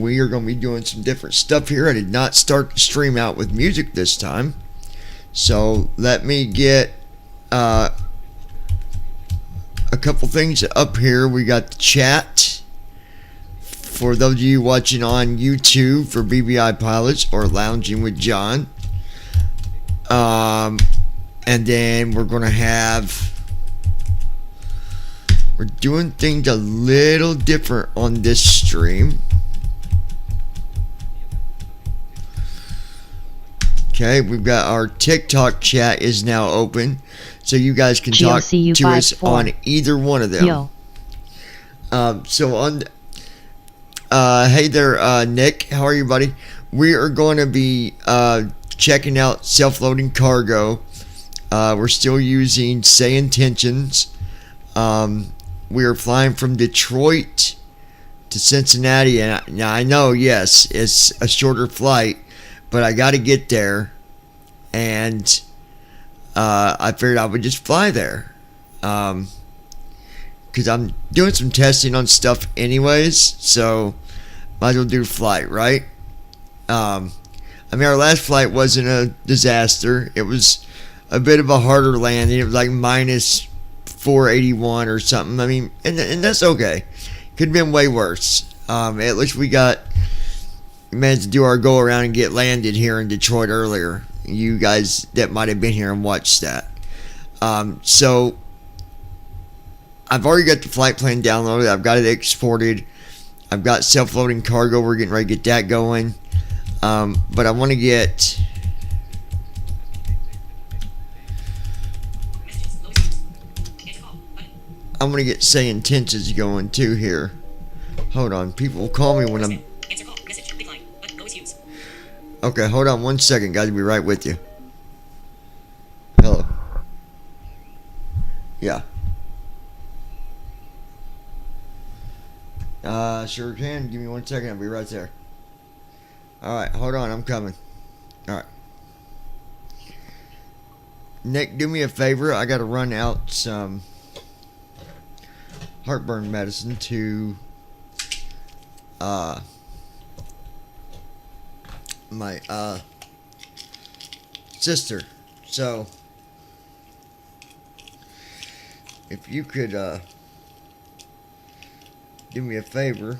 we are going to be doing some different stuff here. I did not start the stream out with music this time. So let me get a couple things up here. We got the chat for those of you watching on YouTube for BBI Pilots or Lounging with John. And then we're going to have... We're doing things a little different on this stream. Okay, we've got our TikTok chat is now open, so you guys can talk to us on either one of them. Yo. So on, hey there, Nick, how are you, buddy? We are going to be checking out self-loading cargo. We're still using Say Intentions. We are flying from Detroit to Cincinnati, and now I know, yes, it's a shorter flight, but I got to get there, and I figured I would just fly there, because I'm doing some testing on stuff anyways, so might as well do a flight, right? I mean, our last flight wasn't a disaster. It was a bit of a harder landing. It was like minus 481 or something. I mean, and that's okay. Could have been way worse. At least we managed to do our go around and get landed here in Detroit earlier. You guys that might have been here and watched that. So I've already got the flight plan downloaded. I've got it exported. I've got self-loading cargo. We're getting ready to get that going. But I want to get... I'm going to get Say Intentions going too here. Hold on. People will call me when I'm... Okay, hold on 1 second, guys. I'll be right with you. Hello. Yeah. Sure can. Give me 1 second. I'll be right there. Alright, hold on. I'm coming. Alright. Nick, do me a favor. I got to run out some heartburn medicine to my sister. So if you could do me a favor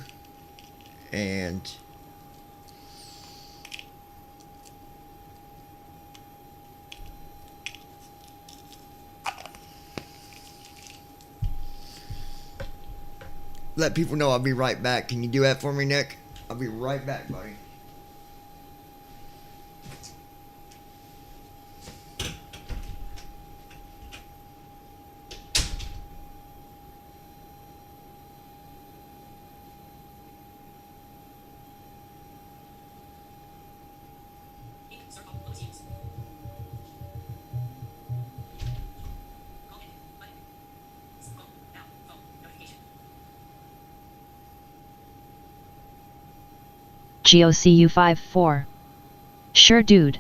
and let people know I'll be right back. Can you do that for me, Nick? I'll be right back, buddy. GOCU54. Sure, dude.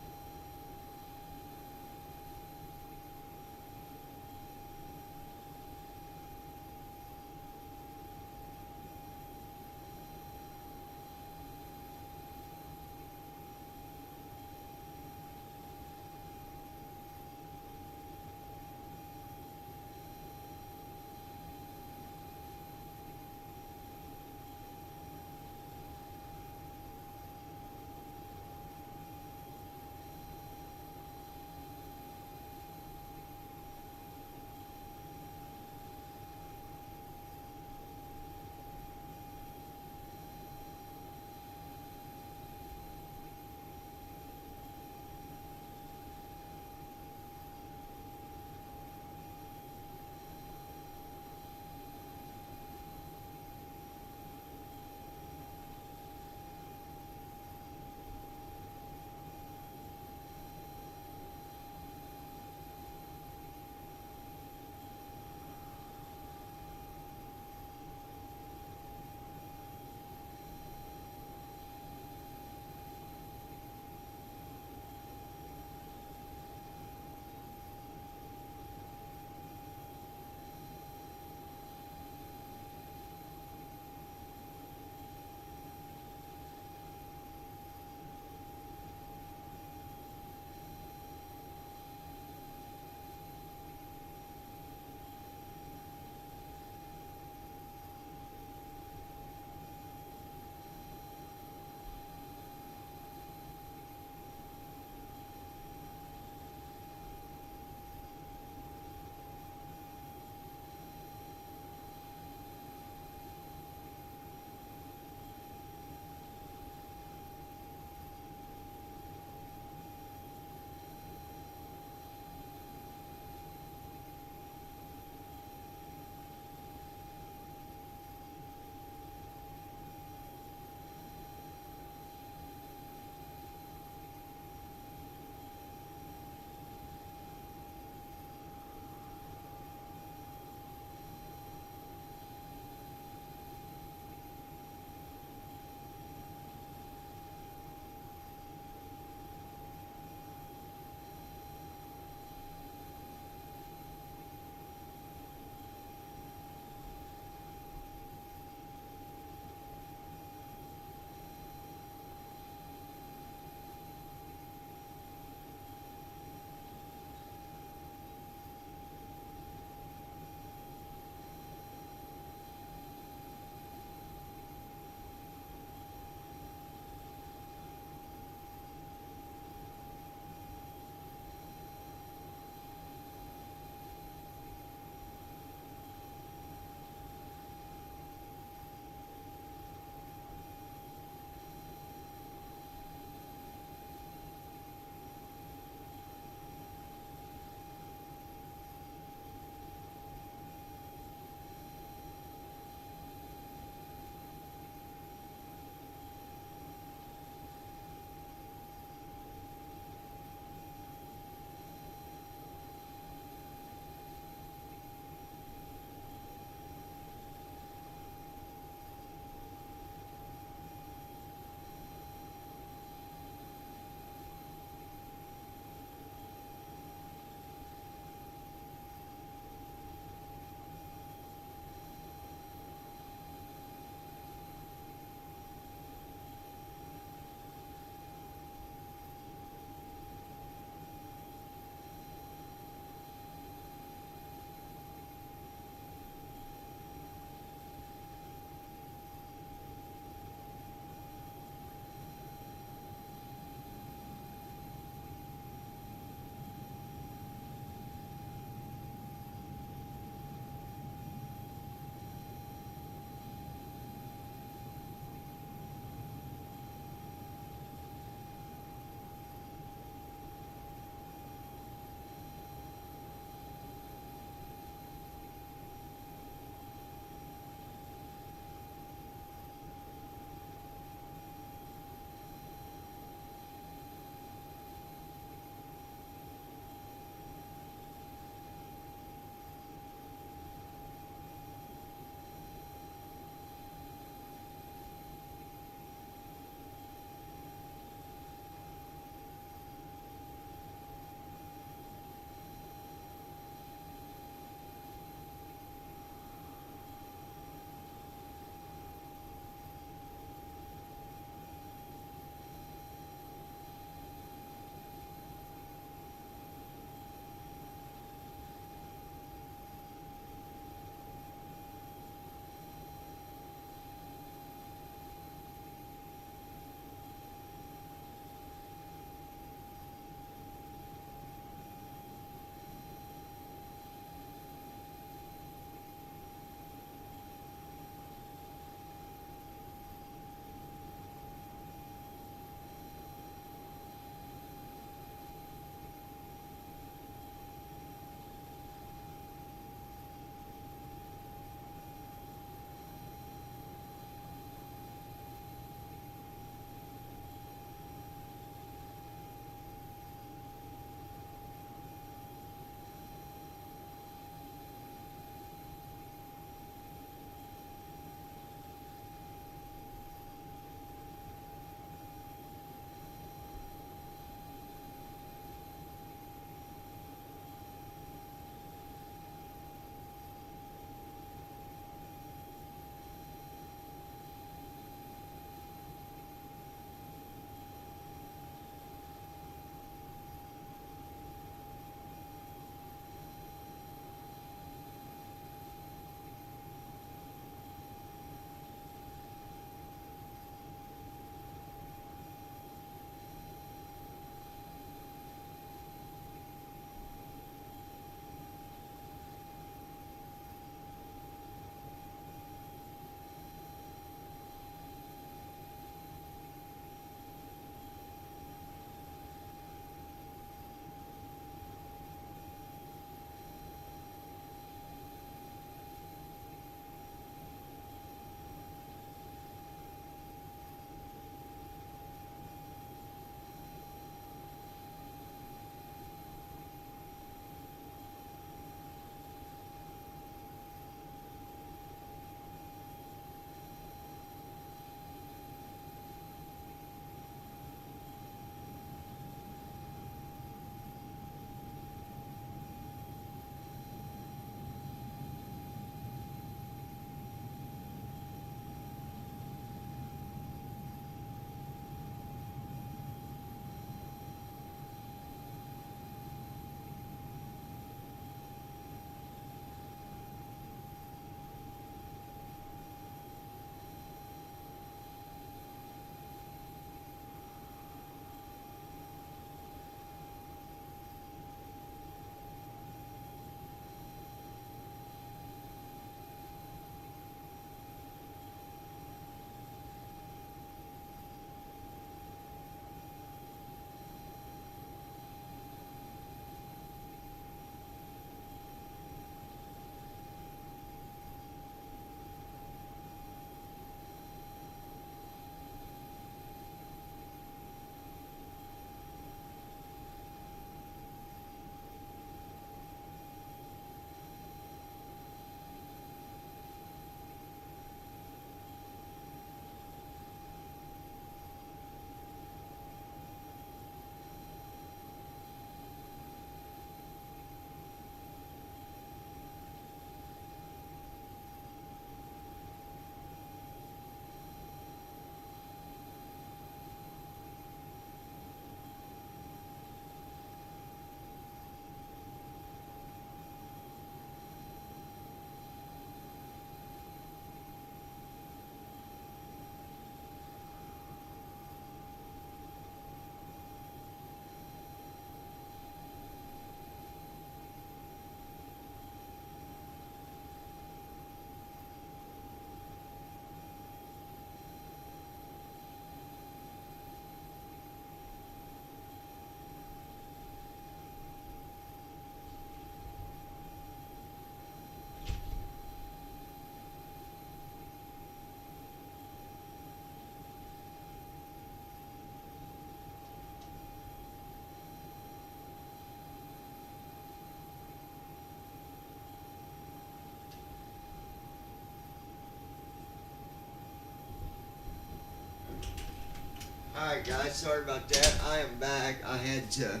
Alright guys, sorry about that. I am back. I had to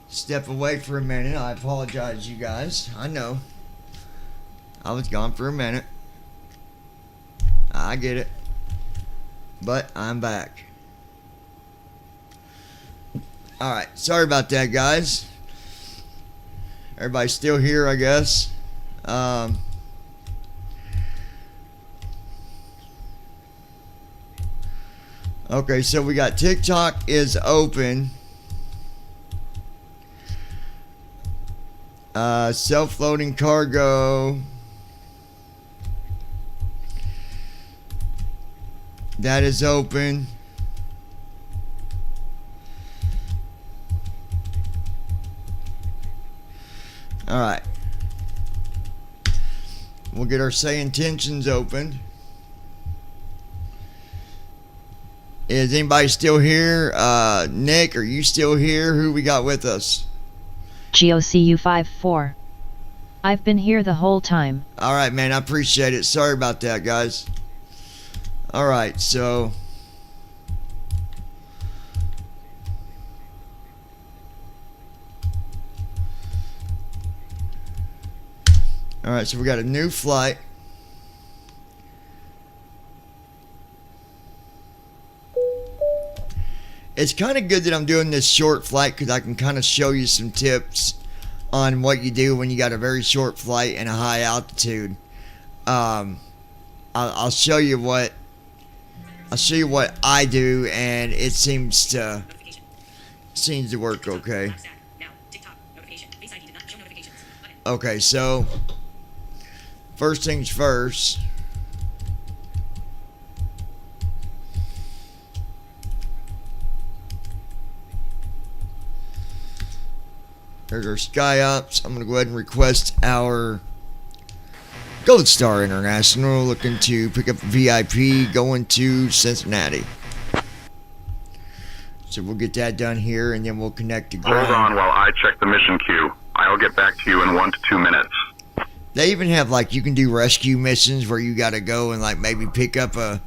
step away for a minute. I apologize, you guys. I know. I was gone for a minute. I get it. But I'm back. Alright, sorry about that, guys. Everybody's still here, I guess. Okay, so we got TikTok is open. Self-loading cargo. That is open. Alright. We'll get our say intentions open. Is anybody still here? Nick, are you still here? Who we got with us? GOCU54. I've been here the whole time. Alright, man, I appreciate it. Sorry about that, guys. Alright, so... Alright, so we got a new flight. It's kind of good that I'm doing this short flight because I can kind of show you some tips on what you do when you got a very short flight and a high altitude. I'll show you what I do, and it seems to work okay. Okay, so first things first. There's our sky ops. I'm going to go ahead and request our Gold Star International, looking to pick up a VIP going to Cincinnati. So we'll get that done here, and then we'll connect to ground. Hold on while I check the mission queue. I'll get back to you in 1 to 2 minutes. They even have, like, you can do rescue missions where you got to go and, like, maybe pick up a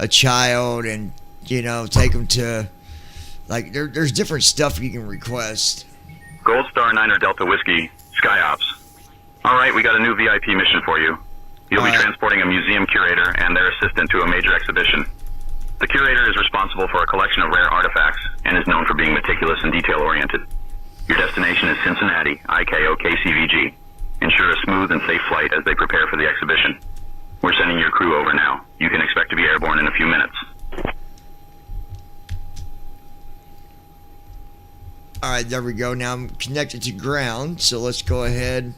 child and, you know, take them to, like, there's different stuff you can request. Gold Star 9 Delta Whiskey, Sky Ops. Alright, we got a new VIP mission for you. You'll be transporting a museum curator and their assistant to a major exhibition. The curator is responsible for a collection of rare artifacts and is known for being meticulous and detail-oriented. Your destination is Cincinnati, IKO KCVG. Ensure a smooth and safe flight as they prepare for the exhibition. We're sending your crew over now. You can expect to be airborne in a few minutes. Alright, there we go. Now I'm connected to ground, so let's go ahead.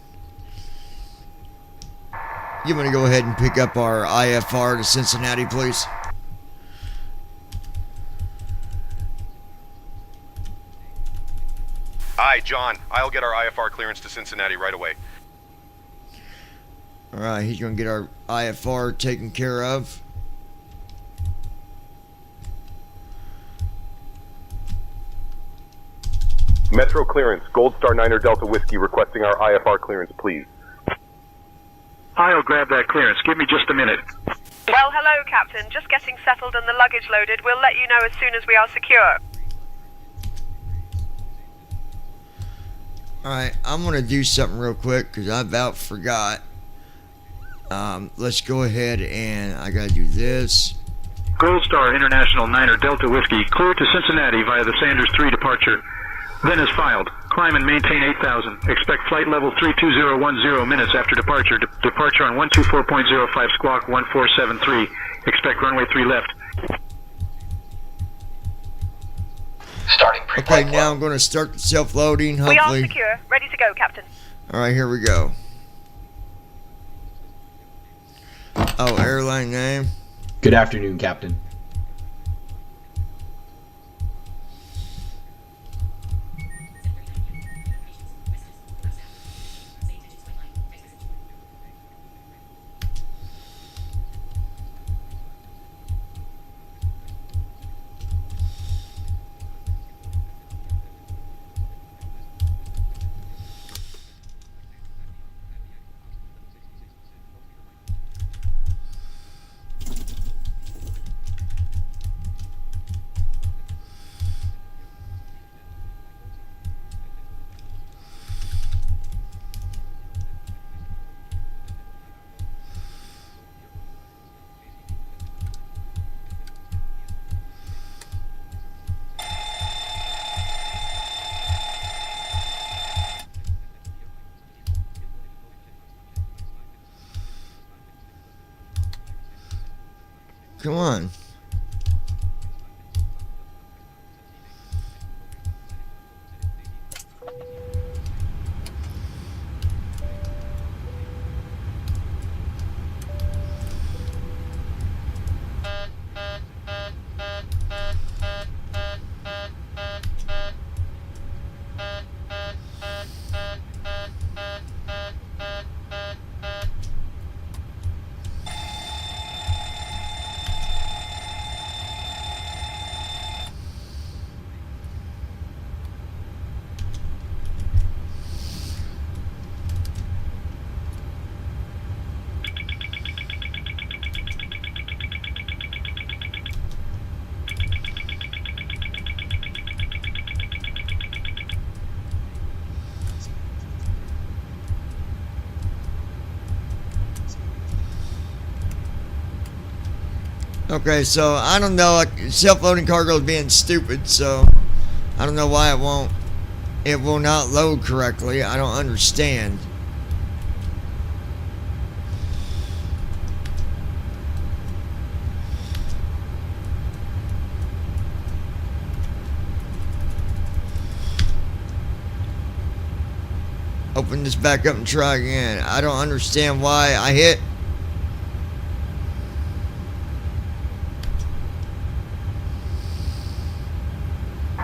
You want to go ahead and pick up our IFR to Cincinnati, please? Aye, John. I'll get our IFR clearance to Cincinnati right away. Alright, he's going to get our IFR taken care of. Metro clearance, Gold Star 9 Delta Whiskey requesting our IFR clearance, please. I'll grab that clearance. Give me just a minute. Well, hello, Captain. Just getting settled and the luggage loaded. We'll let you know as soon as we are secure. Alright, I'm going to do something real quick because I about forgot. Let's go ahead and I got to do this. Gold Star International 9 Delta Whiskey, clear to Cincinnati via the Sanders 3 departure. Then is filed. Climb and maintain 8,000. Expect flight level 32010 minutes after departure. Departure on 124.05 squawk 1473. Expect runway 3 left. Starting pre-flight. Okay, now I'm going to start the self-loading, We are hopefully. secure. Ready to go, Captain. Alright, here we go. Oh, airline name. Good afternoon, Captain. Come on. Okay, so I don't know, like, self-loading cargo is being stupid, so I don't know why it will not load correctly. I don't understand. Open this back up and try again. I don't understand why I hit.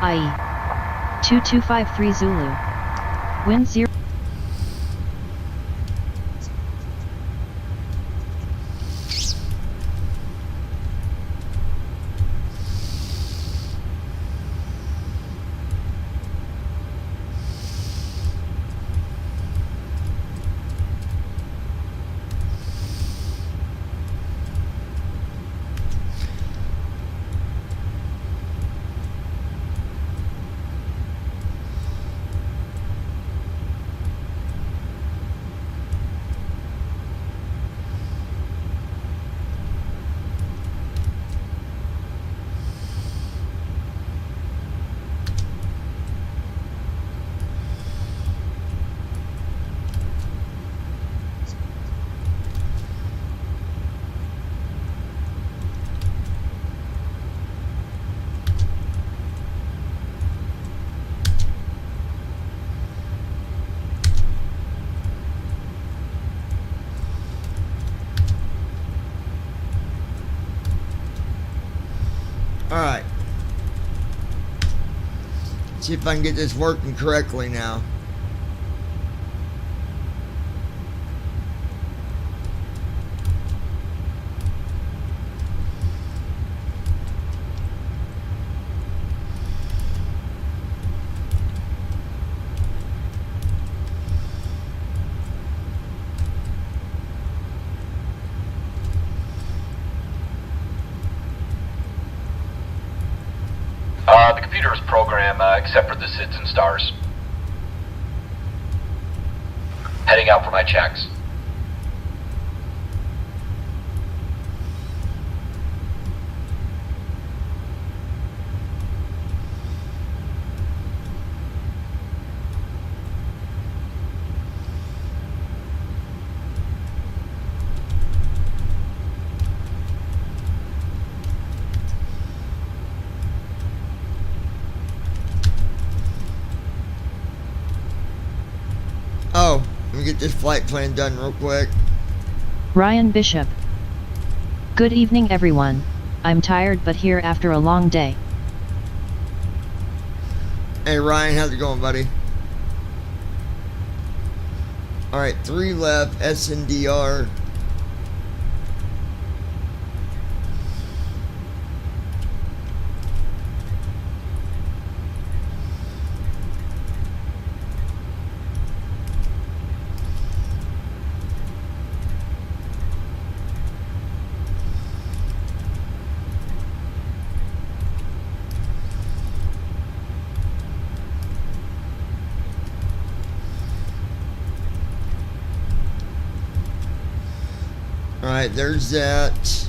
IE 2253 Zulu. Wind 0. Alright. See if I can get this working correctly now. The computer is programmed, except for the SIDS and stars. Heading out for my checks. Oh, let me get this flight plan done real quick. Ryan Bishop. Good evening, everyone. I'm tired but here after a long day. Hey Ryan, how's it going, buddy? Alright, 3 left, SNDR. Alright, there's that.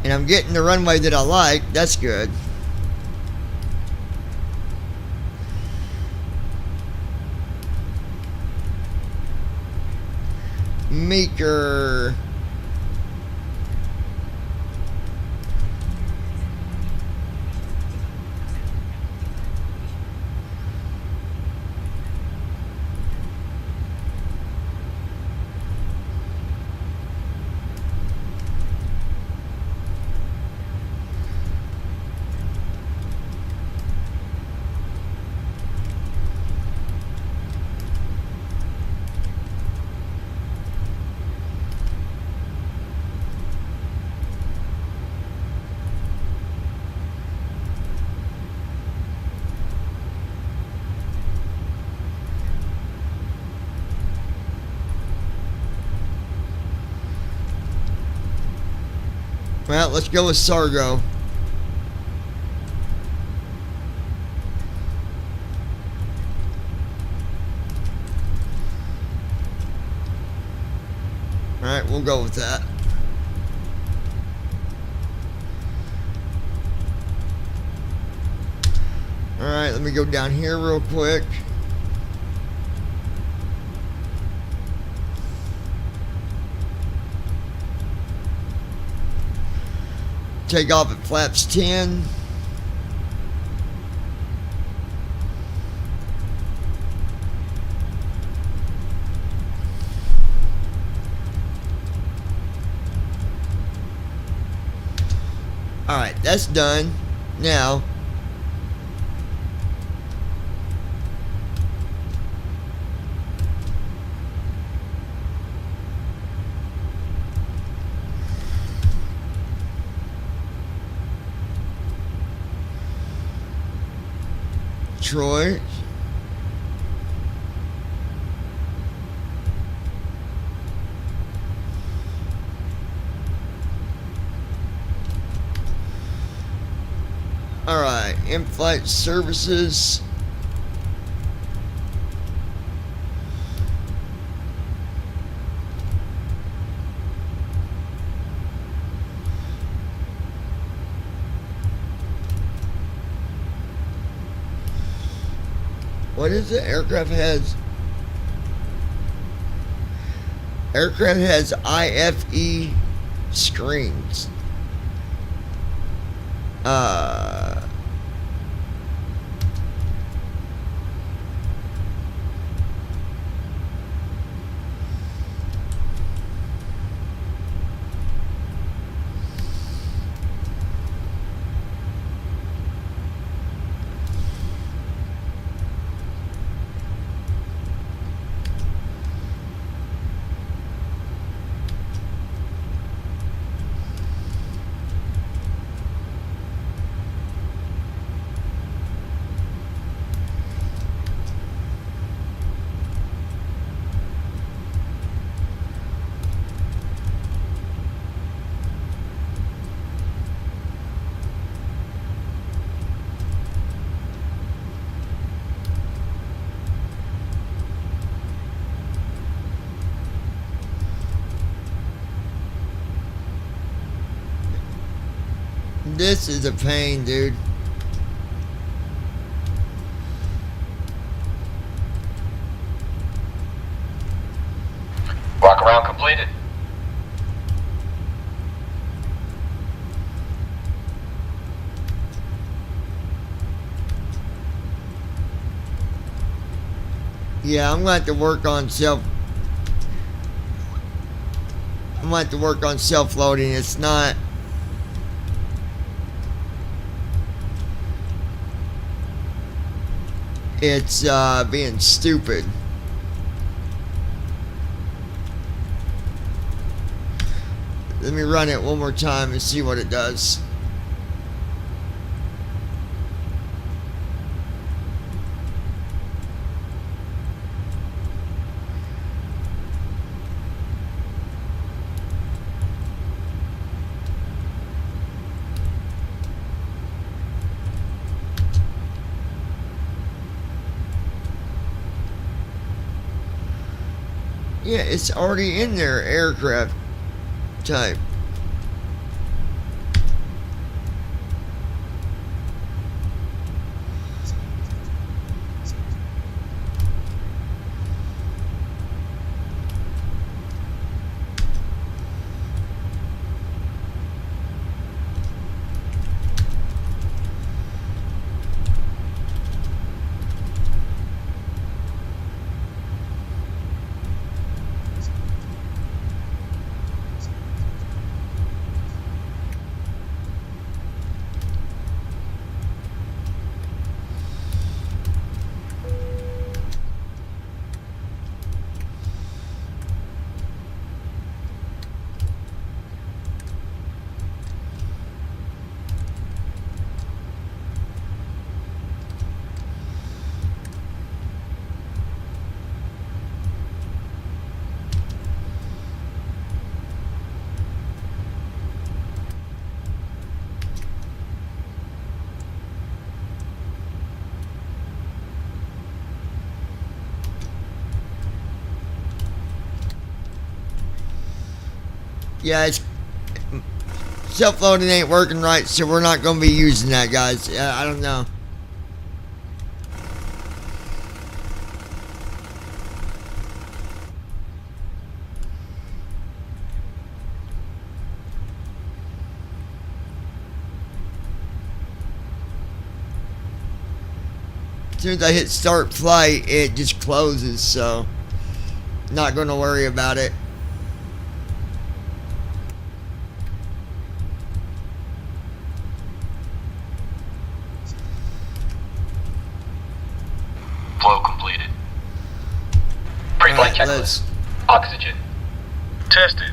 And I'm getting the runway that I like. That's good. Meeker. Well, let's go with Sargo. Alright, we'll go with that. Alright, let me go down here real quick. Take off at flaps 10. Alright, that's done. Now, Troy. Alright, in-flight services. What is it? Aircraft has IFE screens. This is a pain, dude. Walk around completed. Yeah, I'm going to have to work on self-loading. It's not. It's being stupid. Let me run it one more time and see what it does. Yeah, it's already in there, aircraft type. Yeah, it's self-loading ain't working right, so we're not going to be using that, guys. I don't know. As soon as I hit start flight, it just closes, so not going to worry about it. Flow completed. Pre-flight Alright, checklist. Oxygen. Tested.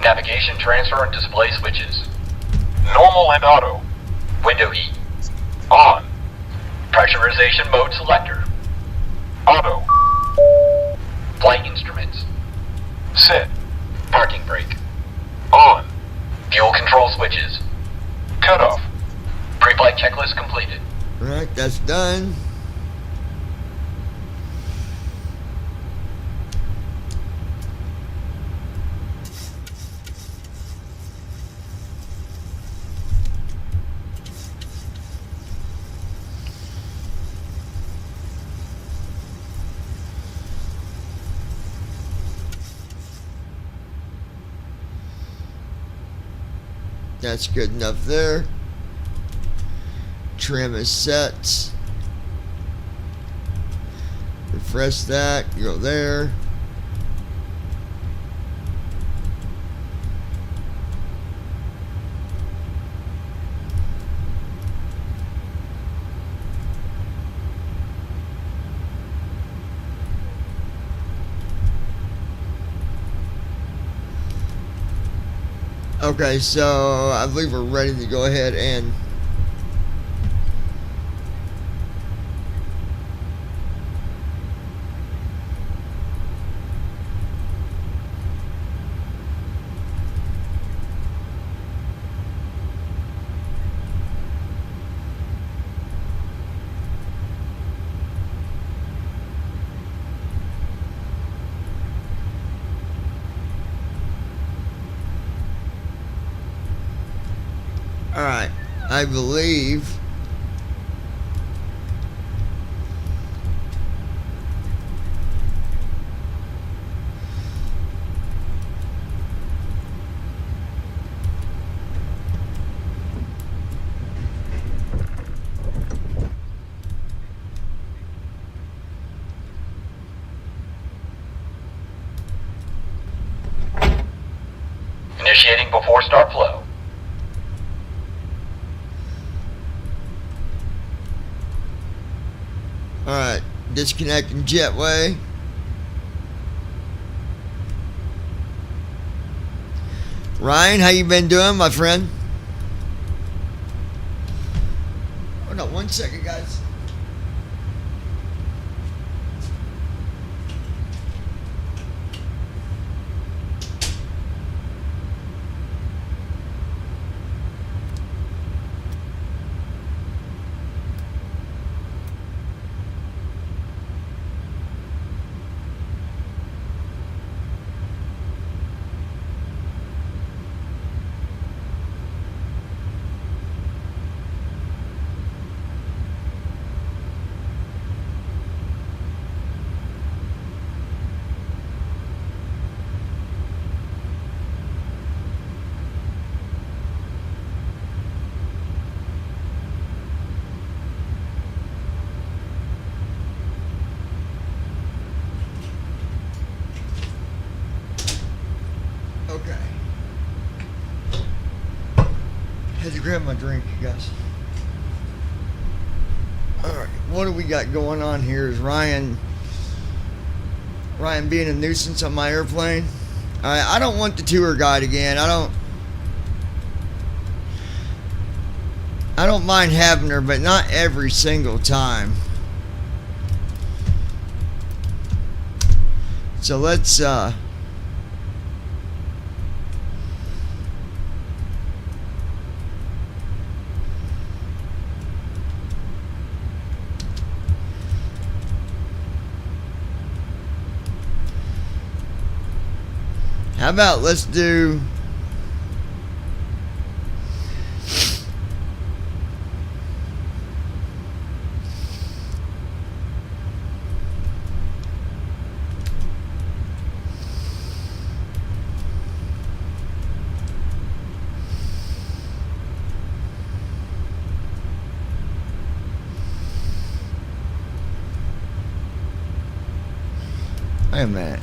Navigation, transfer, and display switches. Normal and auto. Window heat. On. Pressurization mode selector. Auto. Flight instruments. Set. Parking brake. On. Fuel control switches. Cut off. Pre-flight checklist completed. Alright, that's done. That's good enough there. Trim is set. Refresh that. Go there. Okay, so I believe we're ready to go ahead and alright, I believe Initiating before start flow. alright, disconnecting jetway. Ryan, how you been doing, my friend? Hold on 1 second, guys. Okay. Had to grab my drink, you guys. Alright, what do we got going on here? Is Ryan being a nuisance on my airplane? Alright, I don't want the tour guide again. I don't mind having her, but not every single time. So let's how about let's do Wait a minute.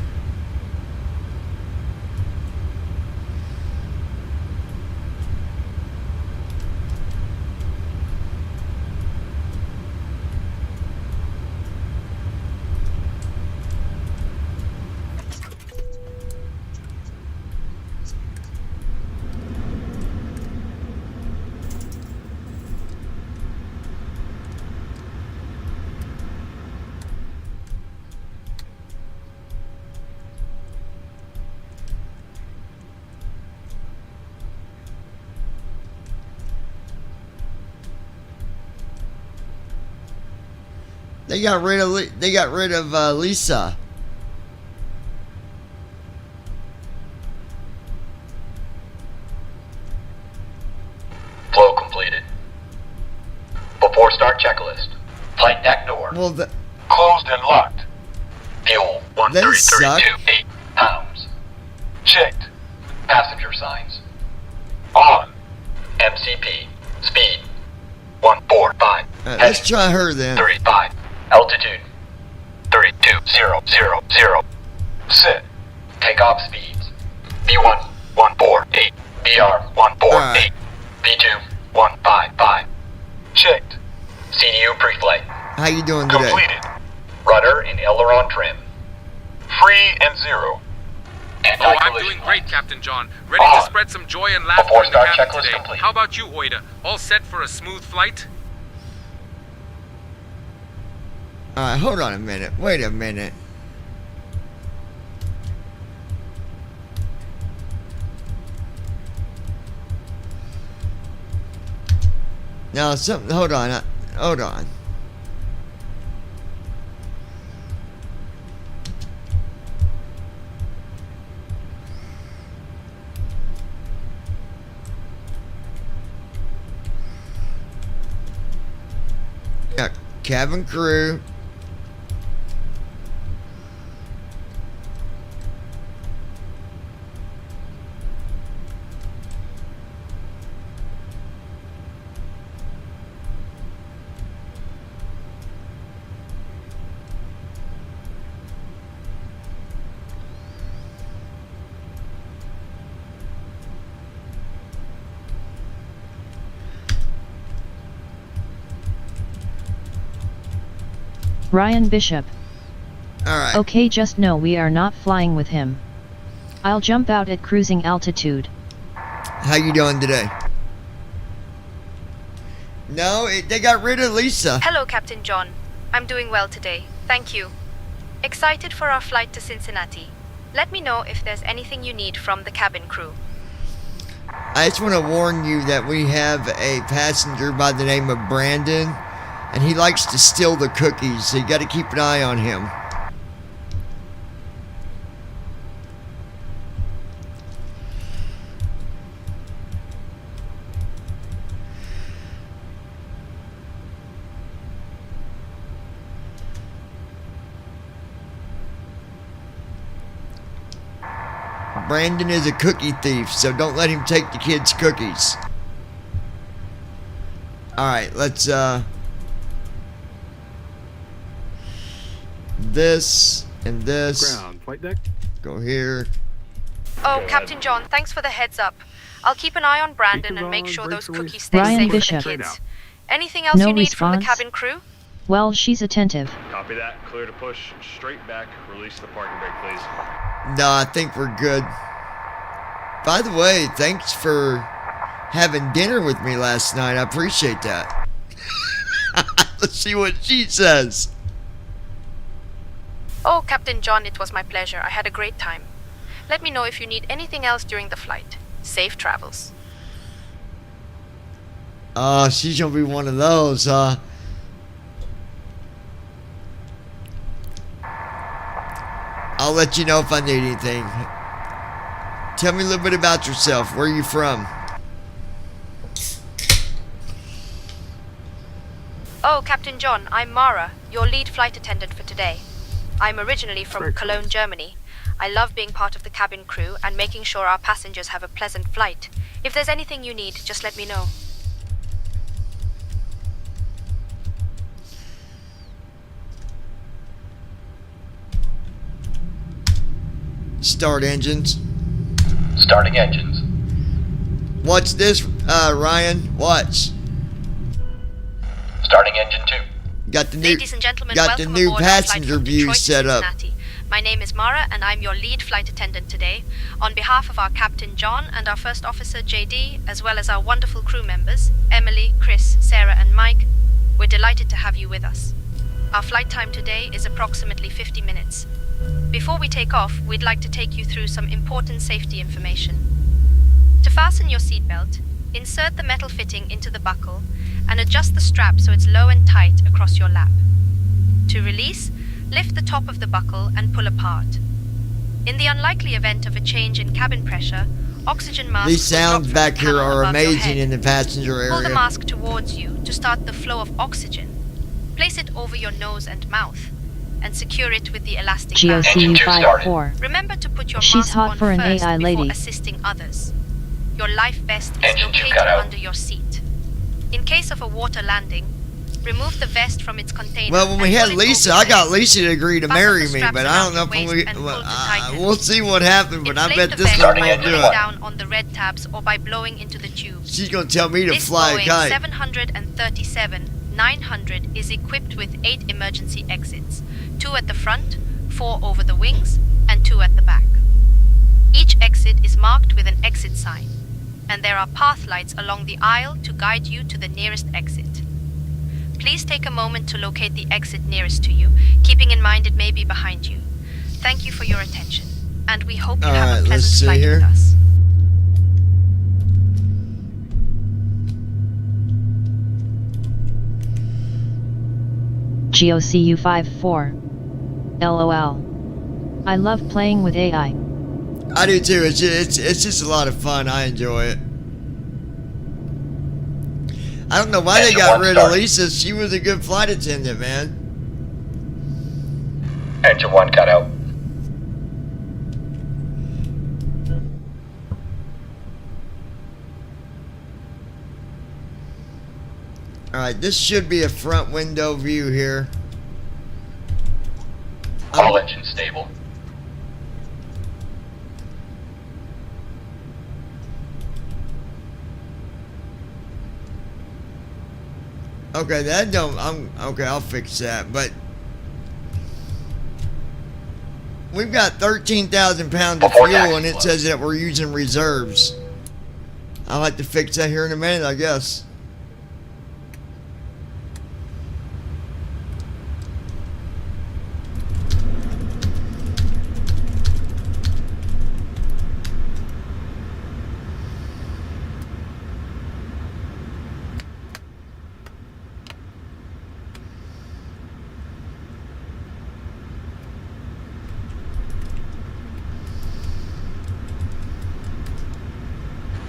They got rid of Lisa. Flow completed. Before start checklist. Flight deck door. Well, Closed and locked. Fuel They suck. 1332.8 pounds. Checked. Passenger signs. On. MCP. Speed 145. let's try her then. 35. Altitude 32,000. Sit. Takeoff speeds. B1 148. BR 148. B2 155. Checked. CDU pre-flight. How you doing today? Completed. Rudder and aileron trim. Free and zero. Oh, I'm doing great, Captain John. Ready to spread some joy and laughter in the cabin today. Complete. How about you, Oida? All set for a smooth flight? Alright, hold on a minute. Wait a minute. Now, something. Hold on. Hold on. Yeah, cabin crew. Ryan Bishop. Alright. Okay, just know we are not flying with him. I'll jump out at cruising altitude. How you doing today? No, they got rid of Lisa. Hello, Captain John. I'm doing well today. Thank you. Excited for our flight to Cincinnati. Let me know if there's anything you need from the cabin crew. I just want to warn you that we have a passenger by the name of Brandon, and he likes to steal the cookies, so you got to keep an eye on him. Brandon is a cookie thief, so don't let him take the kids' cookies. Alright, let's, this and this. Ground, flight deck. Go here. Oh, Captain John, thanks for the heads up. I'll keep an eye on Brandon and make sure those cookies stay Ryan safe Bishop. for the kids. Anything else No you need from the response. cabin crew? Well, she's attentive. Copy that. Clear to push straight back. Release the parking brake, please. No, I think we're good. By the way, thanks for having dinner with me last night. I appreciate that. Let's see what she says. Oh, Captain John, it was my pleasure. I had a great time. Let me know if you need anything else during the flight. Safe travels. Oh, she's gonna be one of those, huh? I'll let you know if I need anything. Tell me a little bit about yourself. Where are you from? Oh, Captain John, I'm Mara, your lead flight attendant for today. I'm originally from Cologne, Germany. I love being part of the cabin crew and making sure our passengers have a pleasant flight. If there's anything you need, just let me know. Start engines. Starting engines. Watch this, Ryan. Watch. Starting engine 2. Got the Ladies and gentlemen, got the welcome new aboard our flight passenger from view Detroit to set up. Cincinnati. My name is Mara, and I'm your lead flight attendant today. On behalf of our Captain John and our First Officer JD, as well as our wonderful crew members, Emily, Chris, Sarah, and Mike, we're delighted to have you with us. Our flight time today is approximately 50 minutes. Before we take off, we'd like to take you through some important safety information. To fasten your seatbelt, insert the metal fitting into the buckle and adjust the strap so it's low and tight across your lap. To release, lift the top of the buckle and pull apart. In the unlikely event of a change in cabin pressure, oxygen masks These sounds will drop back from the here panel are above your amazing head. in the passenger Pull the area. mask towards you to start the flow of oxygen. Place it over your nose and mouth and secure it with the elastic band. GOCU54. Remember to put your She's mask hot on for an first AI before lady. assisting others. Your life vest is Engine two located cut out. under your seat. In case of a water landing, remove the vest from its container. Well, when we and had pull it Lisa, over I your got head. Lisa to agree to Fasten marry the me, straps but I don't around know your if we. waist and pull to tighten. We'll see what happens, but I Inflate bet the this vest one by won't do pulling it. down on the red tabs or by blowing into the tubes. She's gonna tell me to This fly a Boeing kite. 737-900 is equipped with 8 emergency exits, 2 at the front, 4 over the wings, and 2 at the back. Each exit is marked with an exit sign, and there are path lights along the aisle to guide you to the nearest exit. Please take a moment to locate the exit nearest to you, keeping in mind it may be behind you. Thank you for your attention, and we hope you have a Alright, let's pleasant see flight here. with us. GOCU54. LOL. I love playing with AI. I do too. It's just a lot of fun. I enjoy it. I don't know why they got rid of Lisa. She was a good flight attendant, man. Engine 1 cut out. Alright, this should be a front window view here. All engines stable. Okay, that don't. Okay. I'll fix that. But we've got 13,000 pounds of Before fuel, taxi and it close. says that we're using reserves. I'll have to fix that here in a minute, I guess.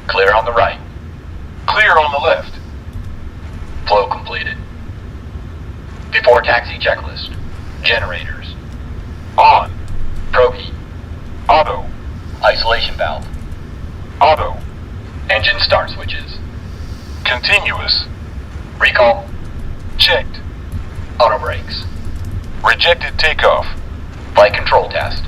Clear on the right. Clear on the left. Flow completed. Before taxi checklist. Generators. On. Probe heat. Auto. Isolation valve. Auto. Engine start switches. Continuous. Recall. Checked. Auto brakes. Rejected takeoff. Flight control test.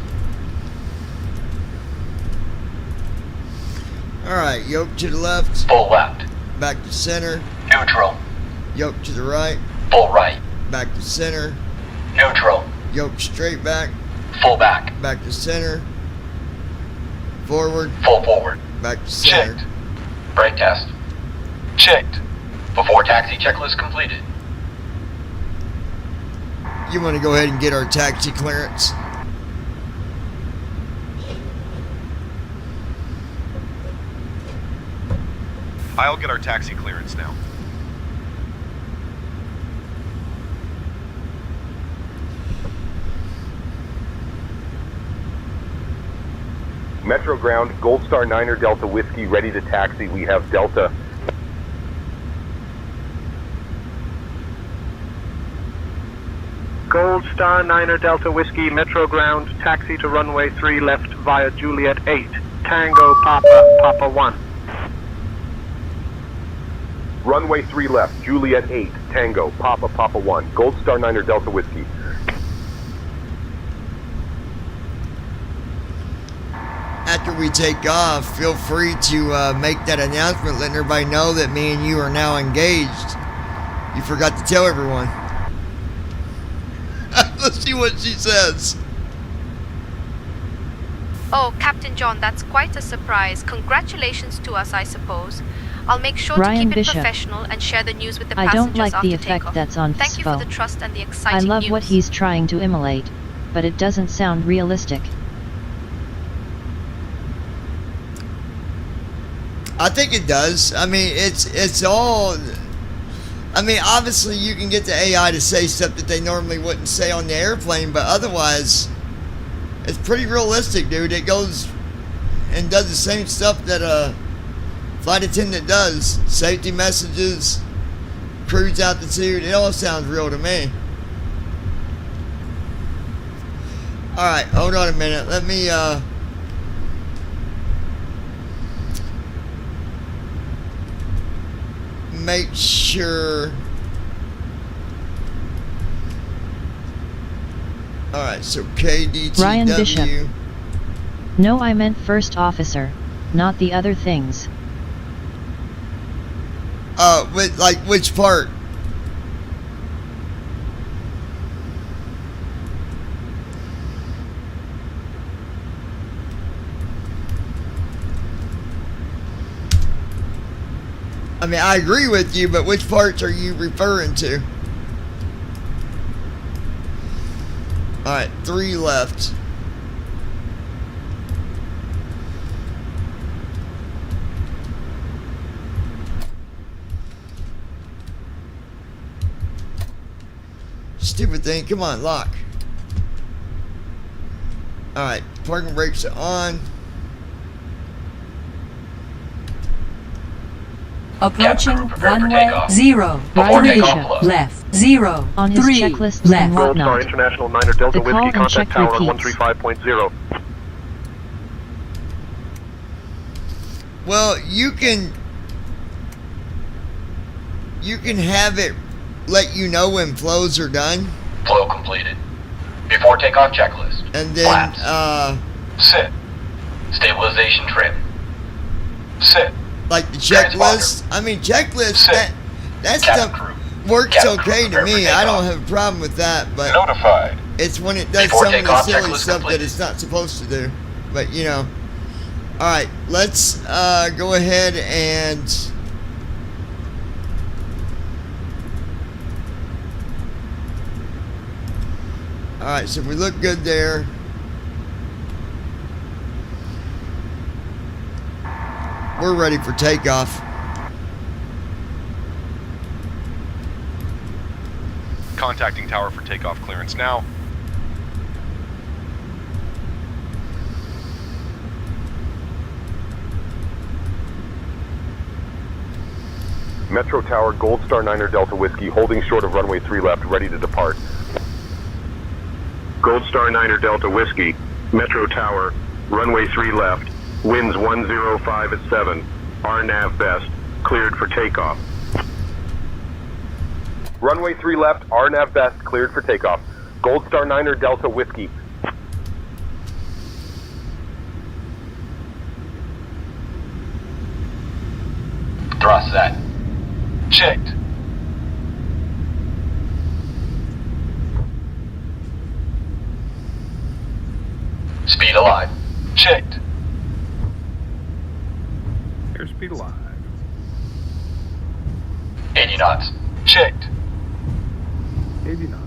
Alright, yoke to the left, Full left. back to center, Neutral. yoke to the right, Full right. back to center, Neutral. yoke straight back, Full back. back to center, forward, Full forward. back to center. Checked. Brake test. Checked. Before taxi checklist completed. You want to go ahead and get our taxi clearance? I'll get our taxi clearance now. Metro Ground, Gold Star 9er Delta Whiskey, ready to taxi. We have Delta. Gold Star 9er Delta Whiskey, Metro Ground, taxi to runway 3 left via Juliet 8. Tango Papa, Papa 1. Runway 3 left, Juliet 8, Tango, Papa, Papa 1. Gold Star 9er Delta Whiskey. after we take off, feel free to make that announcement, letting everybody know that me and you are now engaged. You forgot to tell everyone. Let's see what she says. Oh, Captain John, that's quite a surprise. Congratulations to us, I suppose. I'll make sure Ryan to keep Bishop. it professional and share the news with the I passengers don't like after the effect takeoff. that's on Thank you for FSFO. the trust and the I exciting love news. what he's trying to emulate, but it doesn't sound realistic. I think it does. I mean, it's all... I mean, obviously you can get the AI to say stuff that they normally wouldn't say on the airplane, but otherwise, it's pretty realistic, dude. It goes and does the same stuff that a flight attendant does. Safety messages, cruise altitude, it all sounds real to me. Alright, hold on a minute. Let me, make sure. Alright, so KDTW. Ryan Bishop. No, I meant first officer, not the other things. With, like, which part? I mean, I agree with you, but which parts are you referring to? Alright, 3 left. Stupid thing, come on, lock. Alright, parking brakes are on. Approaching runway 0. Ryan 3 Bishop. left. 0. On his 3 checklist left. and Gold Star whatnot. International 9er Delta The call Whiskey, and contact check tower on repeats. 135.0. Well, you can have it let you know when flows are done, Flow completed. Before takeoff checklist. and then Flaps. Sit. Stabilization trim. Sit. like the checklist. I mean, checklist that stuff works okay to me. I don't have a problem with that, but Notified. it's when it does Before some of the takeoff, silly checklist stuff that completed. it's not supposed to do. But you know, all right, let's go ahead and. Alright, so we look good there. We're ready for takeoff. Contacting tower for takeoff clearance now. Metro Tower, Gold Star 9er Delta Whiskey, holding short of runway 3 left, ready to depart. Gold Star 9er Delta Whiskey, Metro Tower, runway 3 left, winds 105 at 7, RNAV best, cleared for takeoff. Runway 3 left, RNAV best, cleared for takeoff. Gold Star 9er Delta Whiskey. Thrust set. Checked. Speed alive. Checked. Airspeed alive. 80 knots. Checked. 80 knots.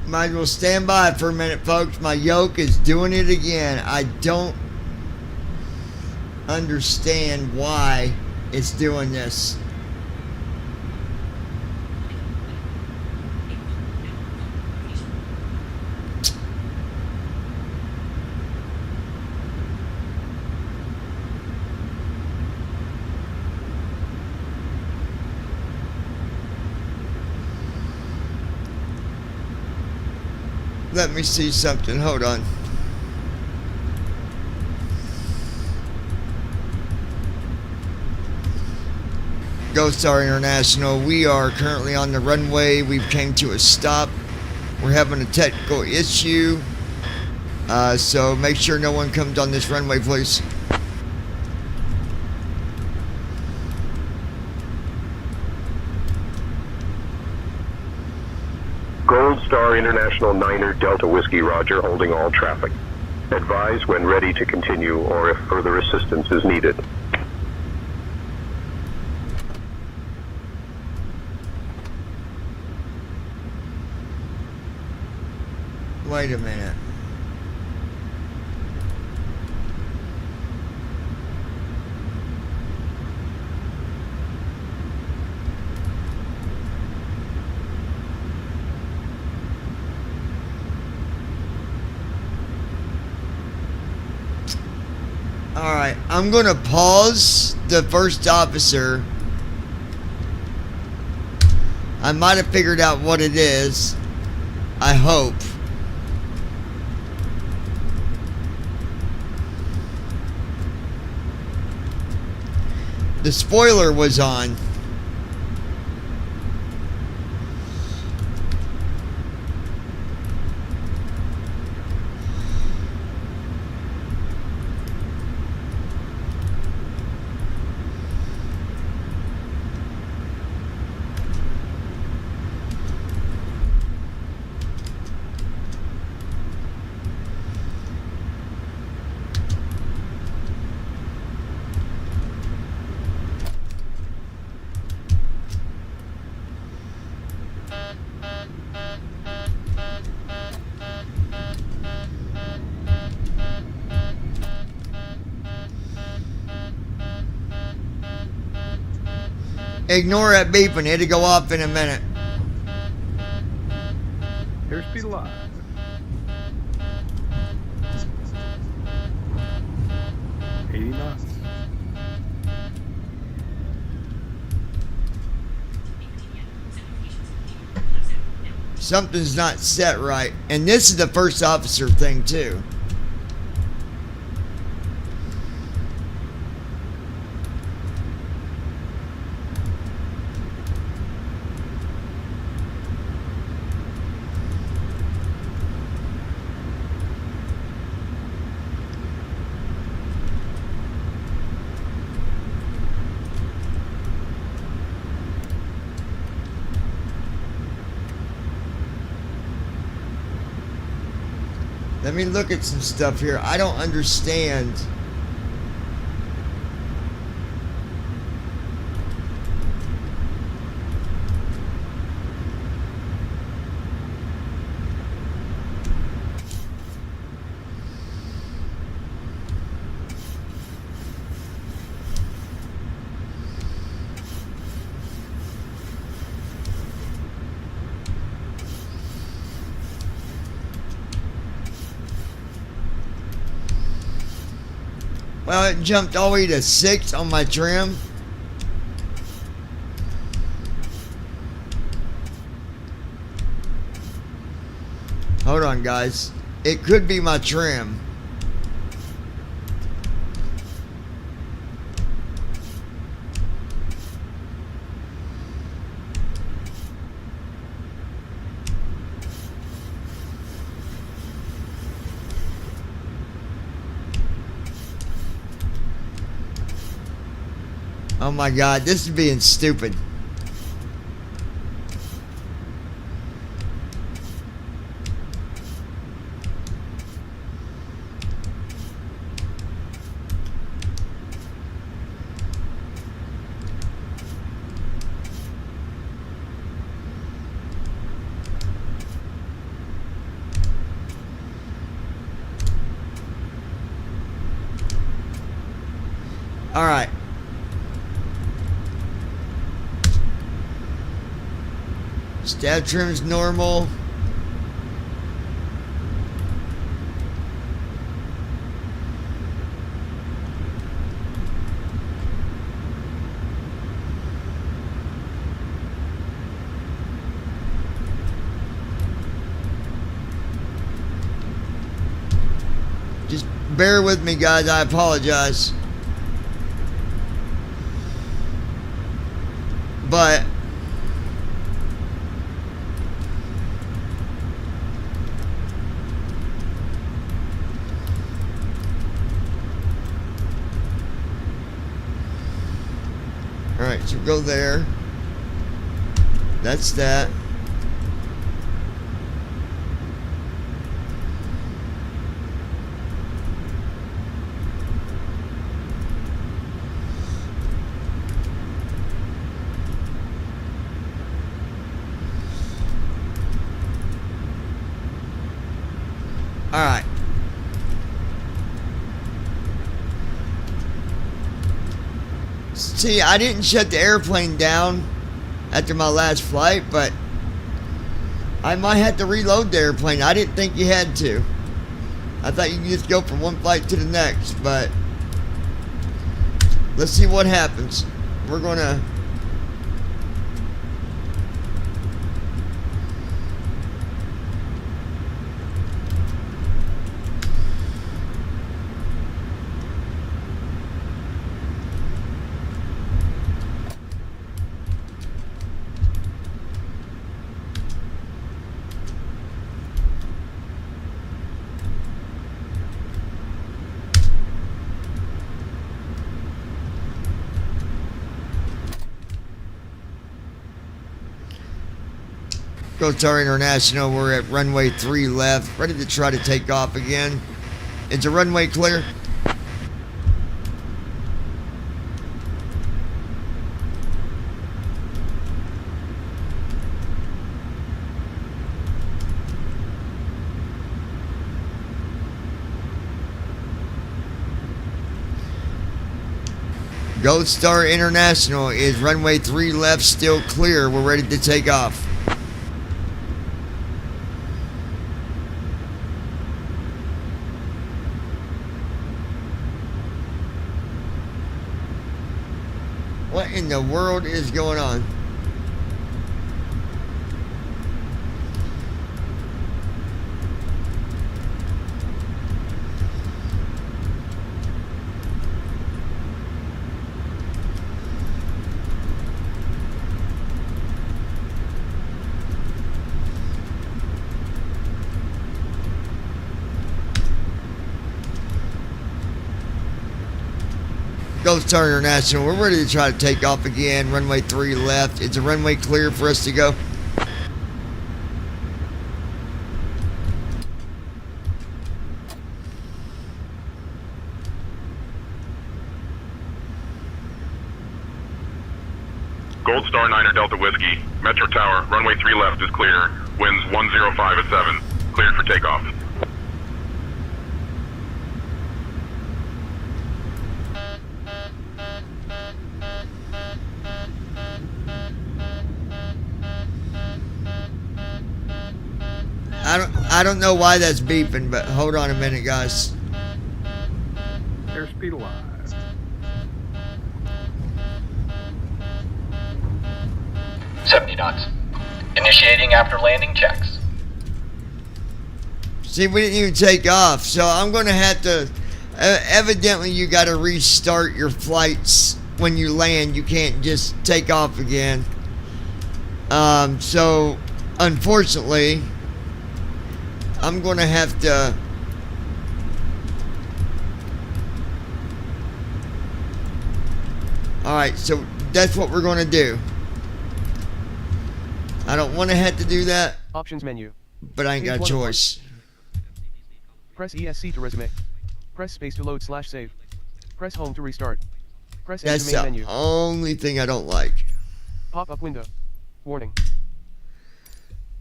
Might as well stand by for a minute, folks. My yoke is doing it again. I don't understand why it's doing this. Let me see something. Hold on. Ghost Star International. We are currently on the runway. We've came to a stop. We're having a technical issue. So make sure no one comes on this runway, please. Gold Star International Niner Delta Whiskey, roger, holding all traffic. Advise when ready to continue or if further assistance is needed. Wait a minute. Alright, I'm gonna pause the first officer. I might have figured out what it is. I hope. The spoiler was on. Ignore that beeping. It'll go off in a minute. Airspeed alive. knots. Something's not set right. And this is the first officer thing too. Let me look at some stuff here. I don't understand. Well, it jumped all the way to 6 on my trim. Hold on, guys. It could be my trim. Oh my God, this is being stupid. All right. Stab trim's normal. Just bear with me, guys. I apologize. But alright, so go there. That's that. Alright. See, I didn't shut the airplane down after my last flight, but I might have to reload the airplane. I didn't think you had to. I thought you could just go from one flight to the next, but let's see what happens. We're gonna Gold Star International. We're at runway 3 left, ready to try to take off again. Is the runway clear? Gold Star International, is runway 3 left still clear? We're ready to take off. What in the world is going on? Gold Star International, we're ready to try to take off again. Runway 3 left. Is the runway clear for us to go? Gold Star Niner Delta Whiskey, Metro Tower, runway 3 left is clear. Winds 105 at 7. Cleared for takeoff. I don't know why that's beeping, but hold on a minute, guys. Airspeed alive. $70 knots. Initiating after landing checks. See, we didn't even take off, so I'm going to have to... evidently, you got to restart your flights when you land. You can't just take off again. So, unfortunately, I'm going to have to... Alright, so that's what we're going to do. I don't want to have to do that. Options menu. But I ain't got a choice. Press ESC to resume. Press space to load / save. Press home to restart. Press That's into main the menu. only thing I don't like. Pop-up window. Warning.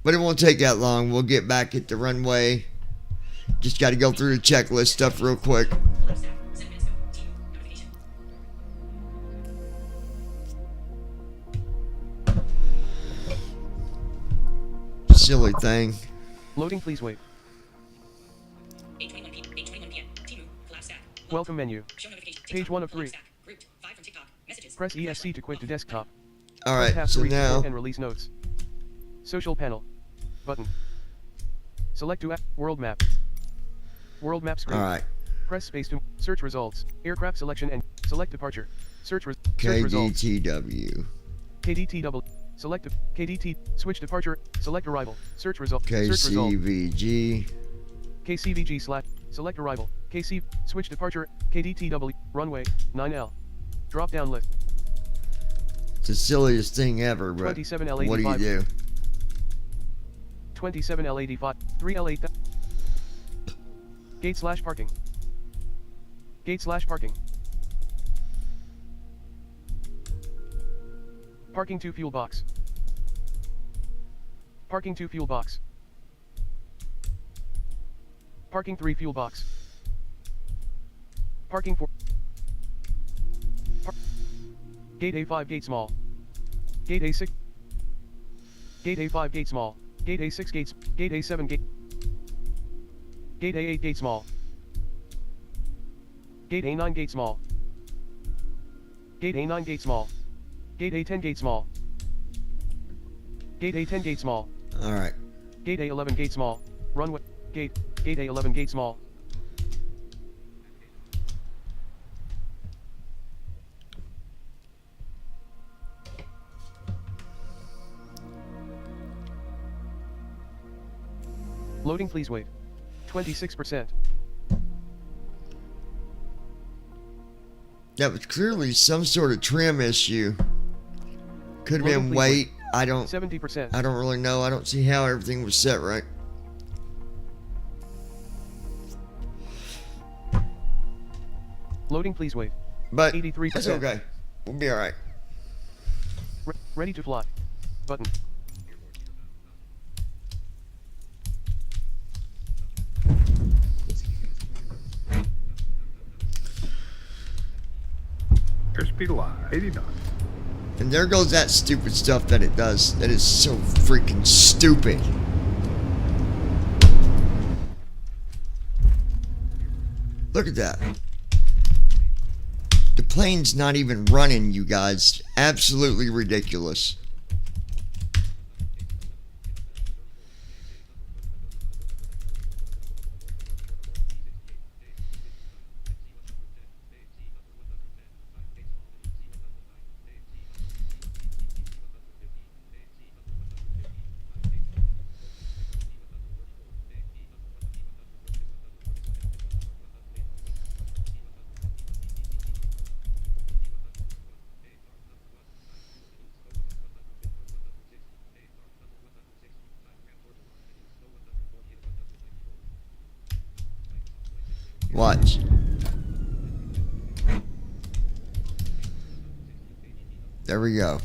But it won't take that long. We'll get back at the runway. Just got to go through the checklist stuff real quick. Silly thing. Loading, please wait. Welcome menu. Page 1 of 3. Press ESC to quit to desktop. Alright, so now... and release notes. Social panel. Button. Select to world map. World map screen. Alright. Press space to search results. Aircraft selection and select departure. Search results. KDTW. KDTW. Select KDT. Switch departure. Select arrival. Search result. Search result. KCVG. KCVG slash. Select arrival. KC. Switch departure. KDTW. Runway 9L. Drop down list. It's the silliest thing ever, but 27L85. what do you do? 27L85. 3L8. Gate slash parking. Gate slash parking. Parking 2 fuel box. Parking 2 fuel box. Parking 3 fuel box. Parking 4. Gate A5 gate small. Gate A6. Gate A5 gate small. Gate A6 gates. Gate A7 gate. Gate A8 gate small. Gate A9 gate small. Gate A9 gate small. Gate A10 gate small. Gate A10 gate small. Alright. Gate A11 gate small. Runway. Gate A11 gate small. Loading, please wait. 26%. That was clearly some sort of trim issue. Could have Loading, been please weight. wait. I don't 70%. I don't really know. I don't see how everything was set right. Loading, please wait. But 83%. that's okay. We'll be alright. Ready to fly. Button. Airspeed line, 80 knots. And there goes that stupid stuff that it does. That is so freaking stupid. Look at that. The plane's not even running, you guys. Absolutely ridiculous. Watch. There we go.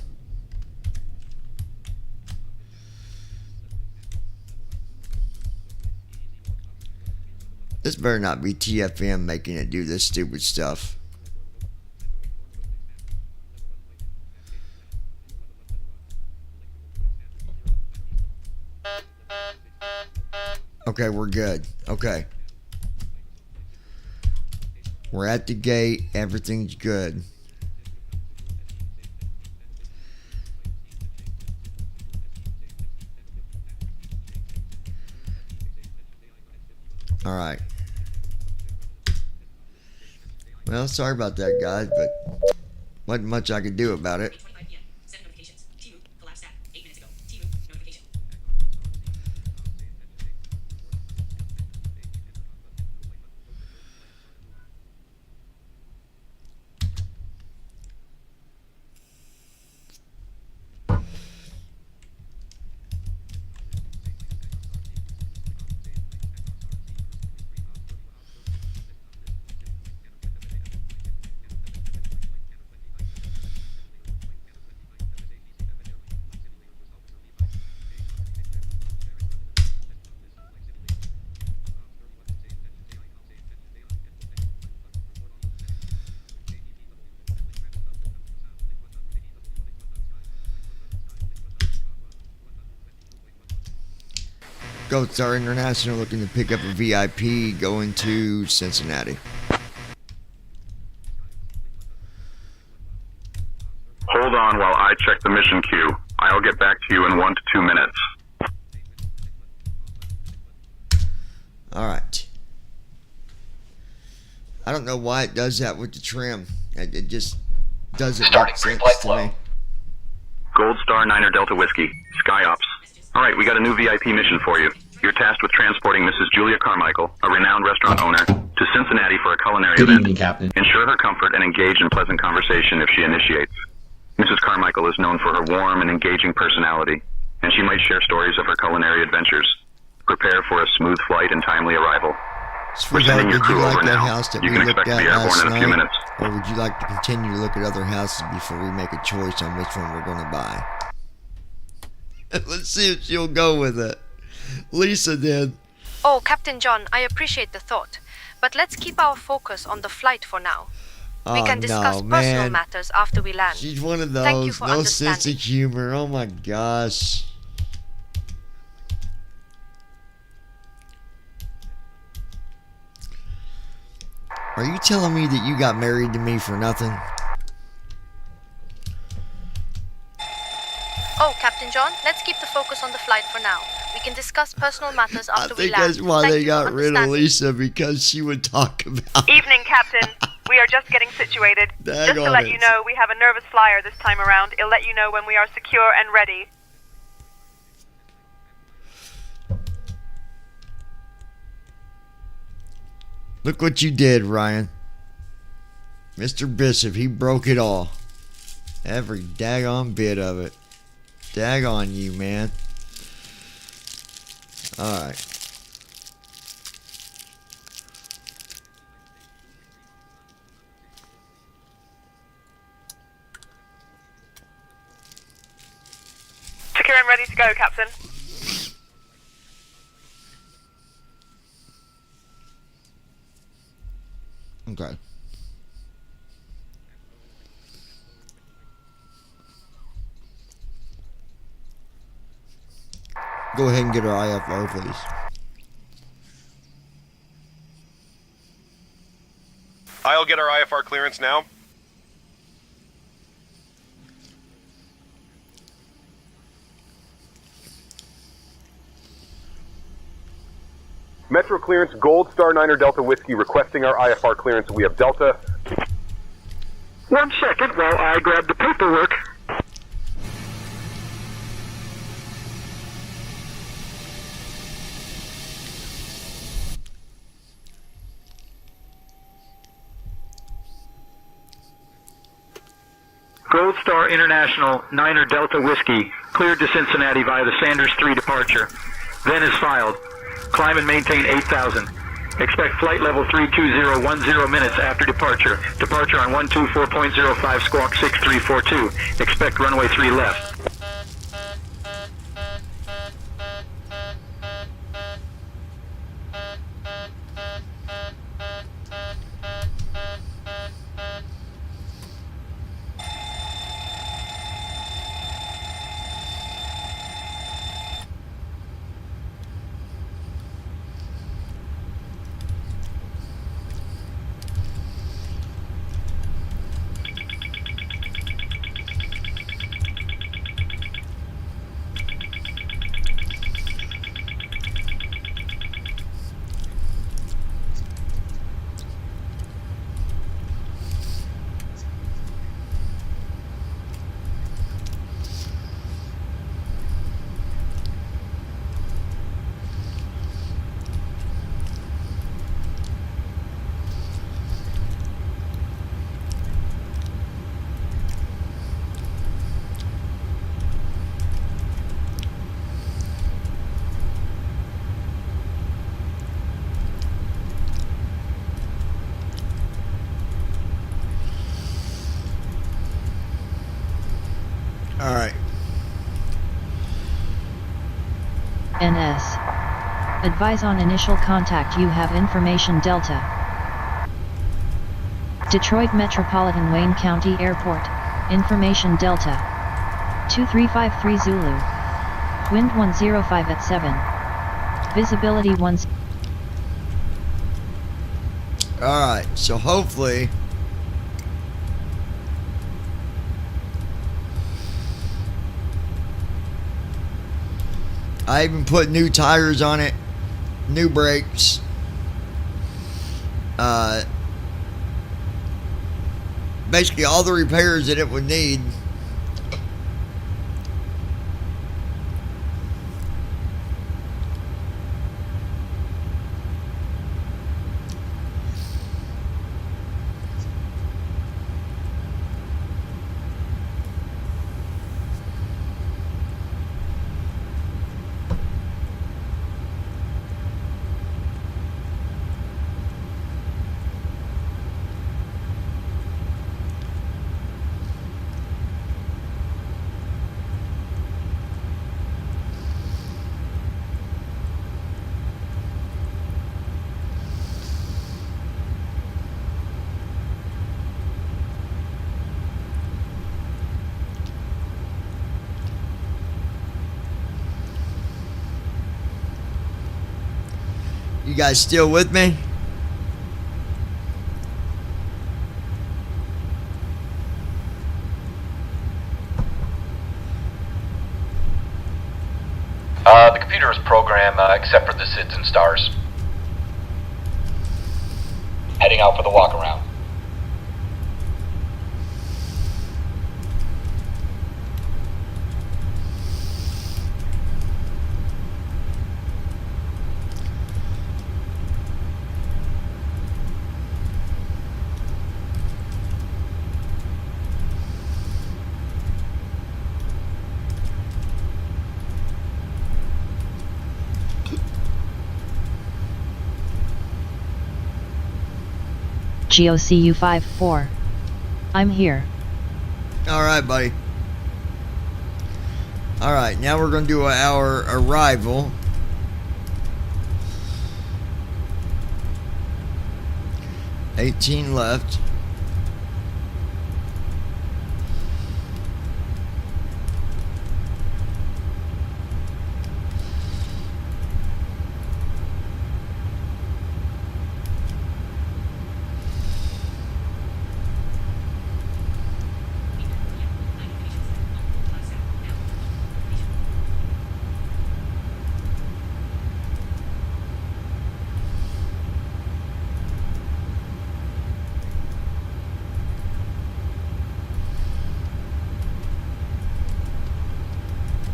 This better not be TFM making it do this stupid stuff. Okay, we're good. Okay. We're at the gate. Everything's good. All right. Well, sorry about that, guys, but wasn't much I could do about it. Goat Star International looking to pick up a VIP going to Cincinnati. Hold on while I check the mission queue. I'll get back to you in 1 to 2 minutes. Alright. I don't know why it does that with the trim. It just doesn't make sense to me. Gold Star 9er Delta Whiskey, Sky Ops. Alright, we got a new VIP mission for you. You're tasked with transporting Mrs. Julia Carmichael, a renowned restaurant owner, to Cincinnati for a culinary Good event. evening, Captain. Ensure her comfort and engage in pleasant conversation if she initiates. Mrs. Carmichael is known for her warm and engaging personality, and she might share stories of her culinary adventures. Prepare for a smooth flight and timely arrival. We're sending your Would you crew like over that now. house that You we can looked expect to at be airborne last in a few night? minutes. Or would you like to continue to look at other houses before we make a choice on which one we're going to buy? Let's see if she'll go with it. Lisa did. Oh, Captain John, I appreciate the thought. But let's keep our focus on the flight for now. We can discuss personal matters after we land. She's one of those. Thank you for No sense of humor. Oh my gosh. Are you telling me that you got married to me for nothing? Oh, Captain John, let's keep the focus on the flight for now. We can discuss personal matters after we I think land. that's why Thank they you got for rid of understanding. Lisa, because she would talk about. Evening, Captain. We are just getting situated. Just to let you know, we have a nervous flyer this time around. It'll let you know when we are secure and ready. Look what you did, Ryan. Mr. Bishop, he broke it all. Every daggone bit of it. Daggone you, man. Alright. Secure and ready to go, Captain. Okay. Go ahead and get our IFR, please. I'll get our IFR clearance now. Metro clearance, Gold Star 9er Delta Whiskey requesting our IFR clearance. We have Delta. 1 second while I grab the paperwork. Gold Star International 9er Delta Whiskey cleared to Cincinnati via the Sanders 3 departure. Then is filed. Climb and maintain 8,000. Expect flight level 32010 minutes after departure. Departure on 124.05 squawk 6342. Expect runway 3 left. Alright. NS. Advise on initial contact. You have information Delta. Detroit Metropolitan Wayne County Airport. Information Delta. 2353 Zulu. Wind 105 at 7. Visibility 1. Alright, so hopefully I even put new tires on it, new brakes, basically all the repairs that it would need. You guys still with me? The computer is programmed except for the SIDS and stars. Heading out for the walk around. GOCU54. I'm here. Alright, buddy. Alright, now we're going to do our arrival. $18 left.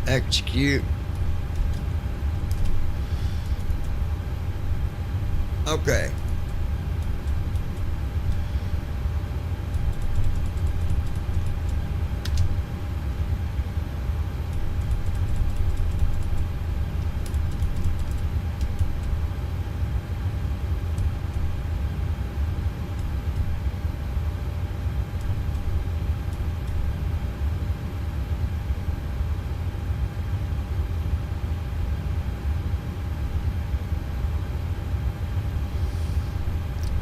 Execute. Okay.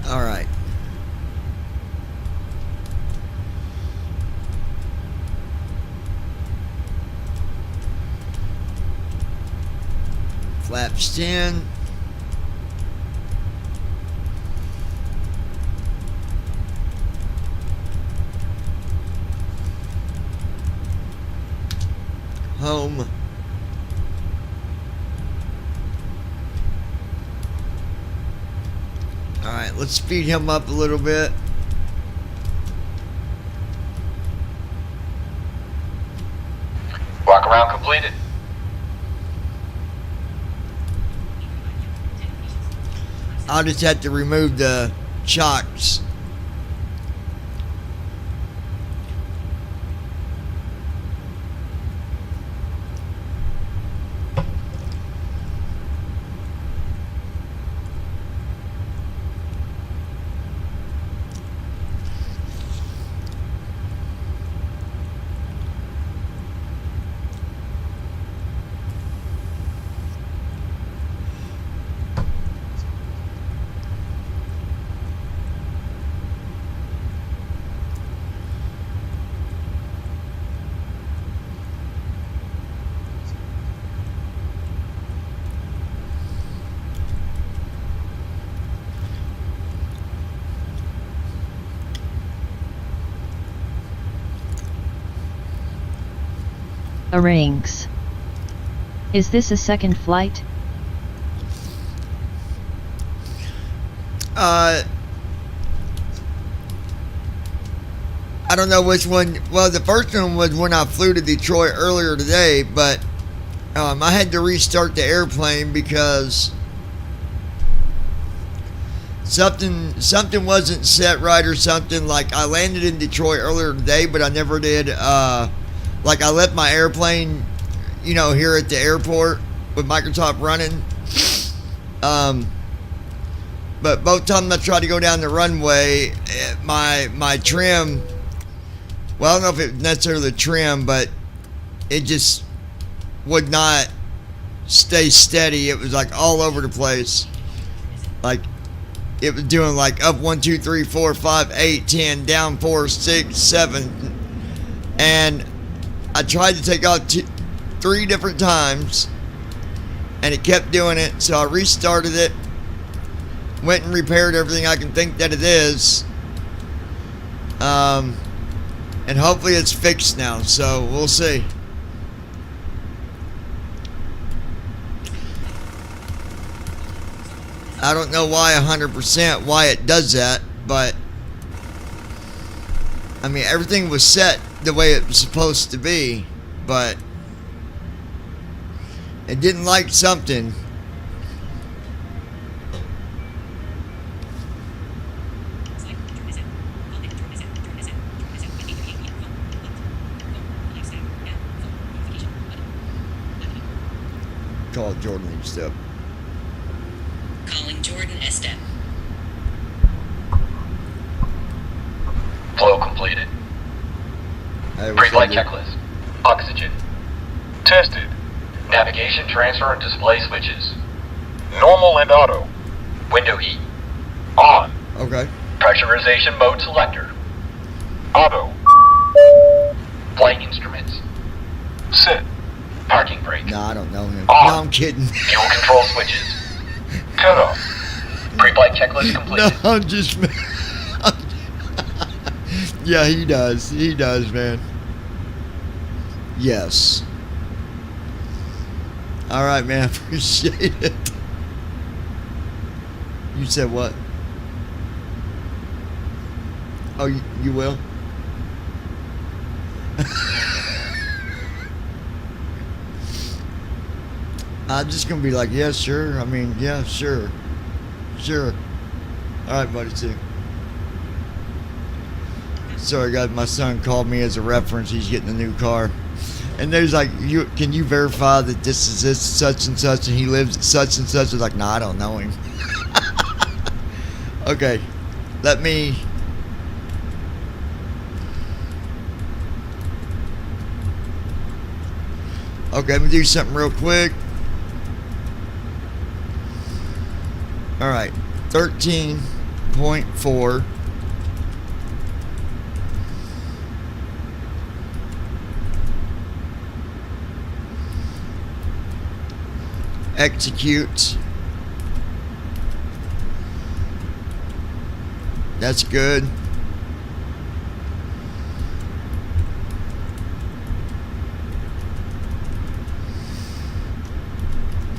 All right. Flaps 10. Home. Alright, let's speed him up a little bit. Walk around completed. I'll just have to remove the chocks. Arranges. Is this a second flight? I don't know which one. Well, the first one was when I flew to Detroit earlier today, but I had to restart the airplane because something wasn't set right or something. Like I landed in Detroit earlier today, but I never did. Like I left my airplane, you know, here at the airport with Microsoft running. But both times I tried to go down the runway, my trim, well, I don't know if it was necessarily the trim, but it just would not stay steady. It was like all over the place. Like it was doing like up 1, 2, 3, 4, 5, 8, 10, down 4, 6, 7. And I tried to take off 3 different times and it kept doing it. So I restarted it. Went and repaired everything I can think that it is. And hopefully it's fixed now, so we'll see. I don't know why 100% why it does that, but I mean, everything was set the way it was supposed to be, but it didn't like something. Call Jordan each step. Calling Jordan Estep. Flow completed. Pre-flight checklist. Oxygen. Tested. Navigation, transfer, and display switches. Normal and auto. Window heat. On. Okay. Pressurization mode selector. Auto. Flight instruments. Sit. Parking brake. No, I don't know him. On. No, I'm kidding. Fuel control switches. Cut off. Pre-flight checklist completed. No, I'm just... Yeah, he does. He does, man. Yes. All right, man. Appreciate it. You said what? Oh, you will? I'm just going to be like, yeah, sure. I mean, yeah, sure. Sure. All right, buddy, too. Sorry, guys, my son called me as a reference. He's getting a new car. And there's like, can you verify that this is this such and such and he lives at such and such? I was like, no, I don't know him. Okay, let me... Okay, let me do something real quick. Alright, 13.4. Execute. That's good.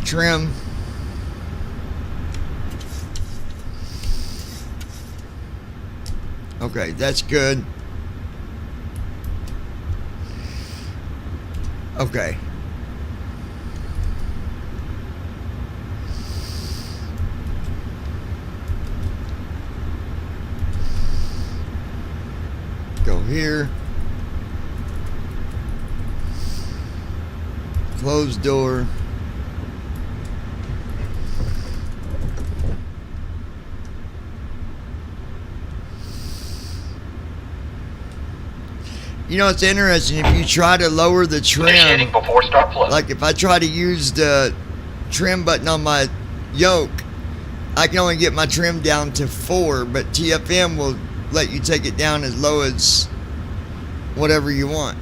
Trim. Okay, that's good. Okay. Go here. Close door. You know, it's interesting, if you try to lower the trim, before start flow. like if I try to use the trim button on my yoke, I can only get my trim down to 4, but TFM will let you take it down as low as whatever you want.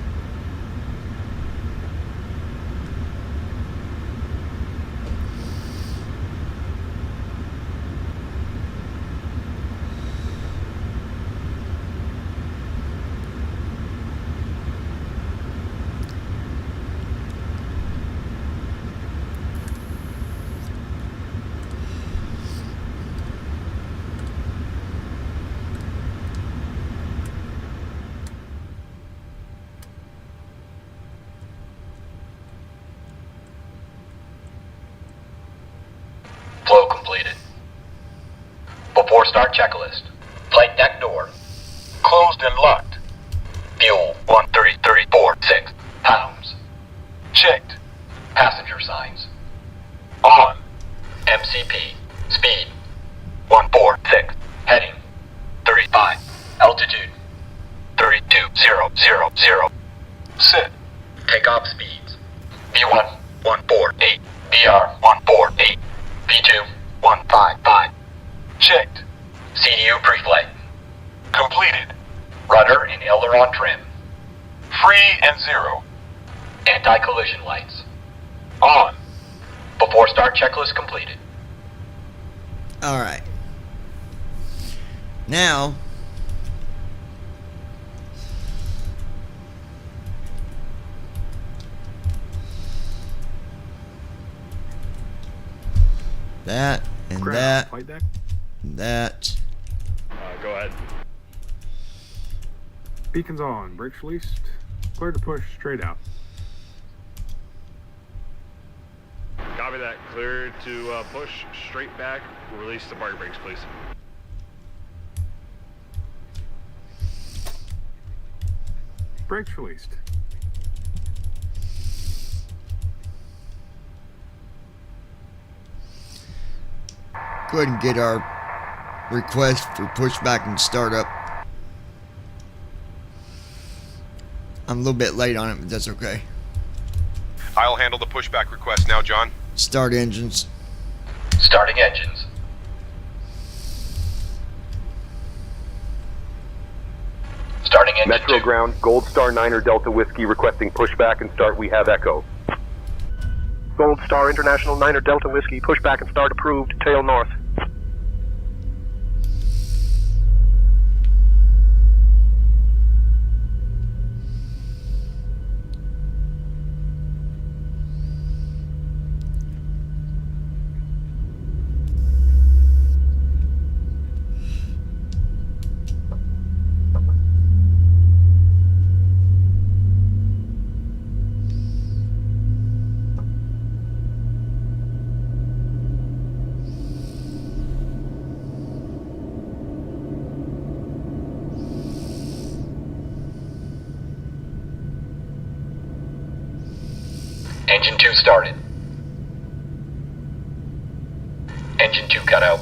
Flow completed. Before start checklist. Flight deck door. Closed and locked. Fuel 130.34.6 pounds. Checked. Passenger signs. On. MCP. Speed 146. Heading 35. Altitude 32,000. Sit. Takeoff speeds. V1 148. VR 148. V2 155. Checked. CDU pre-flight. Completed. Rudder and aileron trim. Free and 0. Anti-collision lights. On. Before start checklist completed. Alright. Now, that and Ground, that flight deck. and that. Go ahead. Beacons on. Brakes released. Clear to push straight out. Copy that. Clear to push straight back. Release the parking brakes, please. Brakes released. Go ahead and get our request for pushback and startup. I'm a little bit late on it, but that's okay. I'll handle the pushback request now, John. Start engines. Starting engines. Starting engine Metro 2. Ground, Gold Star 9er Delta Whiskey requesting pushback and start. We have Echo. Gold Star International 9er Delta Whiskey, pushback and start approved, tail north. Engine 2 started. Engine 2 cut out.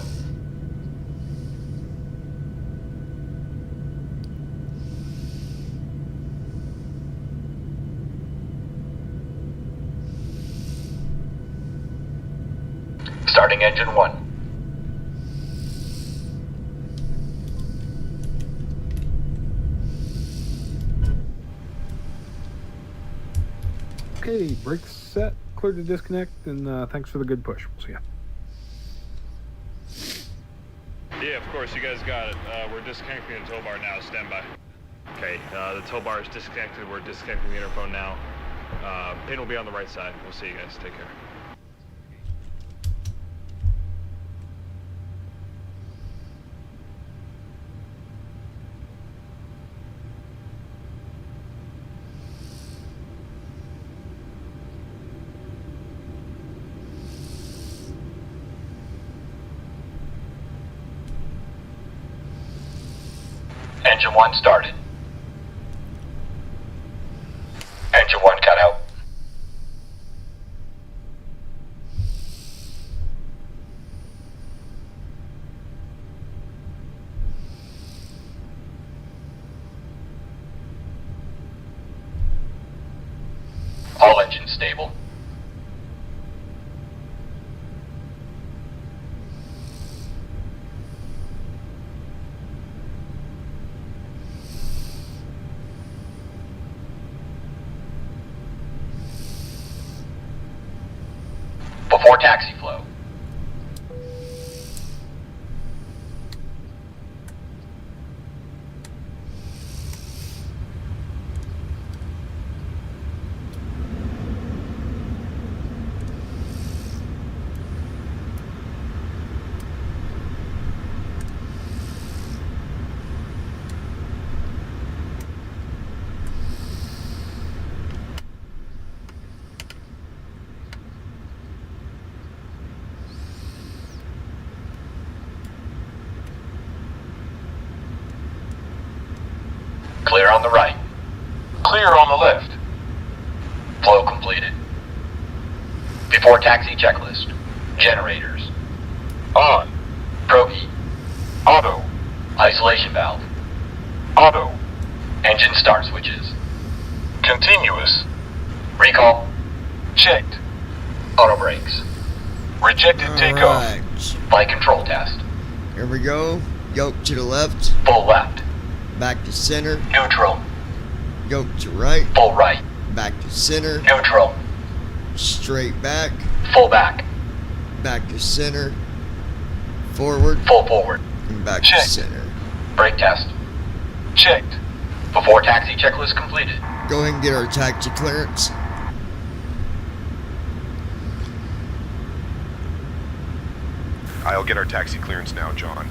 Starting engine 1. Okay, brakes set. Clear to disconnect, and thanks for the good push. We'll see ya. Yeah, of course, you guys got it. We're disconnecting the tow bar now. Stand by. Okay, the tow bar is disconnected. We're disconnecting the interphone now. Pin will be on the right side. We'll see you guys. Take care. Engine 1 started. Engine 1 cut out. All engines stable. Before taxi flow. Clear on the right. Clear on the left. Flow completed. Before taxi checklist. Generators. On. Probe. Auto. Isolation valve. Auto. Engine start switches. Continuous. Recall. Checked. Auto brakes. Rejected takeoff. Right. Flight control test. Here we go. Yoke to the left. Full left. Back to center. Neutral. Yoke to right. Full right. Back to center. Neutral. Straight back. Full back. Back to center. Forward. Full forward. And back Check. to center. Brake test. Checked. Before taxi checklist completed. Go ahead and get our taxi clearance. I'll get our taxi clearance now, John.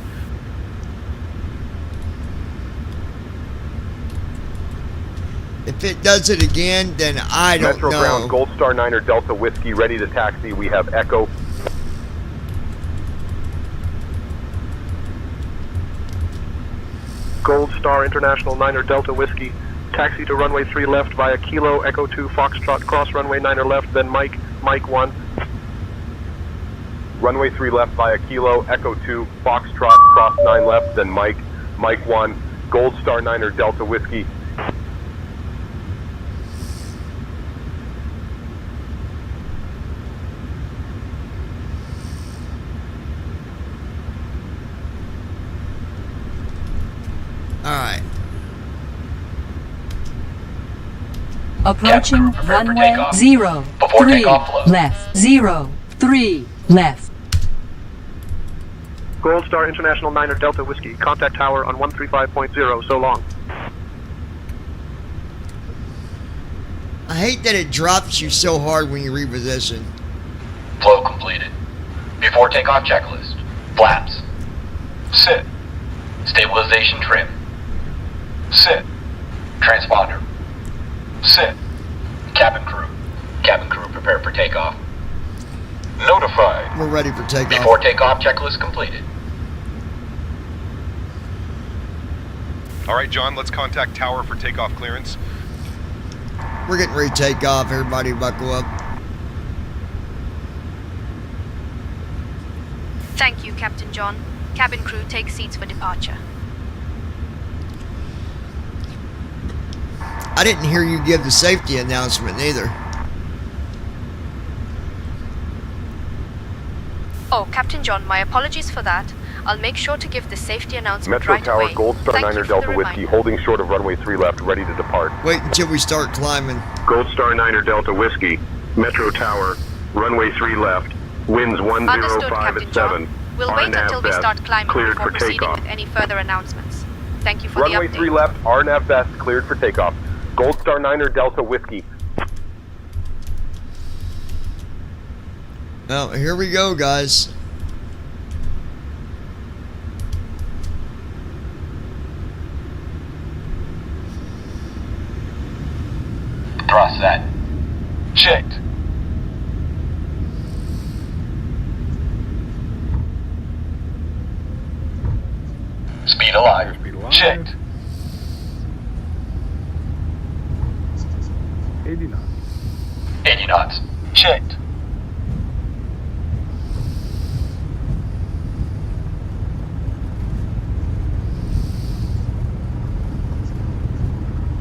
If it does it again, then I don't Metro know. Ground, Gold Star 9er Delta Whiskey, ready to taxi. We have Echo. Gold Star International 9er Delta Whiskey. Taxi to runway 3 left via Kilo Echo 2 Foxtrot, cross runway 9er left, then Mike 1. Runway 3 left via Kilo Echo 2 Foxtrot, cross 9 left, then Mike 1. Gold Star 9er Delta Whiskey. Alright. Approaching runway takeoff. 0, Before 3 takeoff, flow. left, 0, 3 left. Gold Star International 9er Delta Whiskey. Contact tower on 135.0. So long. I hate that it drops you so hard when you reposition. Flow completed. Before takeoff checklist. Flaps. Sit. Stabilization trim. Sit. Transponder. Sit. Cabin crew. Cabin crew prepare for takeoff. Notified. We're ready for takeoff. Before takeoff checklist completed. All right, John, let's contact tower for takeoff clearance. We're getting ready to take off. Everybody buckle up. Thank you, Captain John. Cabin crew, take seats for departure. I didn't hear you give the safety announcement either. Oh, Captain John, my apologies for that. I'll make sure to give the safety announcement Metro right Tower, away. Gold Star Thank you 9er for Delta the Whiskey, reminder. holding short of runway 3 left, ready to depart. Wait until we start climbing. Gold Star 9er Delta Whiskey. Metro Tower, runway 3 left. Winds Understood, 105 Captain at John. 7. We'll wait RNAV until we best. start climbing Cleared before for proceeding takeoff. with any further announcements. Thank you for Runway the update. 3 left, RNAV best, cleared for takeoff. Gold Star 9er Delta Whiskey. Well, here we go, guys. Cross that. Checked. Speed alive. Checked. 80 knots. 80 knots. Checked.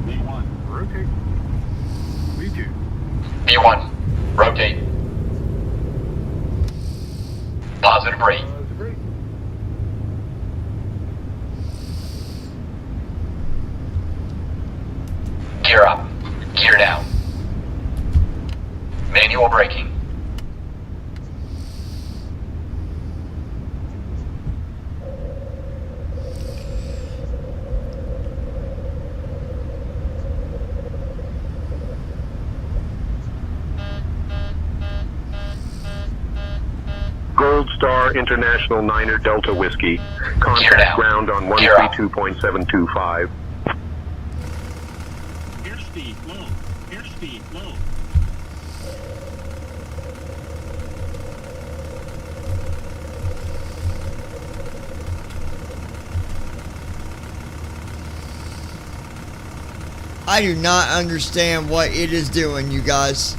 V1, rotate. V2. V1. Rotate. Positive rate. Gear up. Gear down. Manual braking. Gold Star International 9er Delta Whiskey. Contact ground on 132.725. Airspeed low. Airspeed low. I do not understand what it is doing, you guys.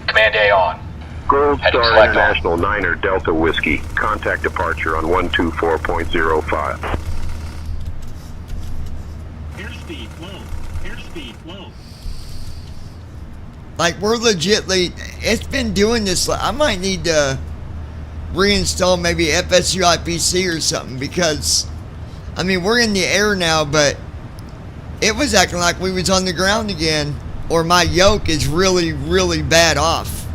Command A on. Gold Heading Star select International 9er Delta Whiskey. Contact departure on 124.05. Airspeed low. Airspeed low. Like, we're legitly... It's been doing this... I might need to reinstall maybe FSU IPC or something, because... I mean, we're in the air now, but... It was acting like we was on the ground again. Or my yoke is really, really bad off.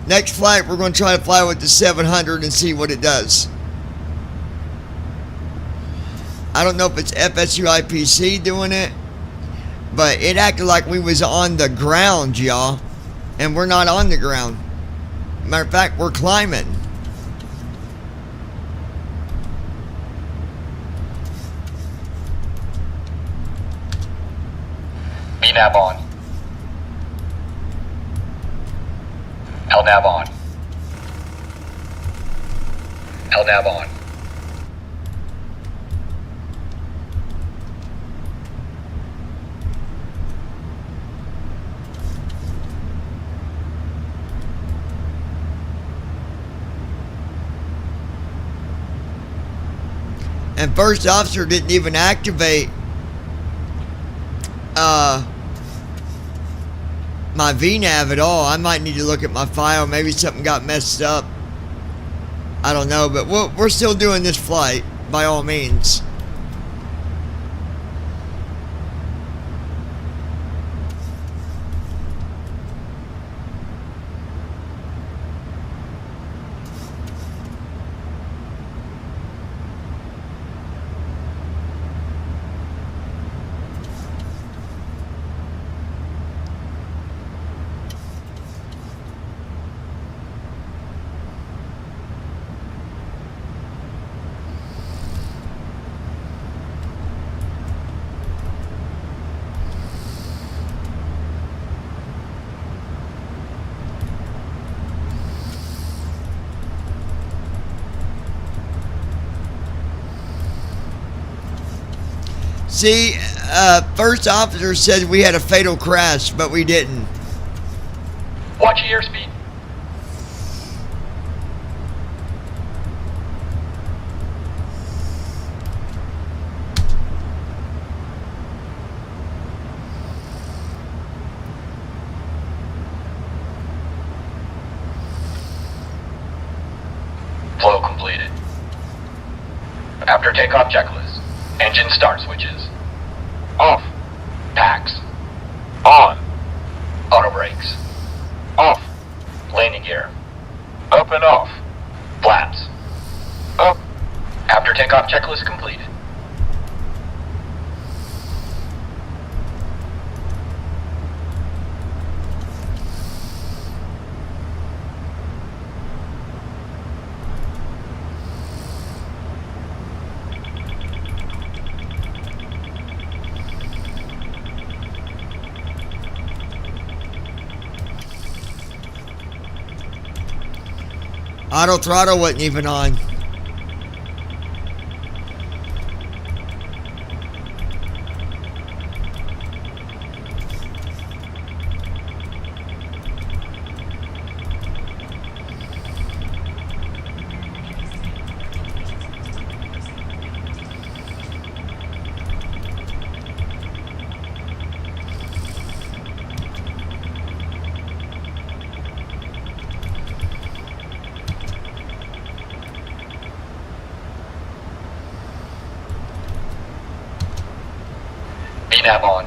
Next flight, we're going to try to fly with the 700 and see what it does. I don't know if it's FSU IPC doing it, but it acted like we was on the ground, y'all. And we're not on the ground. Matter of fact, we're climbing. VNAV on. LNAV on. LNAV on. And first officer didn't even activate my VNAV at all. I might need to look at my file. Maybe something got messed up. I don't know, but we're still doing this flight by all means. See, first officer said we had a fatal crash, but we didn't. Watch your airspeed. Flow completed. After takeoff checklist. Engine start switches. Off. Packs. On. Auto brakes. Off. Landing gear. Up and off. Flaps. Up. After takeoff checklist completed. Auto throttle wasn't even on. VNAV on.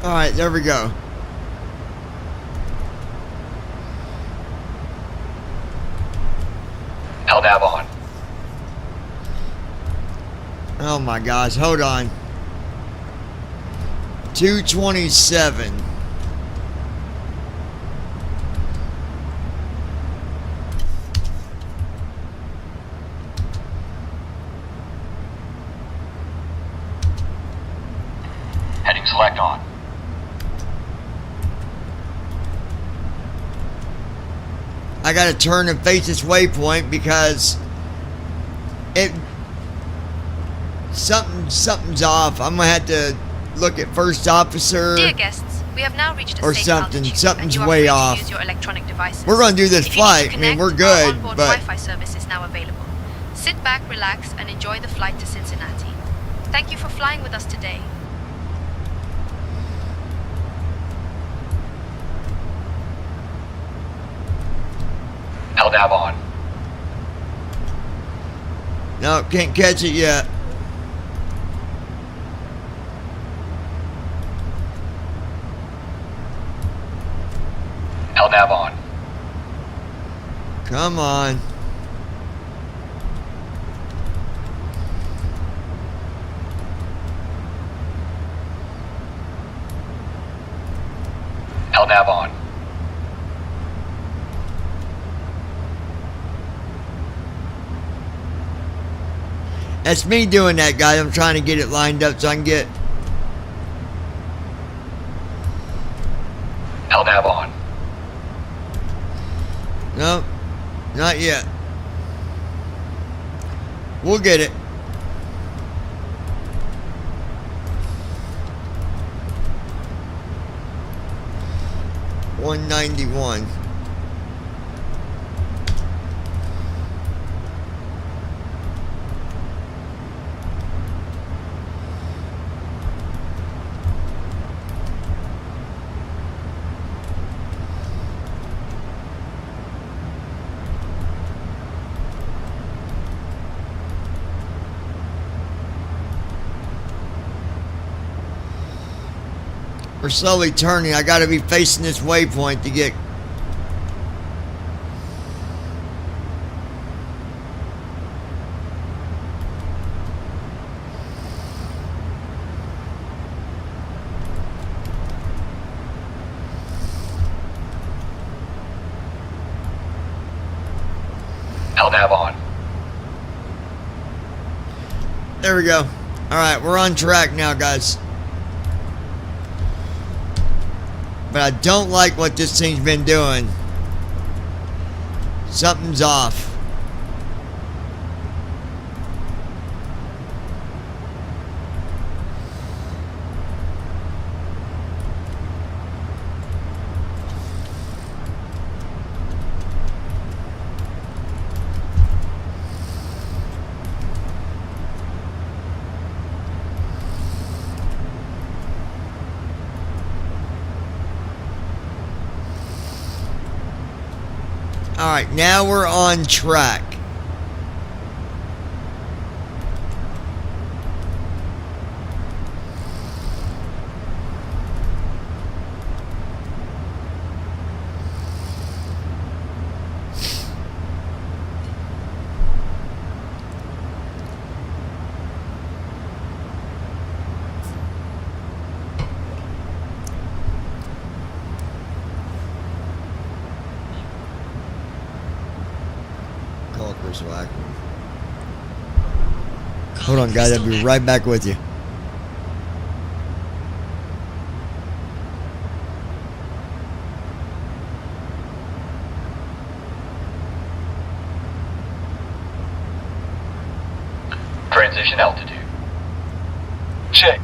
All right, there we go. LNAV on. Oh my gosh, hold on. 227. Heading select on. I gotta turn and face this waypoint because something's off. I'm gonna have to look at first officer. Dear guests, we have now reached a or safe something. altitude, Something's and you are way free to off. use your electronic devices. We're gonna do this If you need to flight. I mean, connect, we're our good, onboard but Wi-Fi service is now available. Sit back, relax, and enjoy the flight to Cincinnati. Thank you for flying with us today. LNAV on. No, can't catch it yet. LNAV on. Come on. LNAV on. That's me doing that, guys. I'm trying to get it lined up so I can get... LNAV on. Nope, not yet. We'll get it. $191. We're slowly turning. I gotta be facing this waypoint to get... LNAV on. There we go. Alright, we're on track now, guys. But I don't like what this thing's been doing. Something's off. Alright, now we're on track. Hold on, guys. I'll be right back with you. Transition altitude. Checked.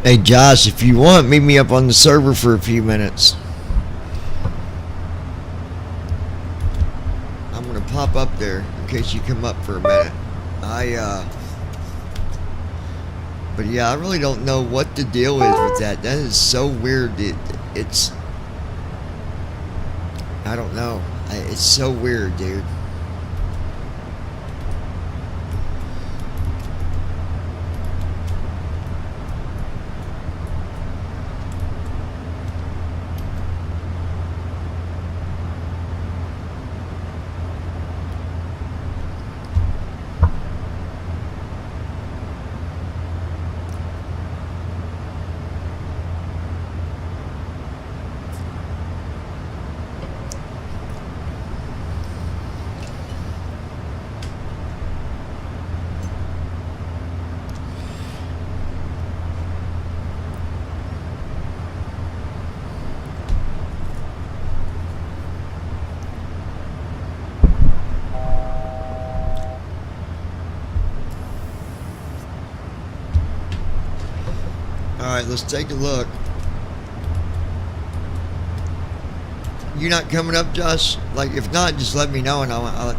Hey Josh, if you want, meet me up on the server for a few minutes. I'm gonna pop up there in case you come up for a minute. But yeah, I really don't know what the deal is with that. That is so weird. It's I don't know. It's so weird, dude. Alright, let's take a look. You not coming up, Josh? Like, if not, just let me know and I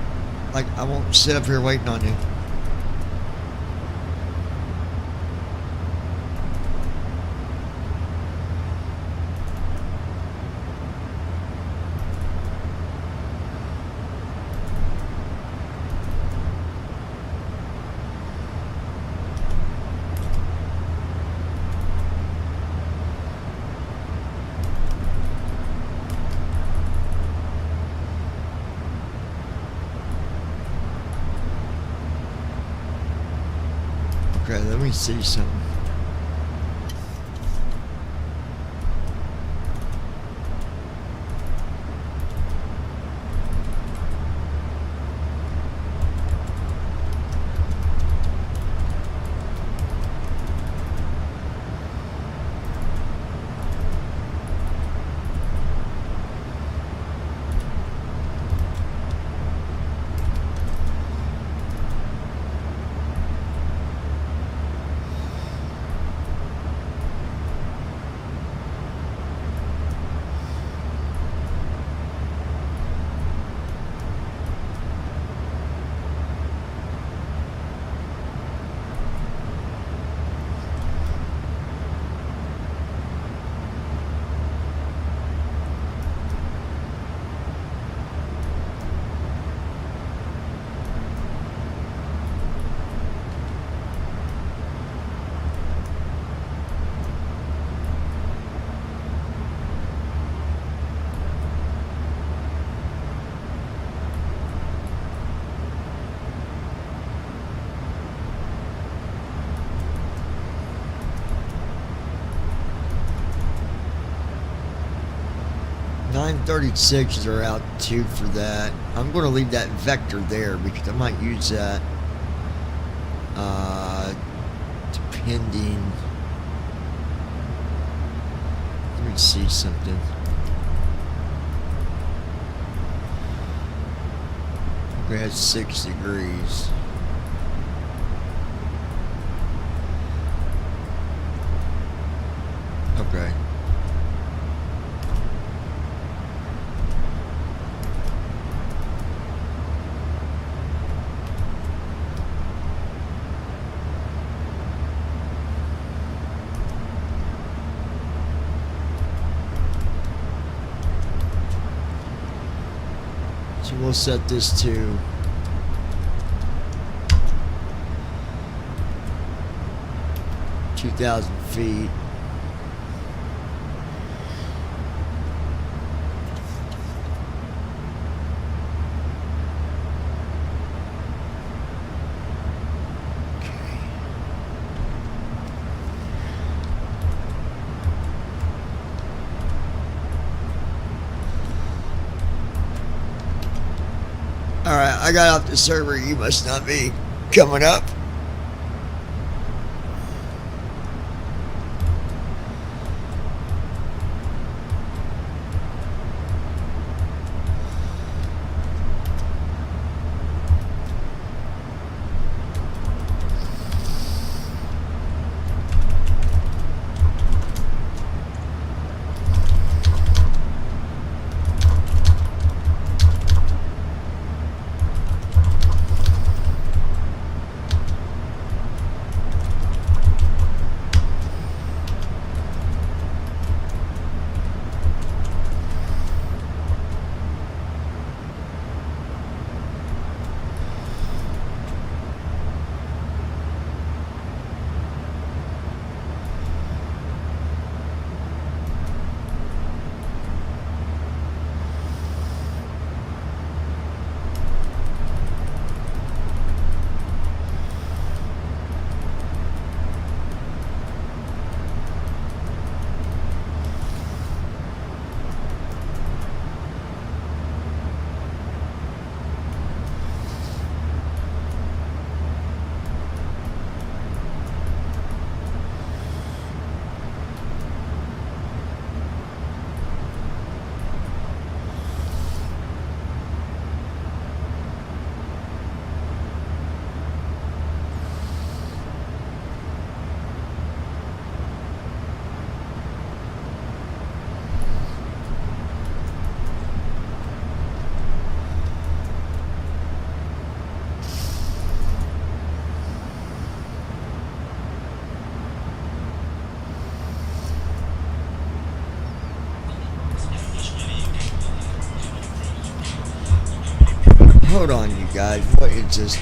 won't sit up here waiting on you. Okay, let me see something. .936s are out too for that. I'm going to leave that vector there because I might use that depending. Let me see something. Okay, that's 6 degrees. Okay. So we'll set this to 2,000 feet. Alright, I got off the server. You must not be coming up. Hold on, you guys. What is this?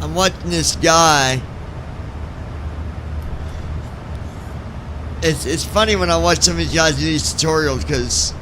I'm watching this guy. It's funny when I watch some of these guys do these tutorials because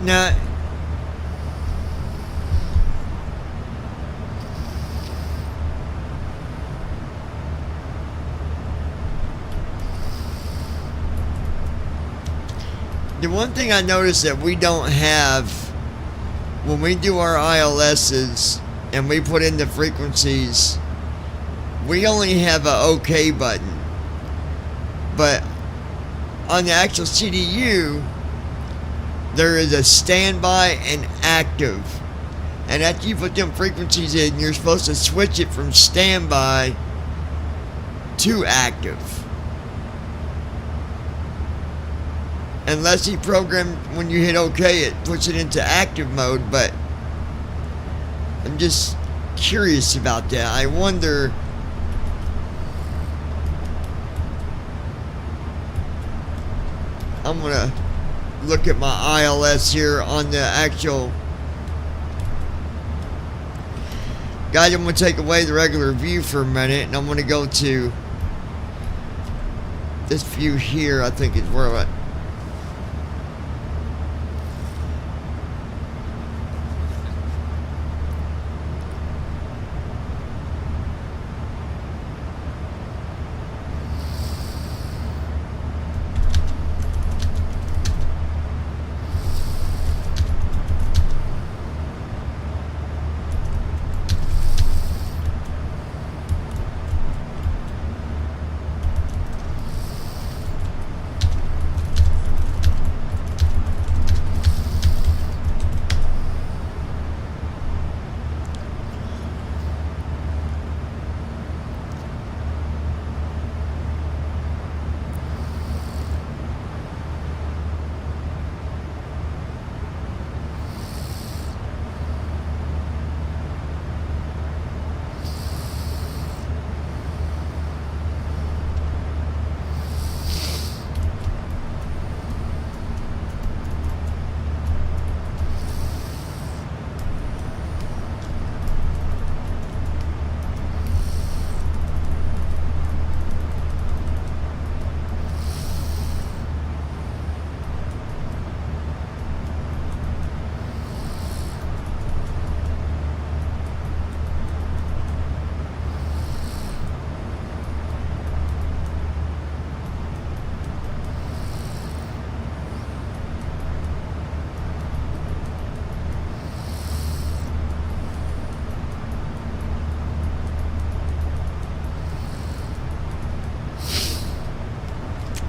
now the one thing I noticed that we don't have when we do our ILSs and we put in the frequencies, we only have a OK button. But on the actual CDU, there is a standby and active. And after you put them frequencies in, you're supposed to switch it from standby to active. Unless he programmed, when you hit OK, it puts it into active mode, but I'm just curious about that. I wonder... I'm gonna look at my ILS here on the actual... Guys, I'm gonna take away the regular view for a minute, and I'm gonna go to this view here. I think is where I'm at.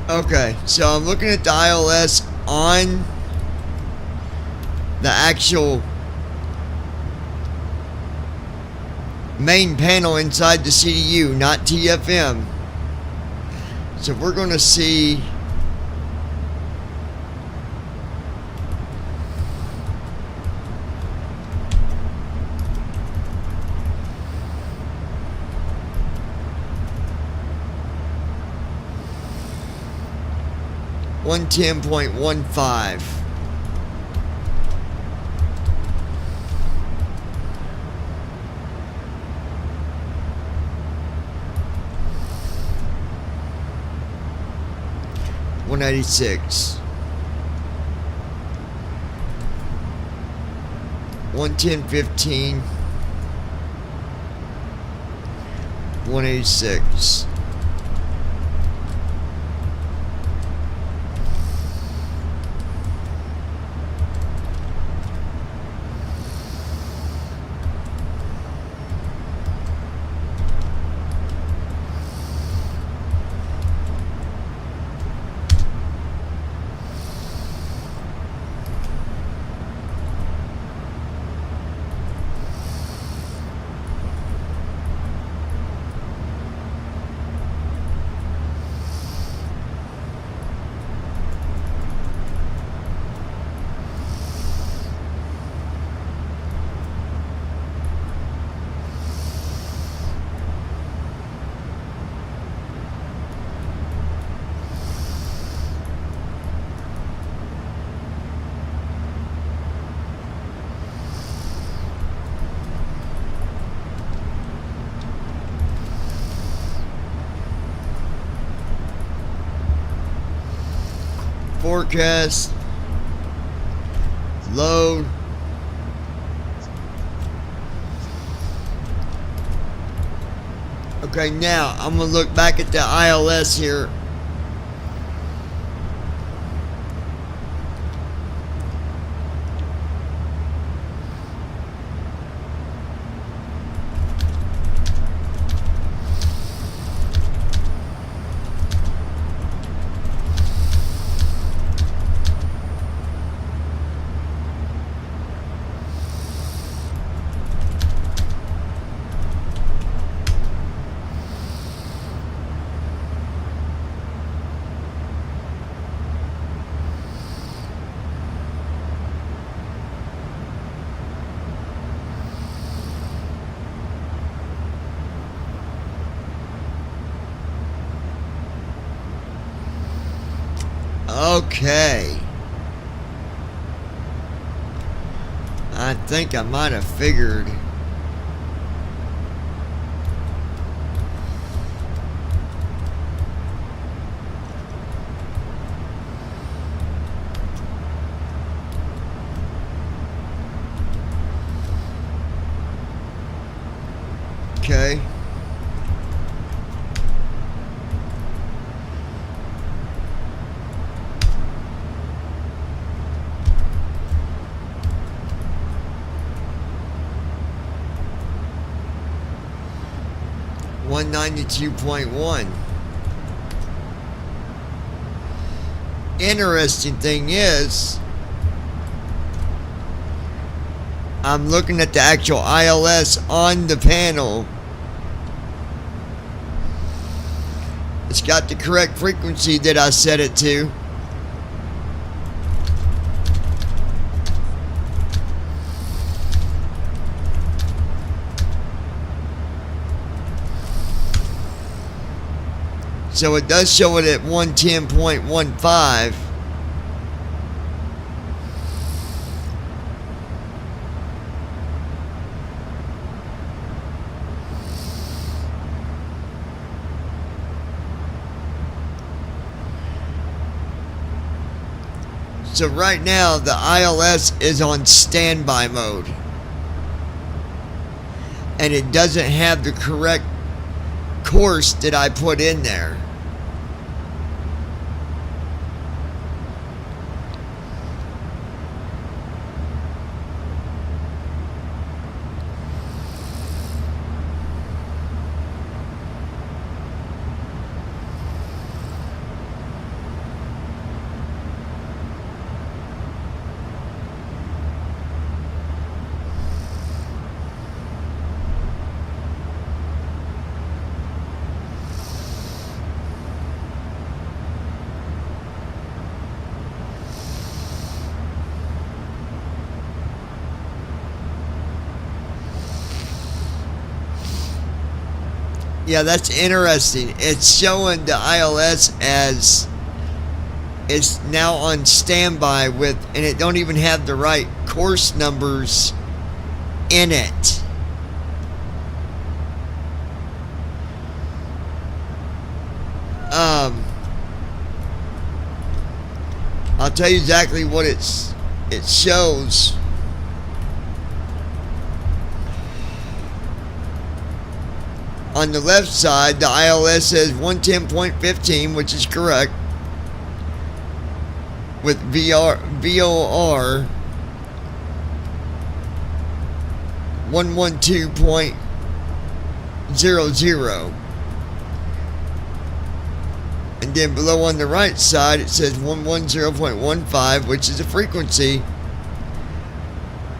Okay, so I'm looking at the ILS on the actual main panel inside the CDU, not TFM. So we're going to see .15. .186. 110.15. 186. Forecast, load, okay, now I'm gonna look back at the ILS here. Okay. I think I might have figured. Okay. .192.1. Interesting thing is, I'm looking at the actual ILS on the panel. It's got the correct frequency that I set it to. So it does show it at 110.15. So right now the ILS is on standby mode. And it doesn't have the correct course that I put in there. Yeah, that's interesting. It's showing the ILS as it's now on standby with, and it don't even have the right course numbers in it. I'll tell you exactly what it shows. On the left side, the ILS says 110.15, which is correct, with VOR 112.00. And then below on the right side, it says 110.15, which is a frequency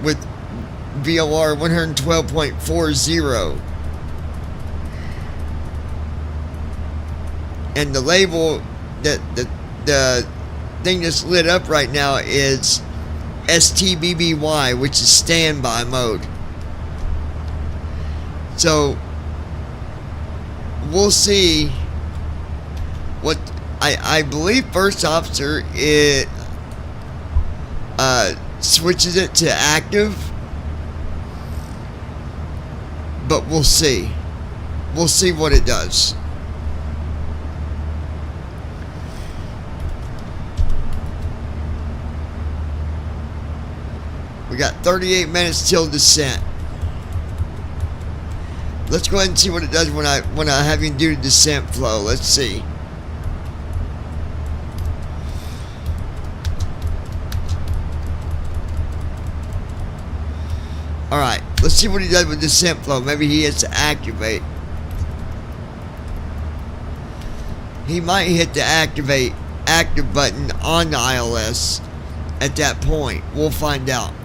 with VOR 112.40. And the label that the thing that's lit up right now is STBBY, which is standby mode. So we'll see what I believe first officer it switches it to active, but we'll see what it does. We got 38 minutes till descent. Let's go ahead and see what it does when I have you do the descent flow. Let's see. Alright, let's see what he does with descent flow. Maybe he hits to activate. He might hit the active button on the ILS at that point. We'll find out.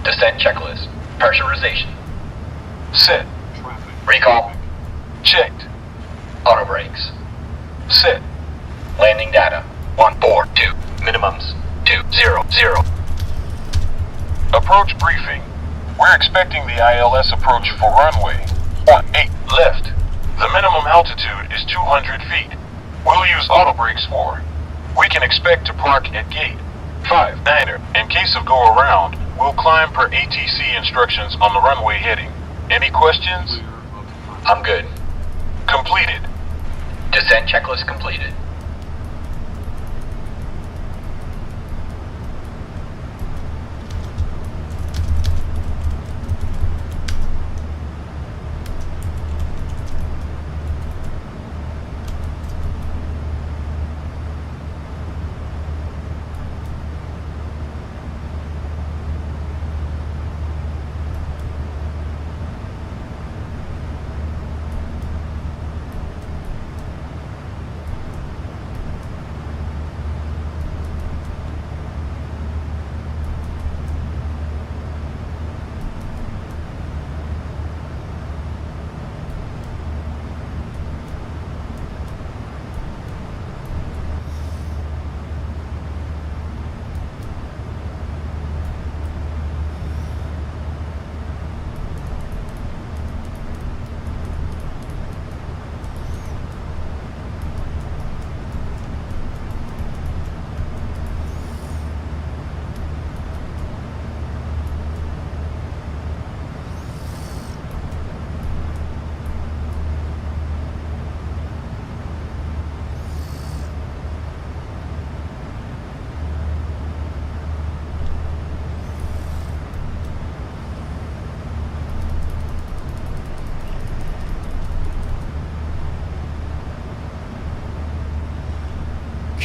Descent checklist. Pressurization. Set. Recall. Checked. Auto brakes. Set. Landing data. 142. Minimums. 200. Approach briefing. We're expecting the ILS approach for runway 18 left. The minimum altitude is 200 feet. We'll use auto brakes 4. We can expect to park at gate 59er. In case of go around, we'll climb per ATC instructions on the runway heading. Any questions? I'm good. Completed. Descent checklist completed.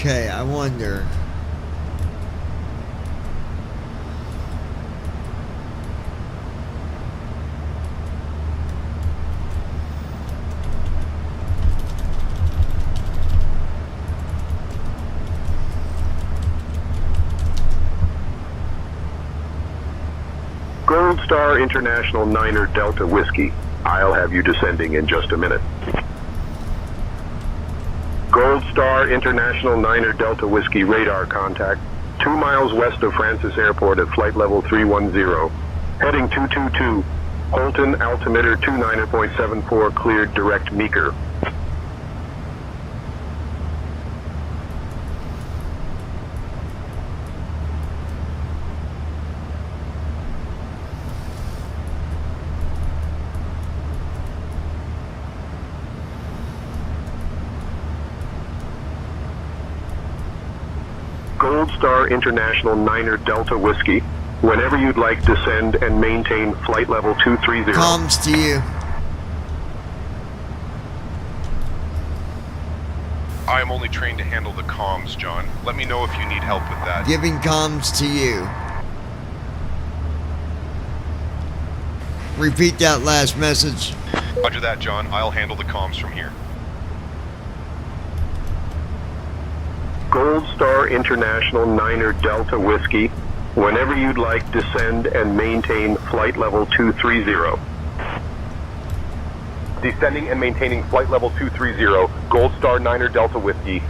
Okay, I wonder. Gold Star International 9er Delta Whiskey. I'll have you descending in just a minute. Gold Star International 9er Delta Whiskey radar contact 2 miles west of Francis Airport at flight level 310. Heading 222. Holton altimeter 29.74 cleared direct Meeker. Gold Star International 9er Delta Whiskey. Whenever you'd like, descend and maintain flight level 230. Comms to you. I am only trained to handle the comms, John. Let me know if you need help with that. Giving comms to you. Repeat that last message. Roger that, John. I'll handle the comms from here. Gold Star International 9er Delta Whiskey. Whenever you'd like, descend and maintain flight level 230. Descending and maintaining flight level 230, Gold Star 9er Delta Whiskey.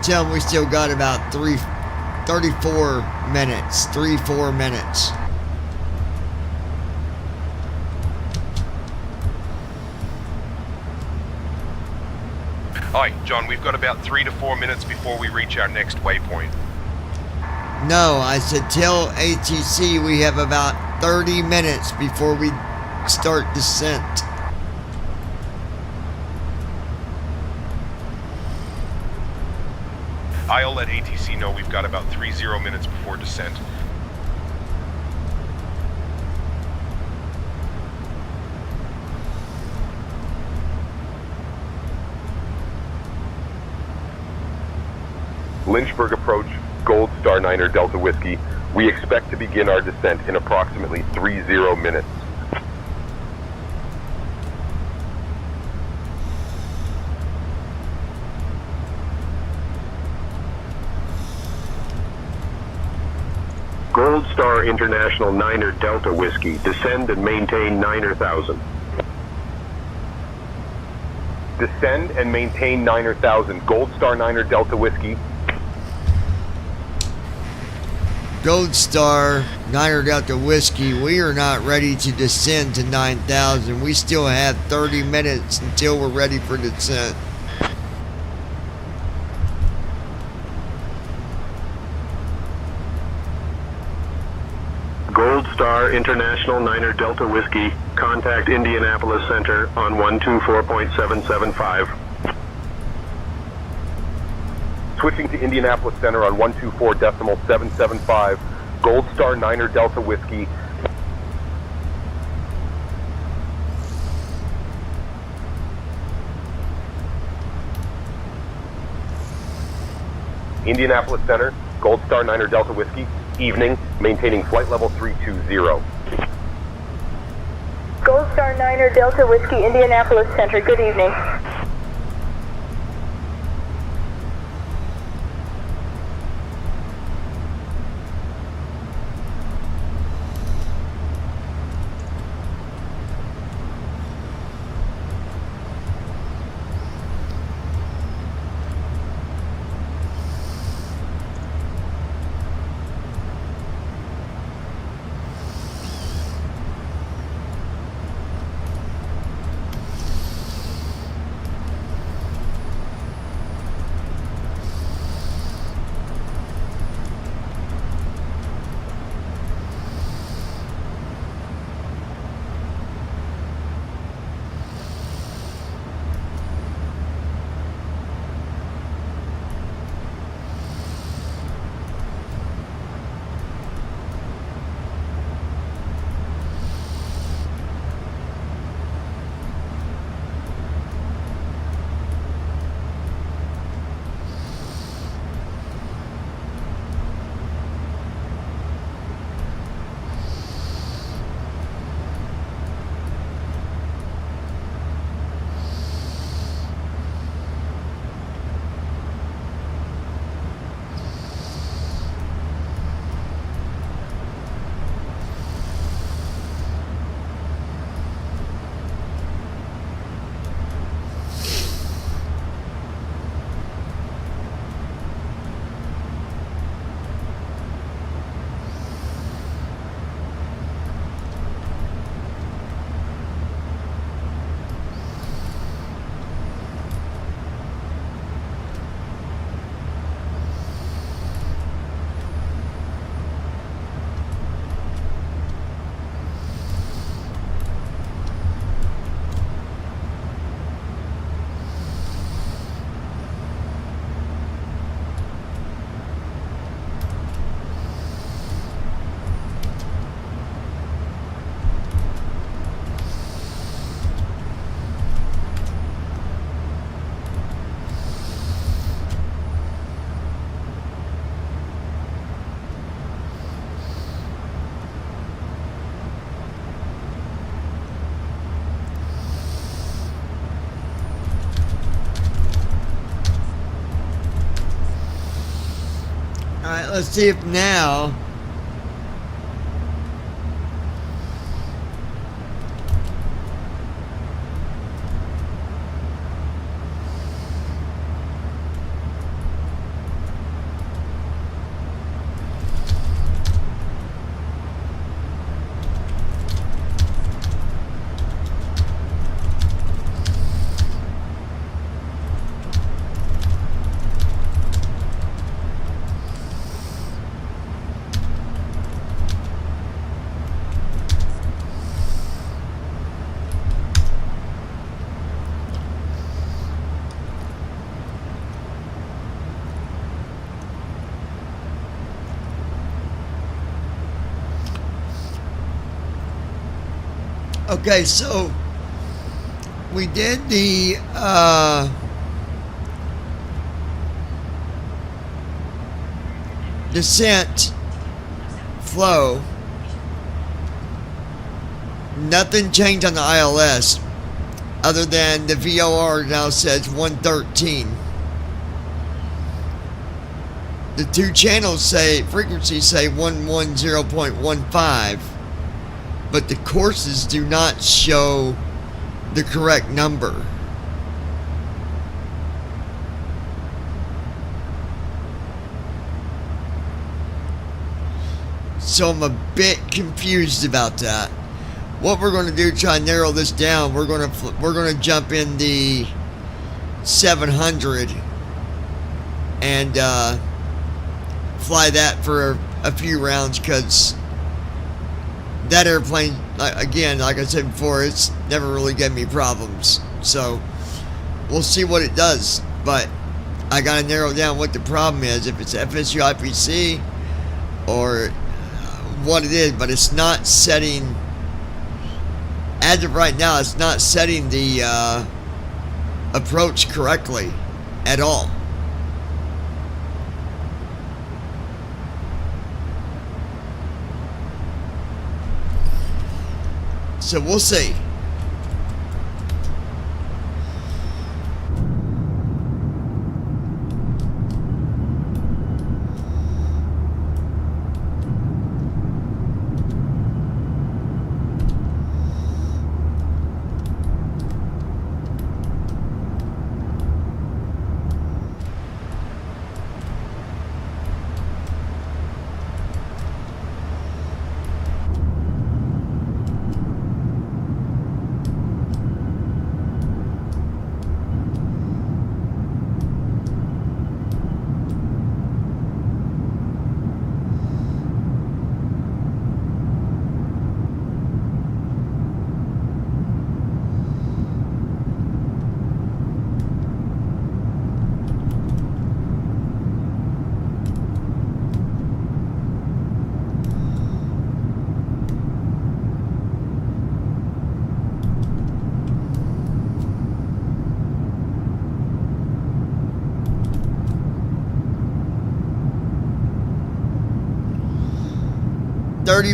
Tell them we still got about 34 minutes. 3-4 minutes. Hi, John, we've got about 3 to 4 minutes before we reach our next waypoint. No, I said tell ATC we have about 30 minutes before we start descent. I'll let ATC know we've got about 30 minutes before descent. Lynchburg approach, Gold Star 9er Delta Whiskey. We expect to begin our descent in approximately 30 minutes. Gold Star International Niner Delta Whiskey, descend and maintain 9,000. Descend and maintain 9,000. Gold Star Niner Delta Whiskey. Gold Star, Niner Delta Whiskey, we are not ready to descend to 9,000. We still have 30 minutes until we're ready for descent. Gold Star International Niner Delta Whiskey, contact Indianapolis Center on 124.775. Switching to Indianapolis Center on 124.775. Gold Star Niner Delta Whiskey. Indianapolis Center, Gold Star Niner Delta Whiskey, evening, maintaining flight level 320. Gold Star Niner Delta Whiskey, Indianapolis Center, good evening. Alright, let's see if now okay, so we did the descent flow. Nothing changed on the ILS other than the VOR now says 113. the two channels say, frequencies say 110.15, but the courses do not show the correct number. So I'm a bit confused about that. What we're going to do to try and narrow this down, we're going to jump in the 700 and fly that for a few rounds, because that airplane, again, like I said before, it's never really given me problems. So we'll see what it does, but I got to narrow down what the problem is, if it's FSU IPC or what it is. But it's not setting, as of right now, it's not setting the approach correctly at all. So we'll see.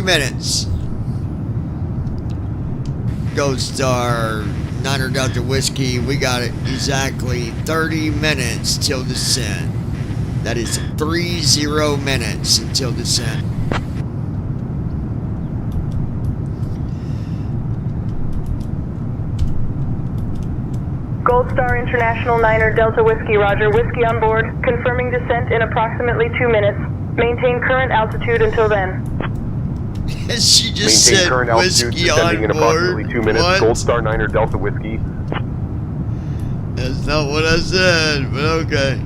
Minutes. Gold Star, Niner Delta Whiskey, we got it exactly 30 minutes till descent. That is 30 minutes until descent. Gold Star International Niner Delta Whiskey, roger. Whiskey on board. Confirming descent in approximately 2 minutes. Maintain current altitude until then. She just Maintain said current altitude, whiskey descending in on board. approximately 2 minutes. What? Gold Star Niner Delta Whiskey. That's not what I said, but okay.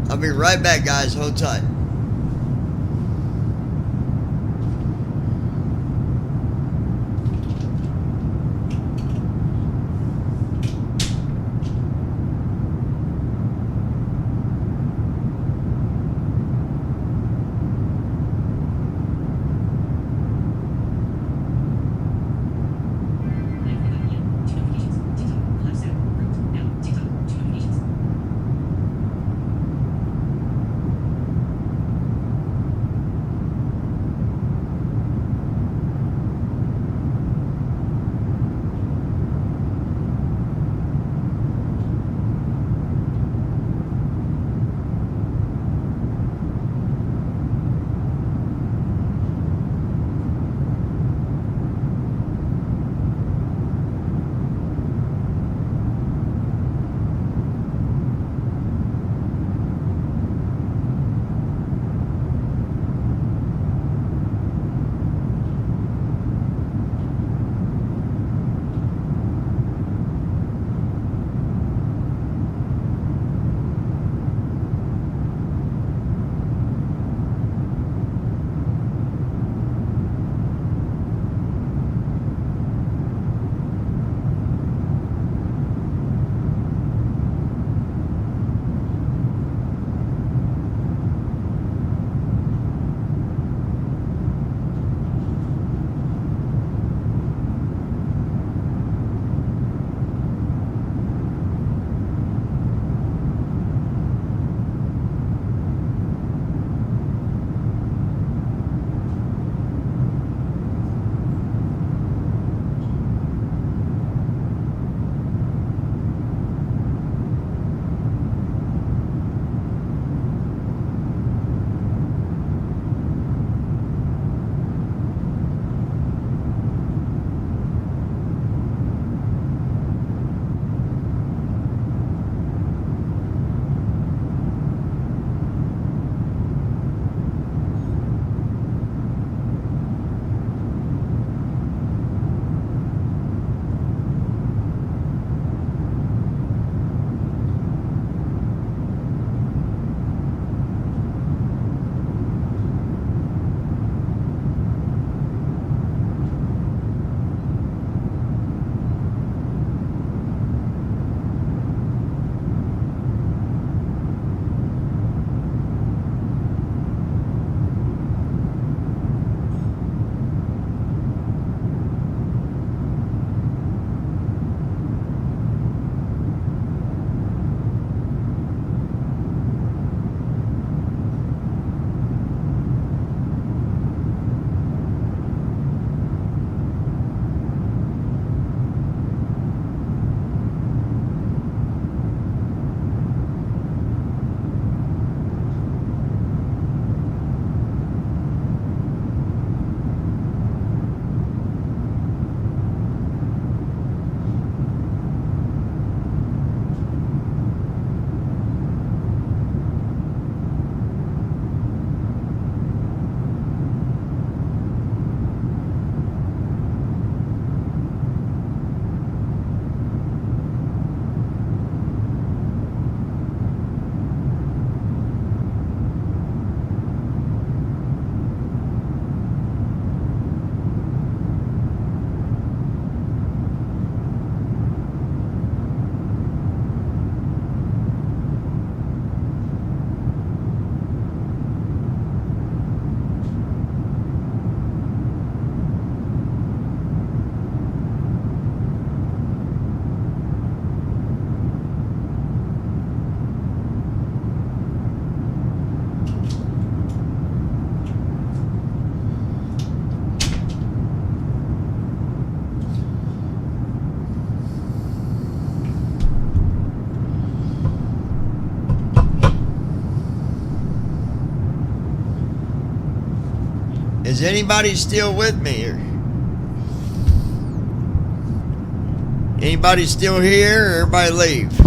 I'll be right back, guys. Hold tight. Is anybody still with me? Anybody still here, or everybody leave?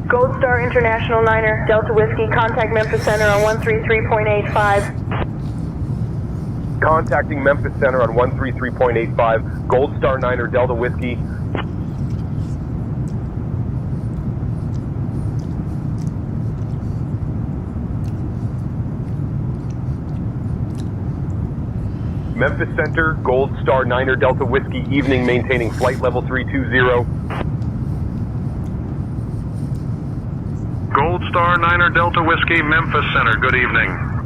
Gold Star International Niner, Delta Whiskey, contact Memphis Center on 133.85. Contacting Memphis Center on 133.85. Gold Star Niner, Delta Whiskey. Memphis Center, Gold Star Niner, Delta Whiskey, evening, maintaining flight level 320. Gold Star Niner Delta Whiskey, Memphis Center, good evening.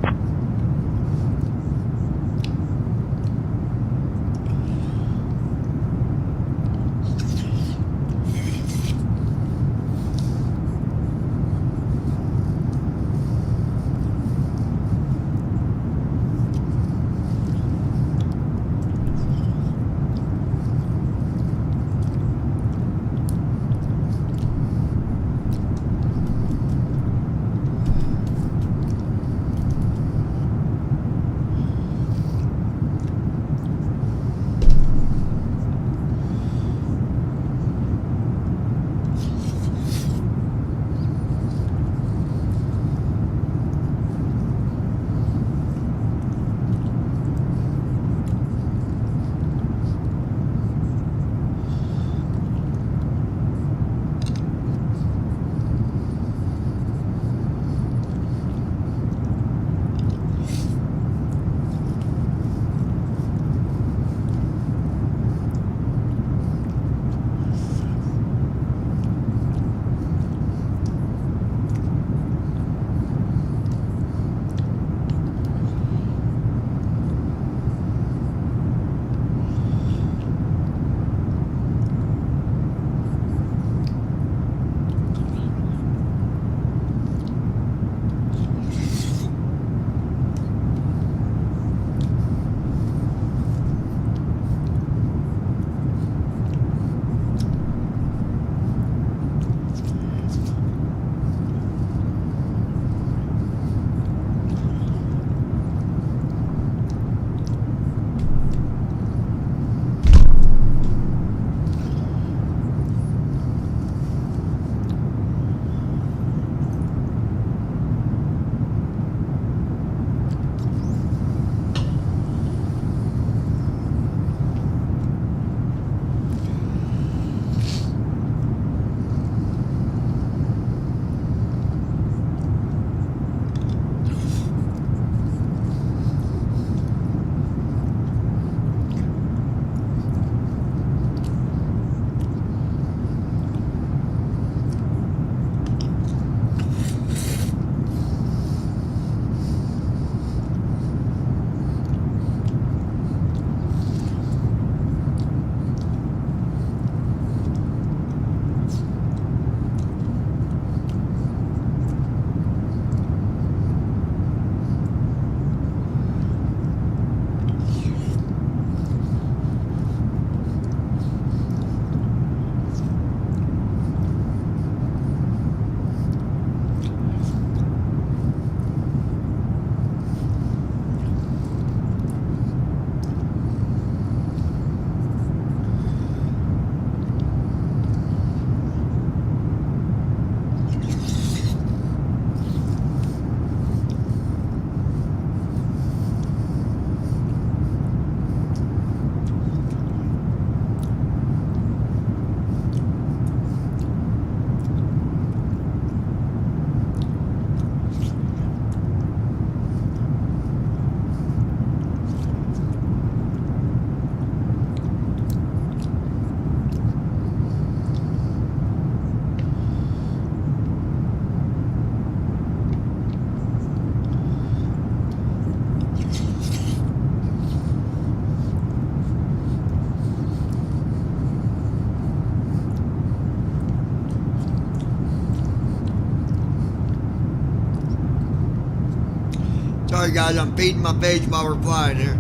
Sorry guys, I'm feeding my face while we're flying here.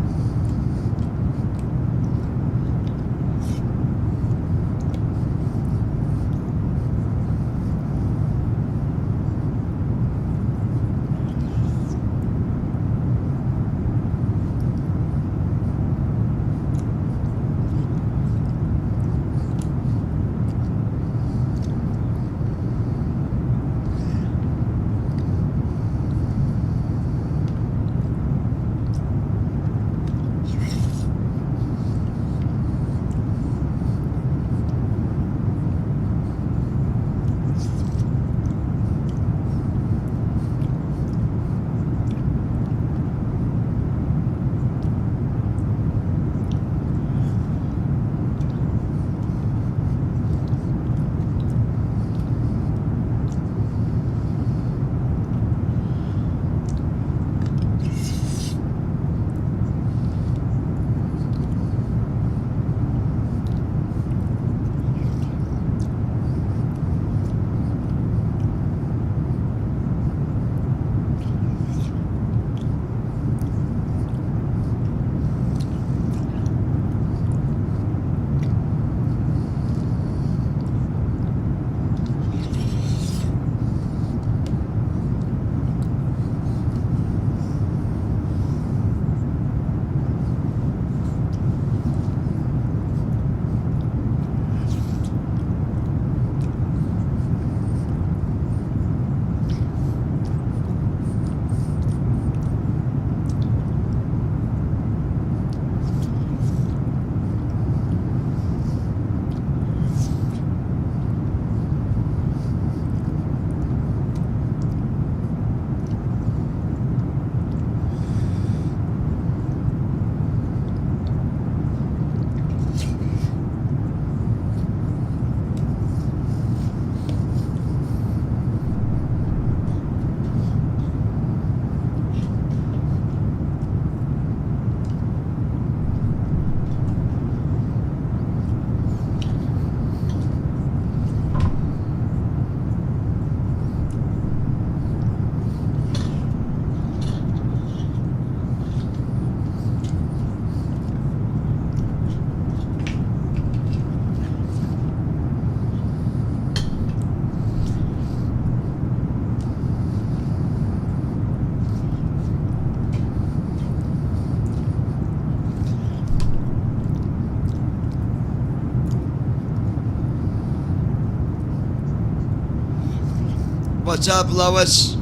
What's up, Lois?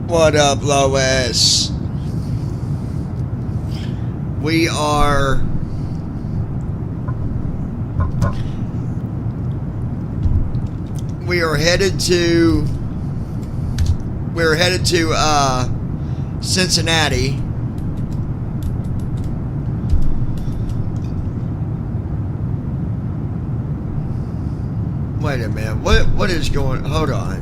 What up, Lois? We are headed to Cincinnati. Wait a minute. What is going? Hold on.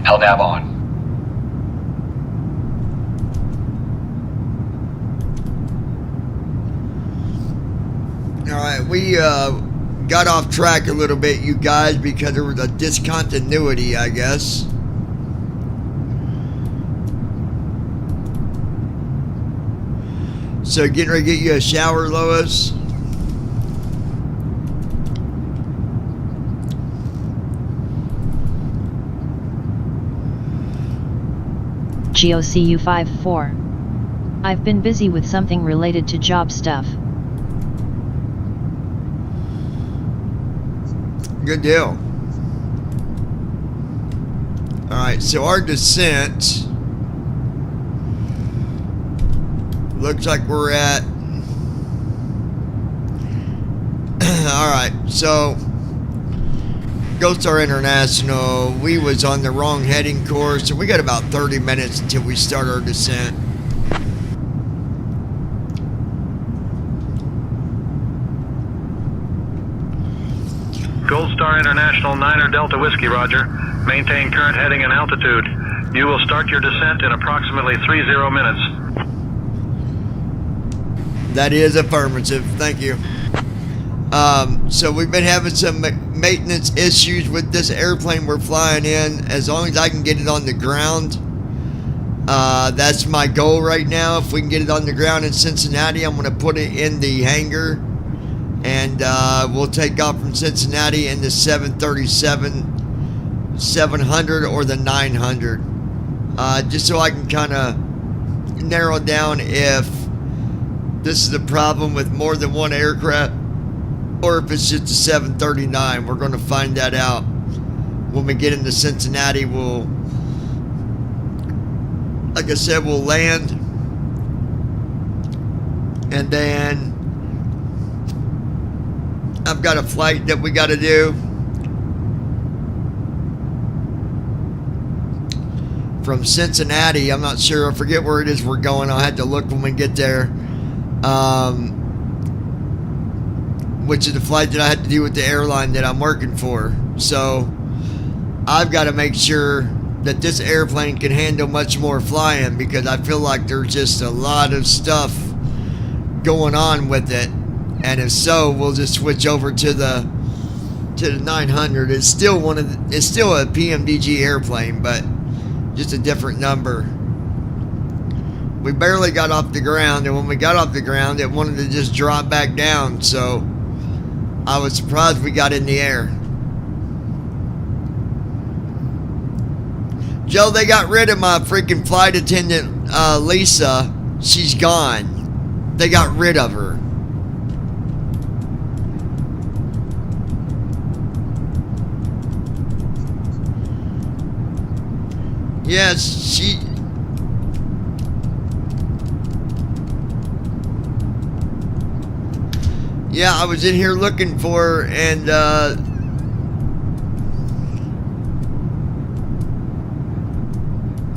LNAV on. All right, we got off track a little bit, you guys, because there was a discontinuity, I guess. So getting ready to get you a shower, Lois? GOCU54. I've been busy with something related to job stuff. Good deal. Alright, so our descent looks like we're at alright, so Ghost Star International, we was on the wrong heading course, so we got about 30 minutes until we start our descent. Gold Star International 9er Delta Whiskey, roger. Maintain current heading and altitude. You will start your descent in approximately 30 minutes. That is affirmative. Thank you. So we've been having some maintenance issues with this airplane we're flying in. As long as I can get it on the ground, that's my goal right now. If we can get it on the ground in Cincinnati, I'm going to put it in the hangar, and we'll take off from Cincinnati in the 737-700 or the 900, just so I can kind of narrow down if this is a problem with more than one aircraft or if it's just a 739. We're going to find that out when we get into Cincinnati. We'll, like I said, we'll land, and then I've got a flight that we got to do from Cincinnati. I'm not sure. I forget where it is we're going. I'll have to look when we get there. Which is the flight that I had to do with the airline that I'm working for. So I've got to make sure that this airplane can handle much more flying, because I feel like there's just a lot of stuff going on with it. And if so, we'll just switch over to the 900. It's still it's still a PMDG airplane, but just a different number. We barely got off the ground, and when we got off the ground, it wanted to just drop back down. So I was surprised we got in the air. Joe, they got rid of my freaking flight attendant, Lisa. She's gone. They got rid of her. Yes, yeah, I was in here looking for her, and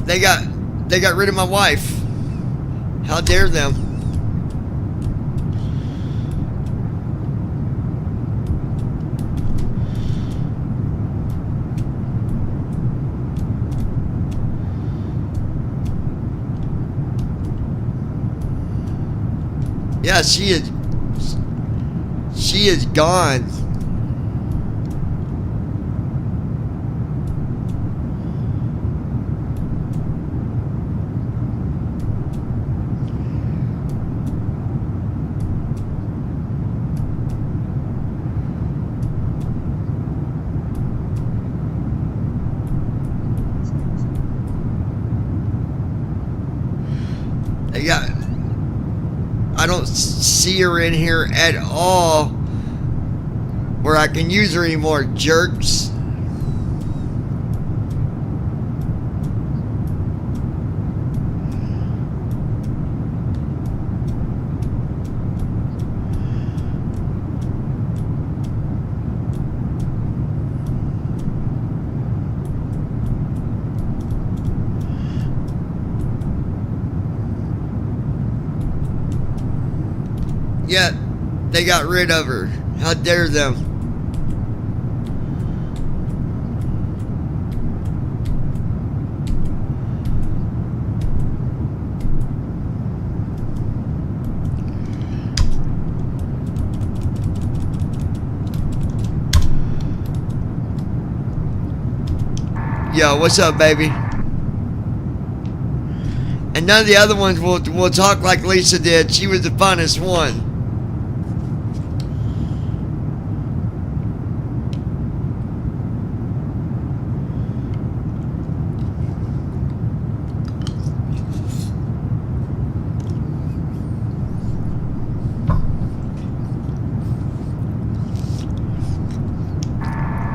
they got rid of my wife. How dare them? Yeah, she is gone. I don't see her in here at all where I can use her anymore, jerks. Yet they got rid of her. How dare them? Yo, what's up, baby? And none of the other ones will talk like Lisa did. She was the funnest one.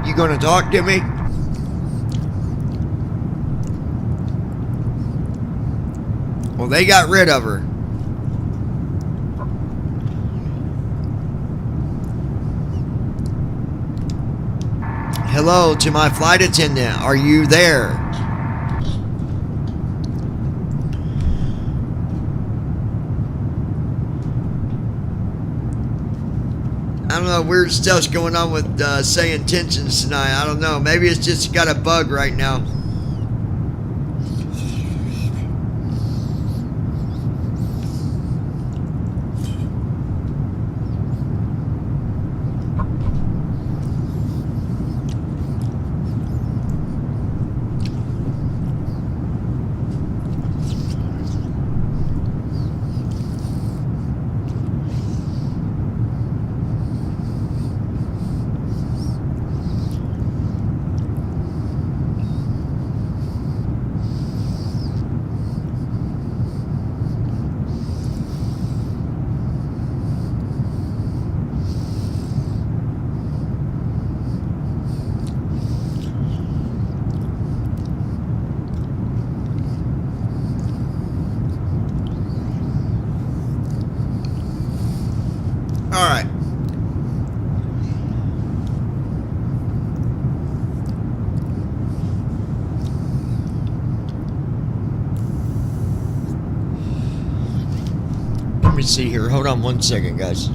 You gonna talk to me? Well, they got rid of her. Hello to my flight attendant. Are you there? I don't know, weird stuff's going on with saying tensions tonight. I don't know. Maybe it's just got a bug right now. Alright. Let me see here. Hold on 1 second, guys.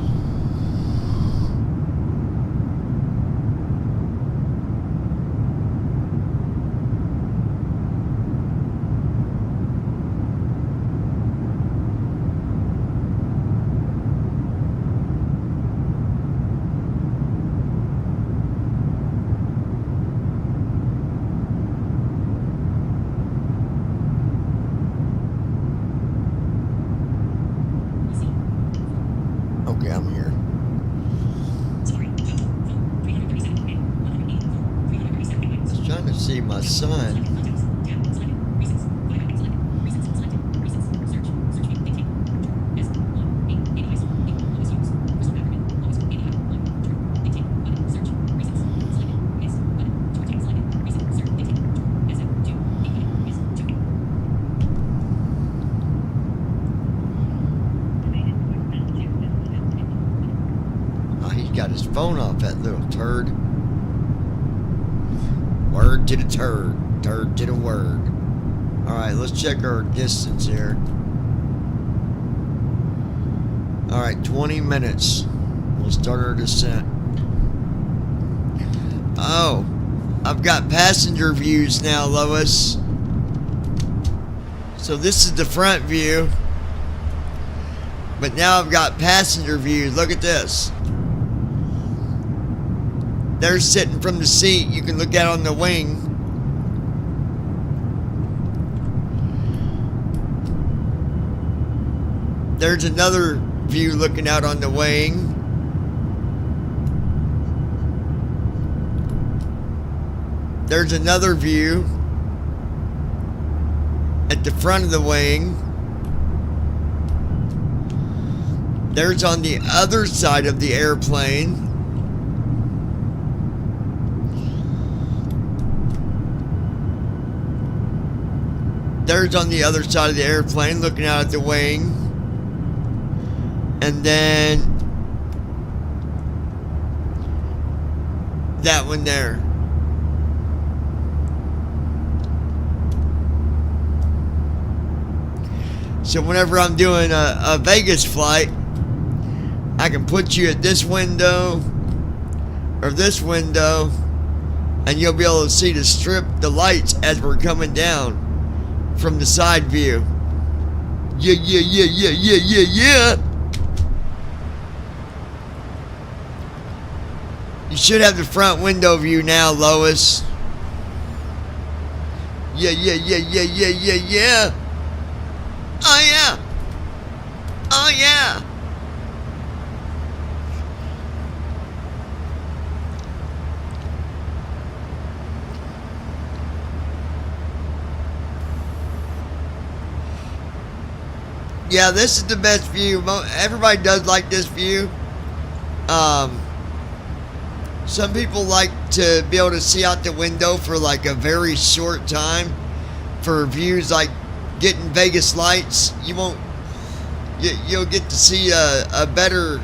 Okay, I'm here. I was trying to see my son. Got his phone off, that little turd. Word to the turd. Turd to the word. Alright, let's check our distance here. Alright, 20 minutes. We'll start our descent. Oh, I've got passenger views now, Lois. So this is the front view. But now I've got passenger views. Look at this. They're sitting from the seat. You can look out on the wing. There's another view looking out on the wing. There's another view at the front of the wing. There's on the other side of the airplane. There's on the other side of the airplane looking out at the wing. And then that one there. So whenever I'm doing a Vegas flight, I can put you at this window or this window, and you'll be able to see the lights as we're coming down from the side view. Yeah, yeah, yeah, yeah, yeah, yeah, yeah. You should have the front window view now, Lois. Yeah, yeah, yeah, yeah, yeah, yeah, yeah. Oh, yeah. Oh, yeah. Yeah, this is the best view. Everybody does like this view. Some people like to be able to see out the window for like a very short time. For views like getting Vegas lights, you'll get to see a better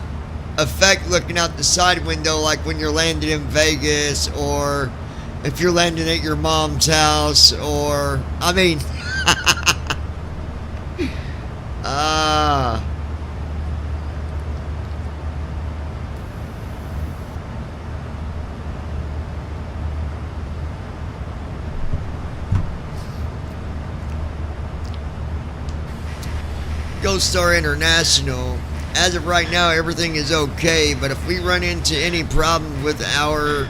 effect looking out the side window, like when you're landing in Vegas, or if you're landing at your mom's house, or I mean. Gold Star International, as of right now, everything is okay, but if we run into any problem with our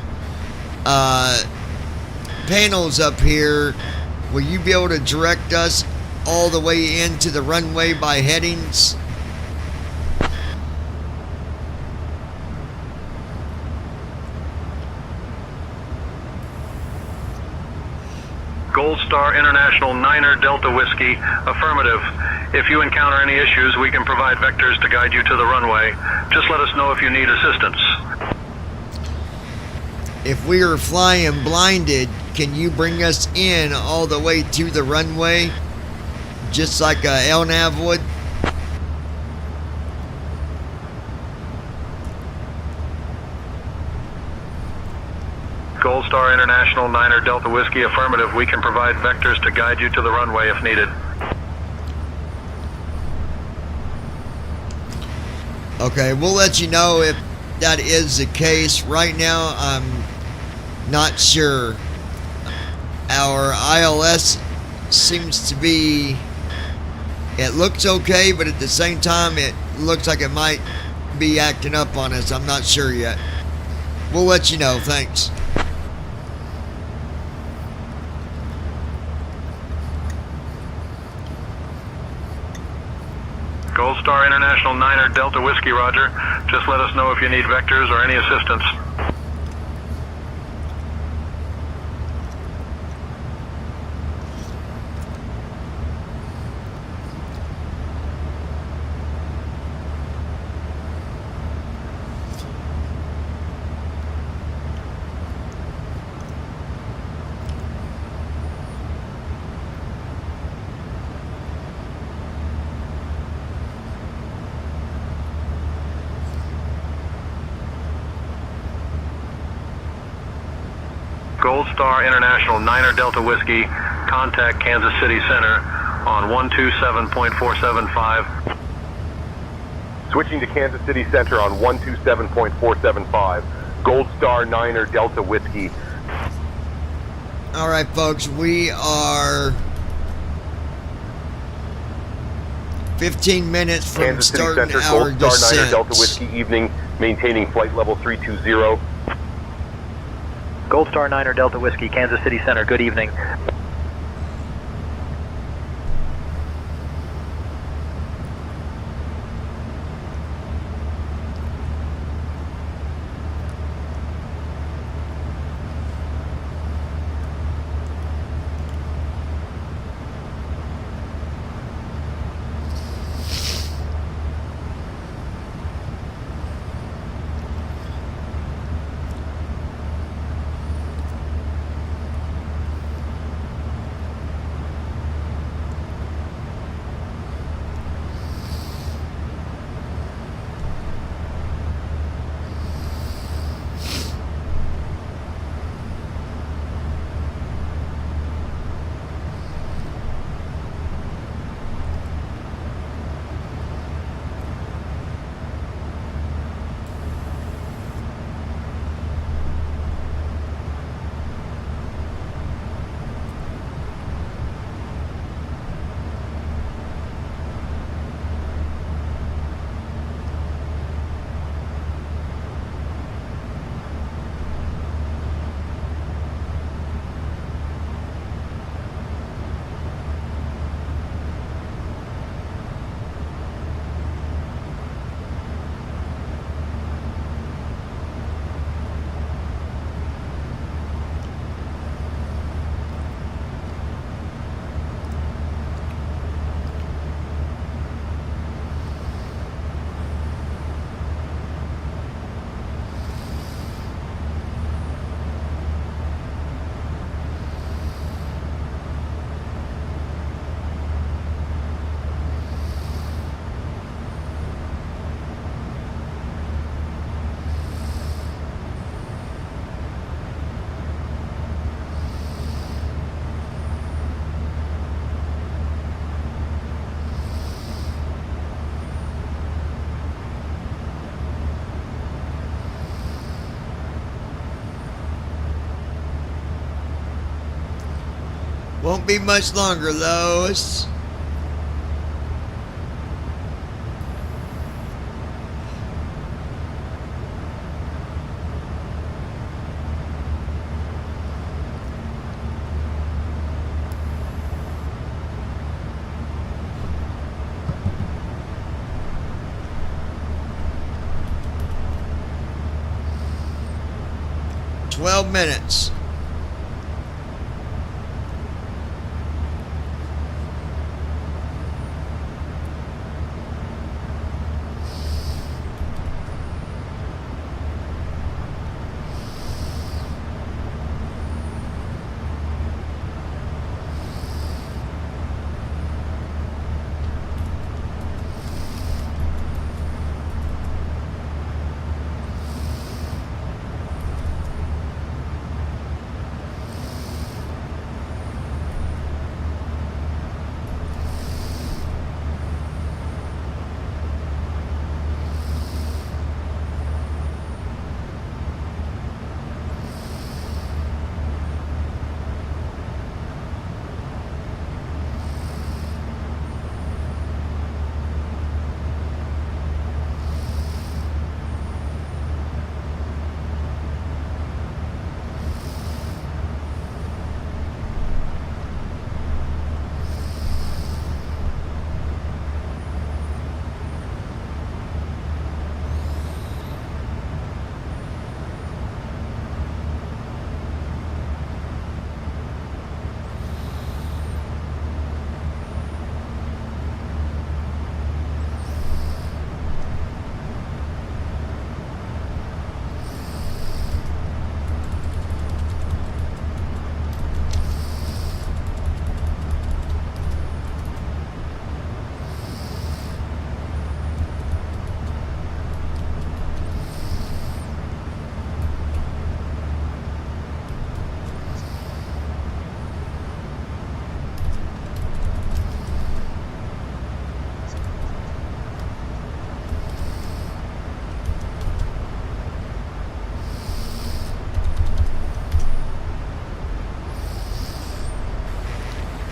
panels up here, will you be able to direct us all the way into the runway by headings? Gold Star International 9er Delta Whiskey, affirmative. If you encounter any issues, we can provide vectors to guide you to the runway. Just let us know if you need assistance. If we are flying blinded, can you bring us in all the way to the runway, just like LNAV would? Gold Star International 9er Delta Whiskey, affirmative. We can provide vectors to guide you to the runway if needed. Okay, we'll let you know if that is the case. Right now, I'm not sure. Our ILS seems to be, it looks okay, but at the same time, it looks like it might be acting up on us. I'm not sure yet. We'll let you know. Thanks. Gold Star International 9er Delta Whiskey, roger. Just let us know if you need vectors or any assistance. Gold Star International 9er Delta Whiskey, contact Kansas City Center on 127.475. Switching to Kansas City Center on 127.475. Gold Star 9er Delta Whiskey. All right, folks, we are 15 minutes from Kansas City starting Center, our Gold Star 9er descent. Delta Whiskey evening, maintaining flight level 320. Gold Star 9er Delta Whiskey, Kansas City Center, good evening. Won't be much longer, Lois. 12 minutes.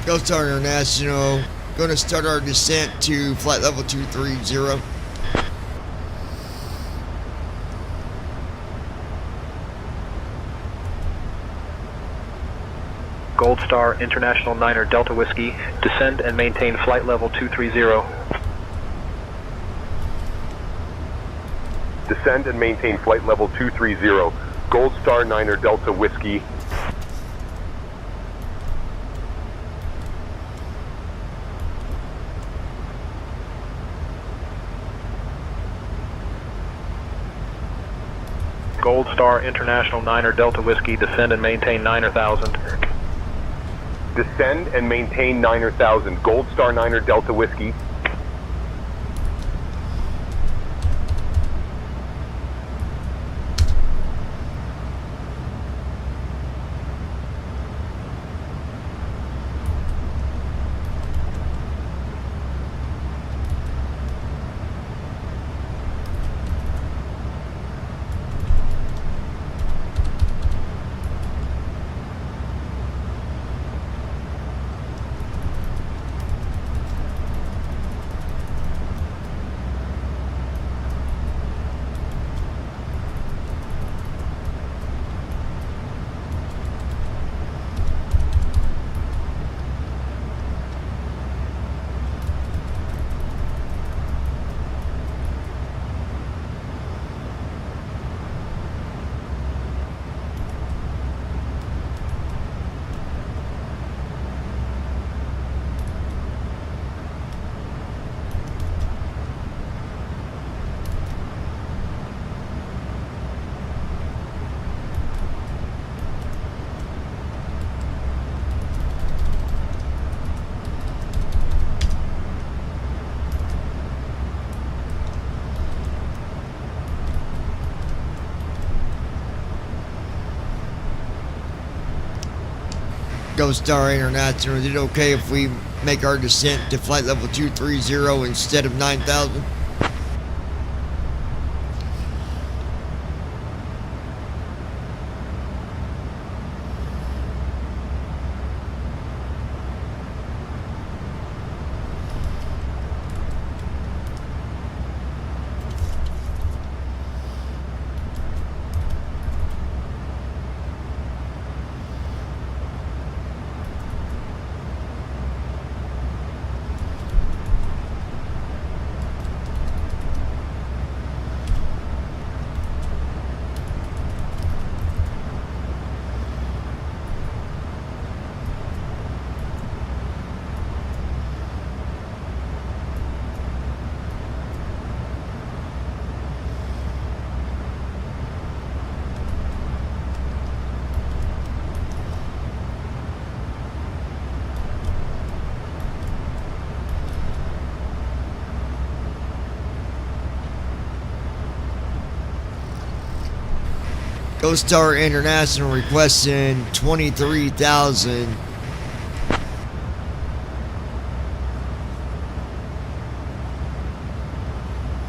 Gulf Star International, going to start our descent to flight level 230. Gold Star International 9er Delta Whiskey, descend and maintain flight level 230. Descend and maintain flight level 230. Gold Star 9er Delta Whiskey. Gold Star International 9er Delta Whiskey, descend and maintain 9,000. Descend and maintain 9,000. Gold Star 9er Delta Whiskey. Gulf Star International, is it okay if we make our descent to flight level 230 instead of 9,000? Ghost Star International requesting 23,000.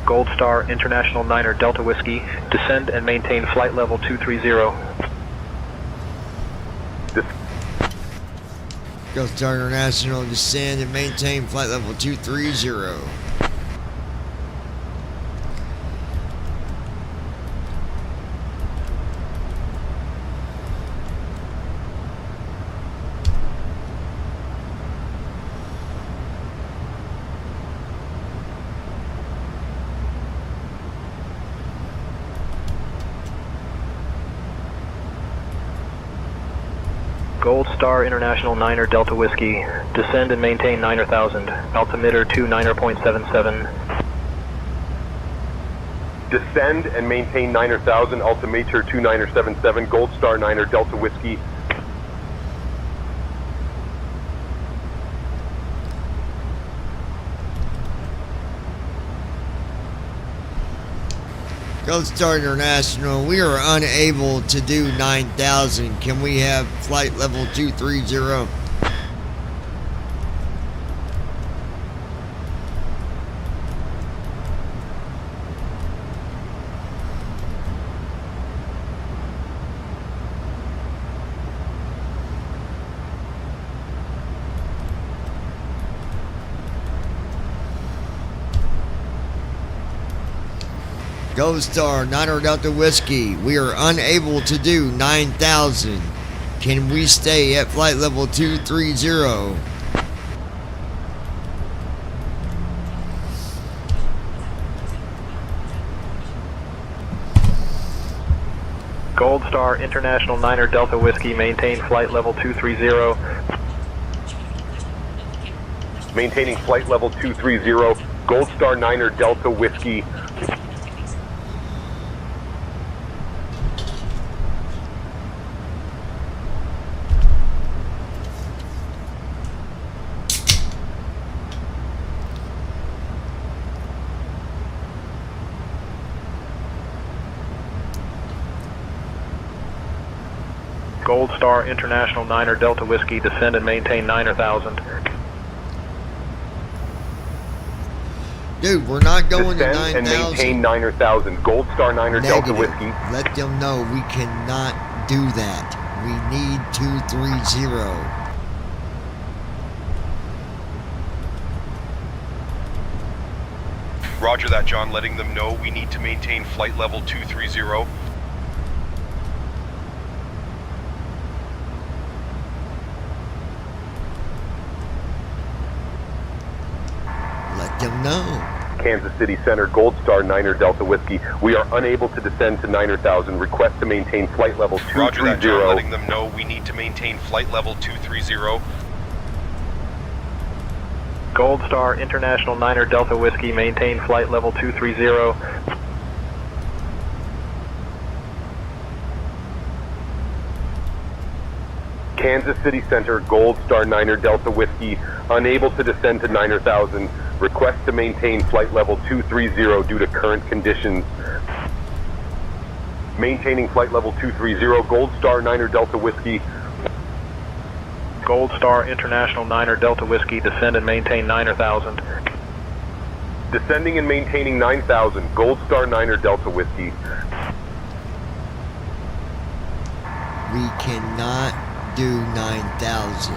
Gold Star International 9er Delta Whiskey, descend and maintain flight level 230. Ghost Star International, descend and maintain flight level 230. Gold Star International 9er Delta Whiskey, descend and maintain 9,000, altimeter 29.77. Descend and maintain 9,000, altimeter 2977, Gold Star 9er Delta Whiskey. Ghost Star International, we are unable to do 9,000. Can we have flight level 230? Ghost Star 9er Delta Whiskey, we are unable to do 9,000. Can we stay at flight level 230? Gold Star International 9er Delta Whiskey, maintain flight level 230. Maintaining flight level 230, Gold Star 9er Delta Whiskey. Gold Star International 9er Delta Whiskey, descend and maintain 9,000. Dude, we're not going to Descend 9,000. and maintain 9,000, Gold Star 9er Delta Whiskey. Let them know we cannot do that. We need 230. Roger that, John. Letting them know we need to maintain flight level 230. Let them know. Kansas City Center, Gold Star 9er Delta Whiskey. We are unable to descend to 9,000. Request to maintain flight level 230. Roger that, John. Letting them know we need to maintain flight level 230. Gold Star International 9er Delta Whiskey, maintain flight level 230. Kansas City Center, Gold Star 9er Delta Whiskey, unable to descend to 9,000. Request to maintain flight level 230 due to current conditions. Maintaining flight level 230, Gold Star 9er Delta Whiskey. Gold Star International 9er Delta Whiskey, descend and maintain 9,000. Descending and maintaining 9,000, Gold Star 9er Delta Whiskey. We cannot do 9,000.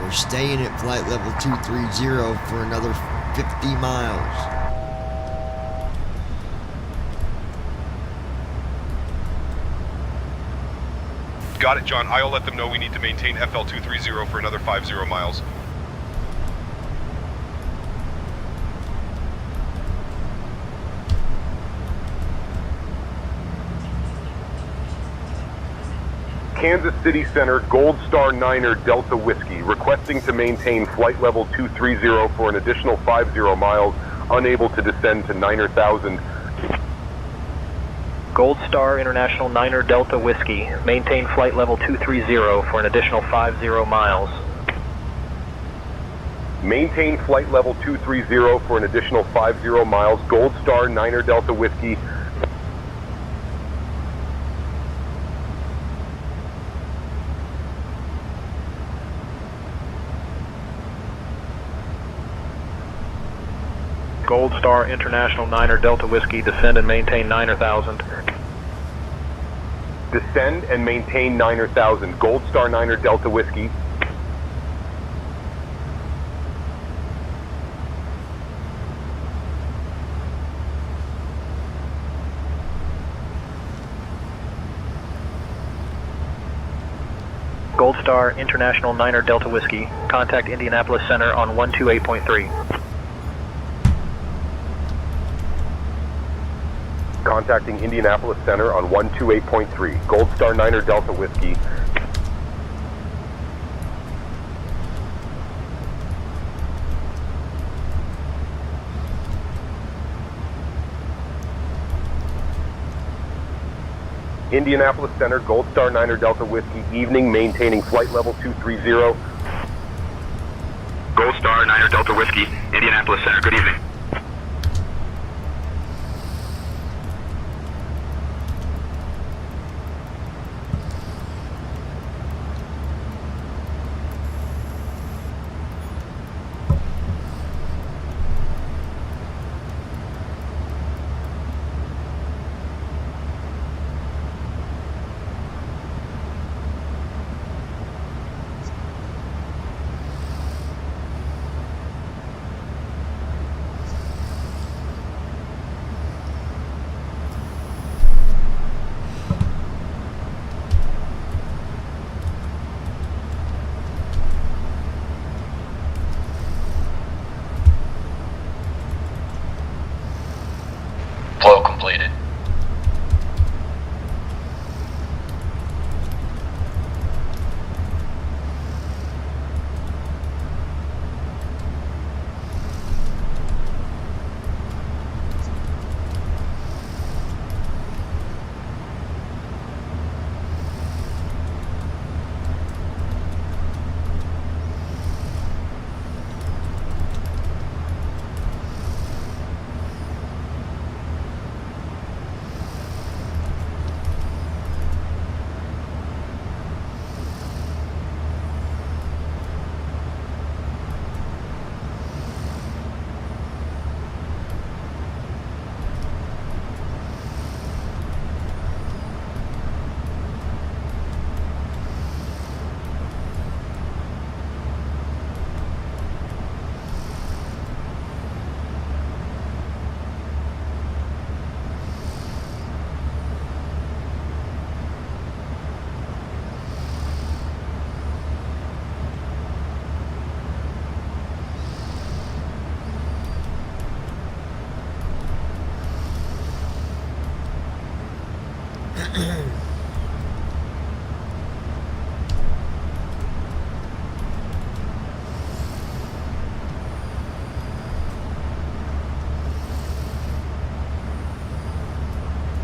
We're staying at flight level 230 for another 50 miles. Got it, John. I'll let them know we need to maintain FL 230 for another 50 miles. Kansas City Center, Gold Star 9er Delta Whiskey, requesting to maintain flight level 230 for an additional 50 miles, unable to descend to 9,000. Gold Star International 9er Delta Whiskey, maintain flight level 230 for an additional 50 miles. Maintain flight level 230 for an additional 50 miles, Gold Star 9er Delta Whiskey. Gold Star International 9er Delta Whiskey, descend and maintain 9,000. Descend and maintain 9,000. Gold Star 9er Delta Whiskey. Gold Star International 9er Delta Whiskey, contact Indianapolis Center on 128.3. Contacting Indianapolis Center on 128.3. Gold Star 9er Delta Whiskey. Indianapolis Center, Gold Star 9er Delta Whiskey, evening, maintaining flight level 230. Gold Star 9er Delta Whiskey, Indianapolis Center, good evening. Flow completed.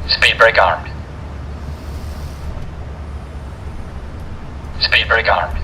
Speed brake armed. Speed brake armed.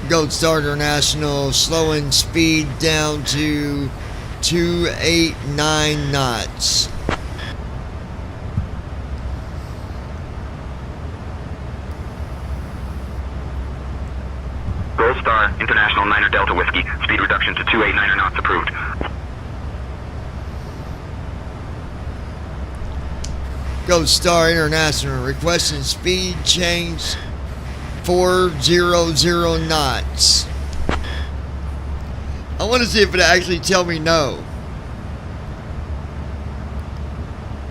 Gold Star International slowing speed down to 289 knots. Star International 9er Delta Whiskey. Speed reduction to 289 knots approved. Gold Star International requesting speed change 400 knots. I want to see if it actually tell me no.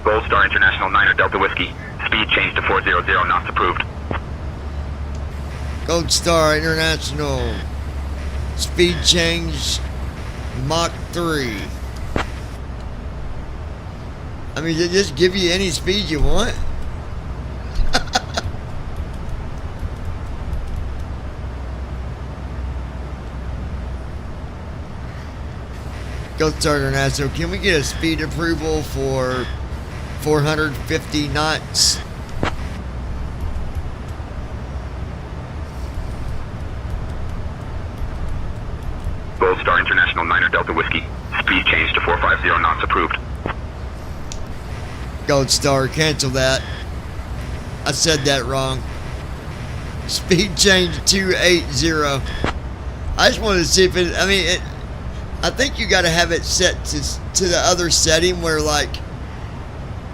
Gold Star International 9er Delta Whiskey. Speed change to 400 knots approved. Gold Star International speed change Mach 3. I mean, they just give you any speed you want. Gold Star International, can we get a speed approval for 450 knots? Gold Star International 9er Delta Whiskey. Speed change to 450 knots approved. Gold Star, cancel that. I said that wrong. Speed change 280. I just wanted to see if it, I mean, I think you got to have it set to the other setting where, like,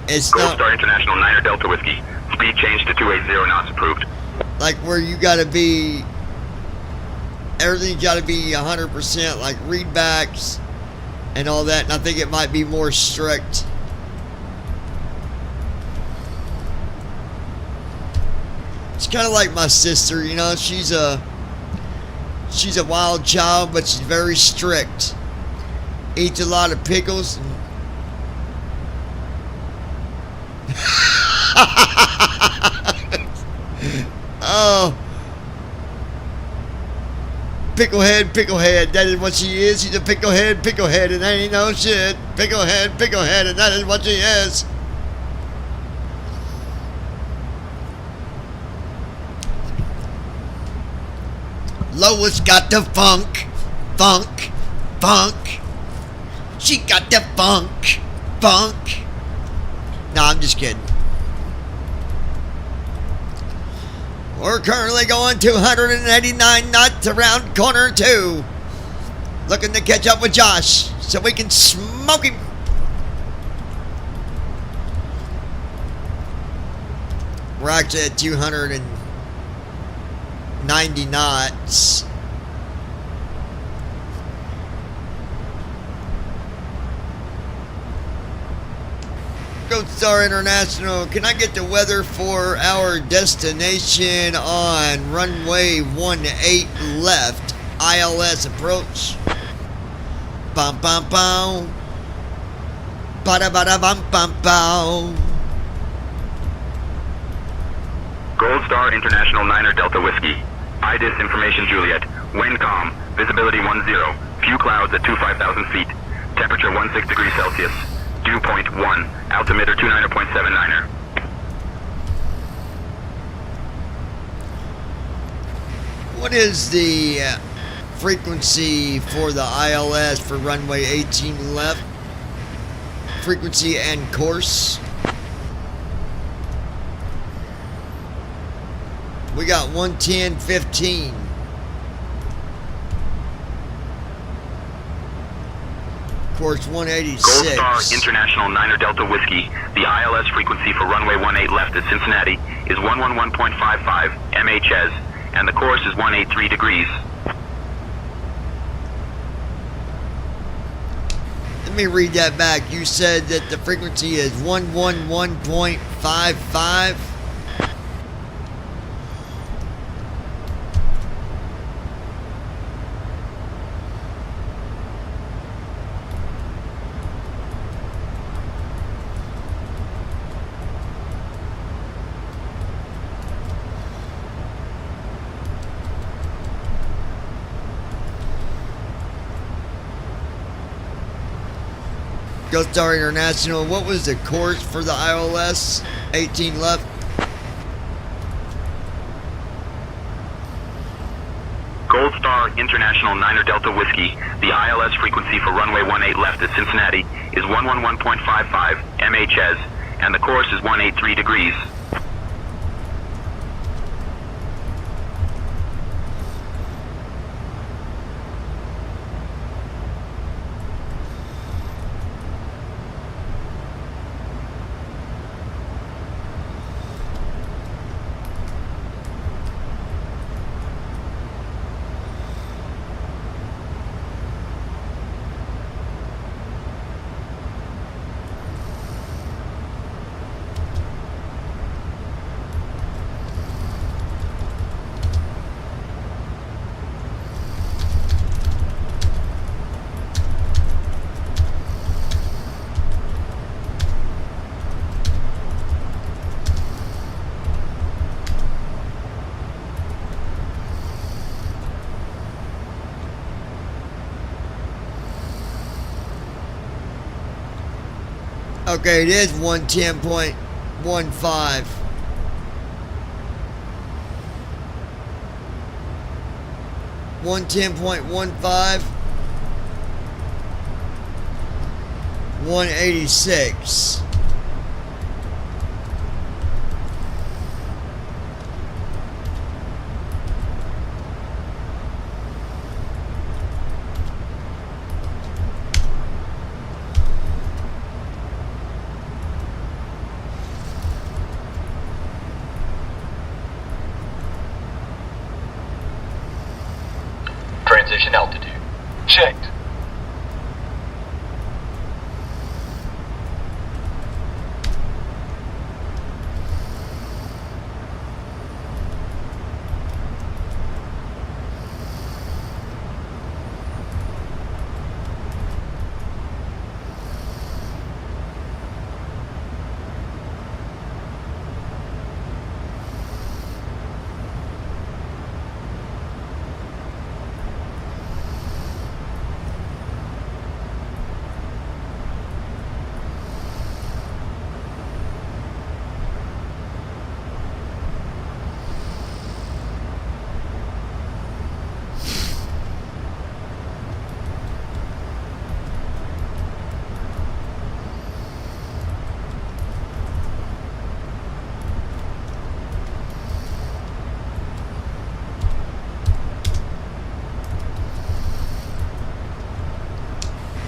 it's Gold not... Star International 9er Delta Whiskey. Speed change to 280 knots approved. Like, where you got to be... Everything's got to be 100%, like readbacks and all that, and I think it might be more strict. It's kind of like my sister, you know, she's a wild child, but she's very strict. Eats a lot of pickles. And oh, picklehead, that is what she is. She's a picklehead, and that ain't no shit. Picklehead, and that is what she is. Lois got the funk. She got the funk. No, I'm just kidding. We're currently going 289 knots around corner 2. Looking to catch up with Josh so we can smoke him. We're actually at 290 knots. Gold Star International, can I get the weather for our destination on runway 18 left, ILS approach? Bum bum bum. Bada bada bum bum bum. Gold Star International 9er Delta Whiskey. IDIS information Juliet. Wind calm. Visibility 10. Few clouds at 25,000 feet. Temperature 16 degrees Celsius. Dew point 1. Altimeter 29.79er. What is the frequency for the ILS for runway 18 left? Frequency and course. We got 110.15. Course 186. Gold Star International 9er Delta Whiskey. The ILS frequency for runway 18 left at Cincinnati is 111.55 MHz, and the course is 183 degrees. Let me read that back. You said that the frequency is 111.55. Gold Star International, what was the course for the ILS 18 left? Gold Star International 9er Delta Whiskey. The ILS frequency for runway 18 left at Cincinnati is 111.55 MHz, and the course is 183 degrees. Okay, it is 110.15. 110.15. 186. Transition altitude. Checked.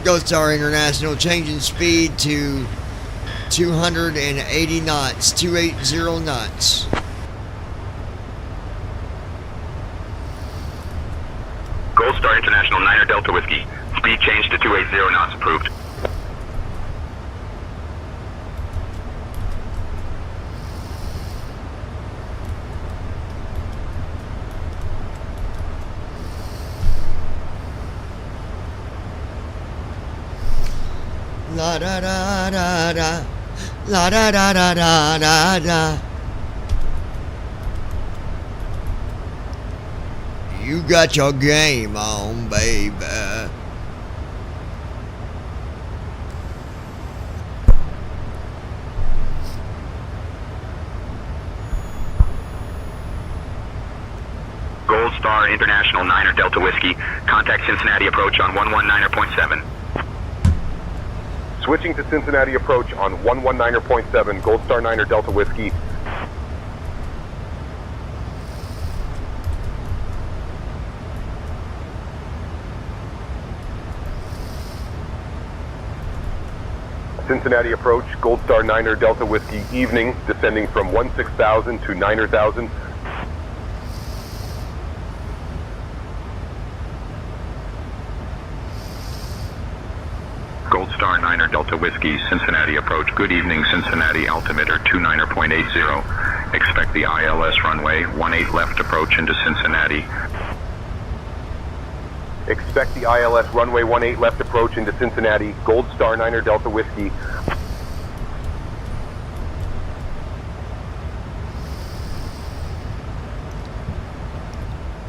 Ghost Star International changing speed to 280 knots, 280 knots. Gold Star International 9er Delta Whiskey. Speed change to 280 knots approved. La da da da da, la da da da da da da. You got your game on, baby. Gold Star International 9er Delta Whiskey. Contact Cincinnati approach on 119.7. Switching to Cincinnati approach on 119.7, Gold Star 9er Delta Whiskey. Cincinnati approach, Gold Star 9er Delta Whiskey, evening, descending from 16,000 to 9,000. Gold Star 9er Delta Whiskey, Cincinnati approach. Good evening, Cincinnati, altimeter 29.80. Expect the ILS runway 18 left approach into Cincinnati. Expect the ILS runway 18 left approach into Cincinnati, Gold Star 9er Delta Whiskey.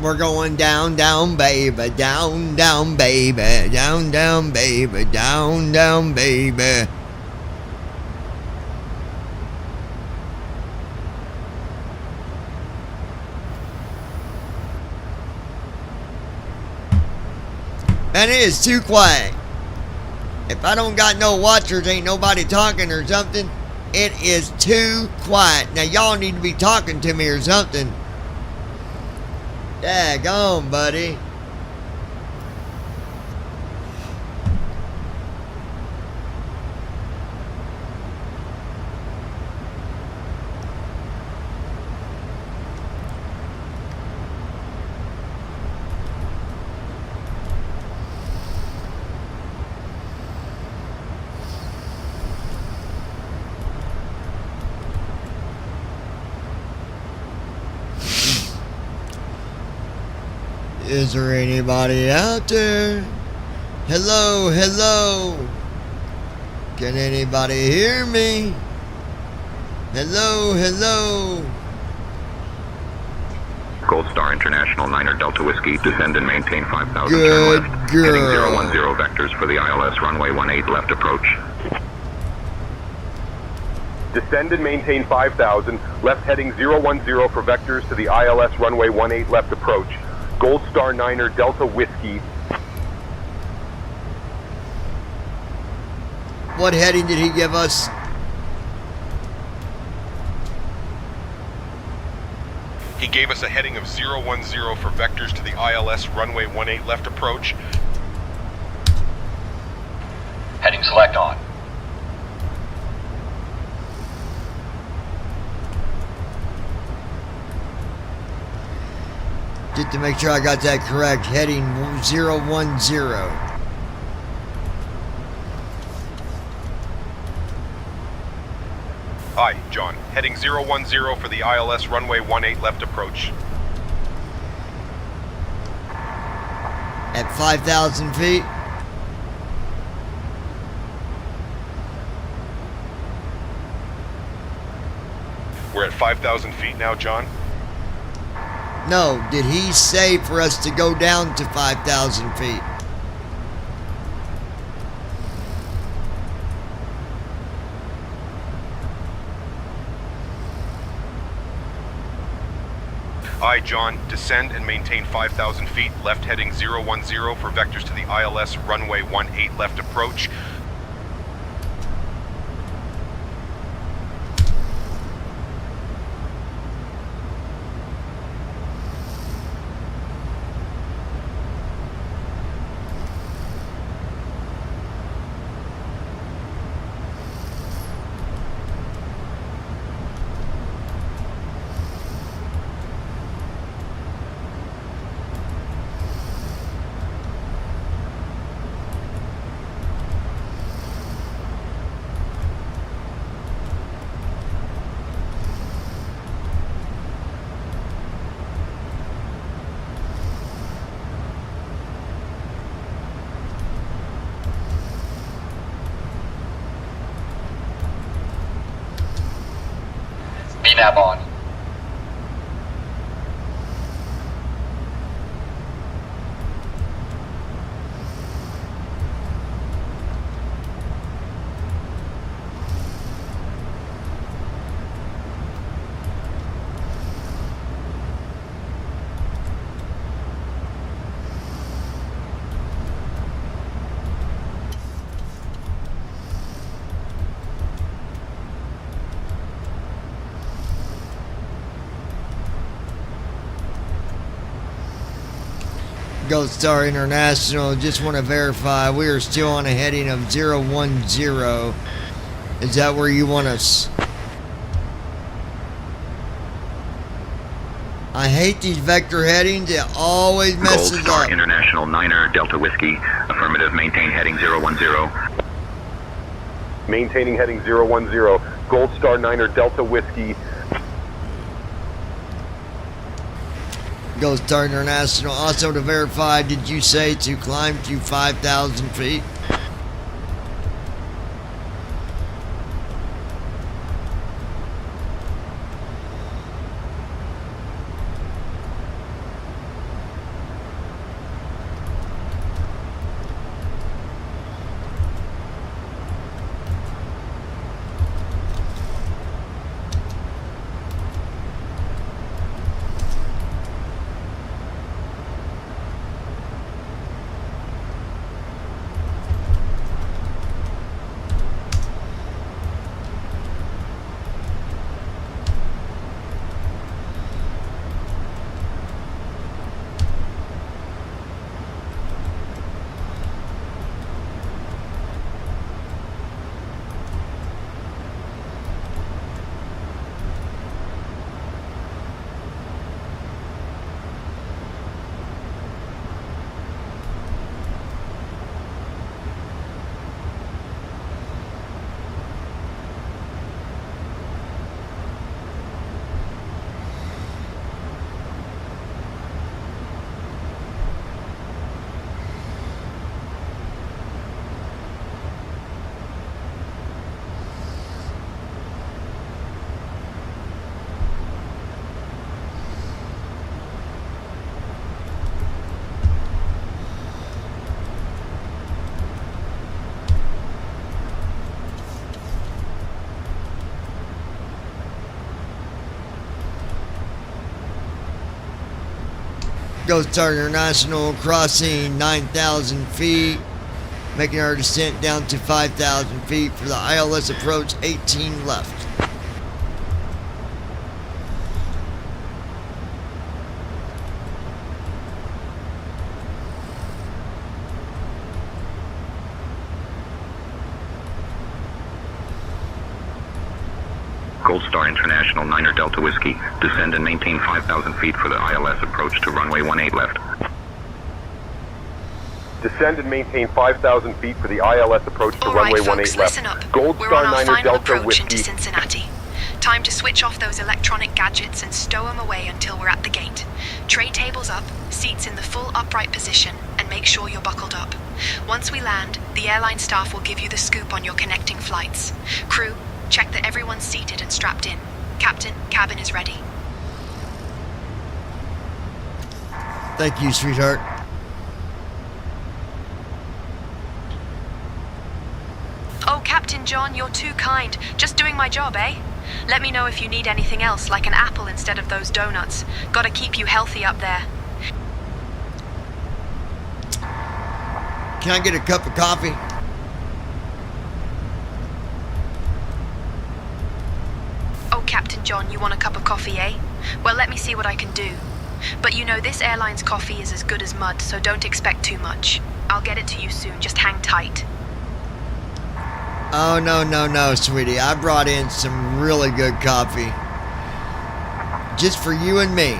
We're going down, down, baby, down, down, baby, down, down, baby, down, down, baby. Man, it is too quiet. If I don't got no watchers, ain't nobody talking or something, it is too quiet. Now, y'all need to be talking to me or something. Daggone, buddy. Is there anybody out there? Hello, hello. Can anybody hear me? Hello, hello. Gold Star International 9er Delta Whiskey, descend and maintain 5,000. Good turn left. girl. Heading 010 vectors for the ILS runway 18 left approach. Descend and maintain 5,000. Left heading 010 for vectors to the ILS runway 18 left approach. Gold Star Niner Delta Whiskey. What heading did he give us? He gave us a heading of 010 for vectors to the ILS runway 18 left approach. Heading select on. Just to make sure I got that correct, heading 010. Hi, John. Heading 010 for the ILS runway 18 left approach. At 5,000 feet? We're at 5,000 feet now, John. No, did he say for us to go down to 5,000 feet? Aye, John. Descend and maintain 5,000 feet. Left heading 010 for vectors to the ILS runway 18 left approach. VNAV on. Gold Star International, just want to verify we are still on a heading of 010. Is that where you want us? I hate these vector headings, it always messes Gold Star up. International Niner Delta Whiskey. Affirmative, maintain heading 010. Maintaining heading 010. Gold Star Niner Delta Whiskey. Gold Star International, also to verify, did you say to climb to 5,000 feet? Gold Star International crossing 9,000 feet, making our descent down to 5,000 feet for the ILS approach 18 left. Gold Star International 9er Delta Whiskey, descend and maintain 5,000 feet for the ILS approach to runway 18 left. Descend and maintain 5,000 feet for the ILS approach to runway 18 left. Listen up. Gold We're Star on our 9er final Delta approach Whiskey. into Cincinnati. Time to switch off those electronic gadgets and stow them away until we're at the gate. Tray tables up, seats in the full upright position, and make sure you're buckled up. Once we land, the airline staff will give you the scoop on your connecting flights. Crew, check that everyone's seated and strapped in. Captain, cabin is ready. Thank you, sweetheart. Oh, Captain John, you're too kind. Just doing my job, eh? Let me know if you need anything else, like an apple instead of those donuts. Gotta keep you healthy up there. Can I get a cup of coffee? Oh, Captain John, you want a cup of coffee, eh? Well, let me see what I can do. But you know, this airline's coffee is as good as mud, so don't expect too much. I'll get it to you soon, just hang tight. Oh, no, sweetie. I brought in some really good coffee. Just for you and me.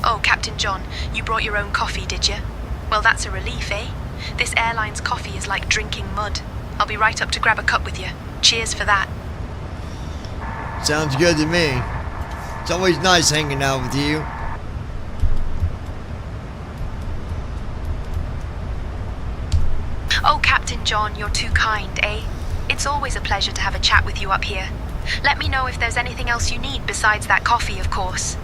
Oh, Captain John, you brought your own coffee, did you? Well, that's a relief, eh? This airline's coffee is like drinking mud. I'll be right up to grab a cup with you. Cheers for that. Sounds good to me. It's always nice hanging out with you. Oh, Captain John, you're too kind, eh? It's always a pleasure to have a chat with you up here. Let me know if there's anything else you need besides that coffee, of course.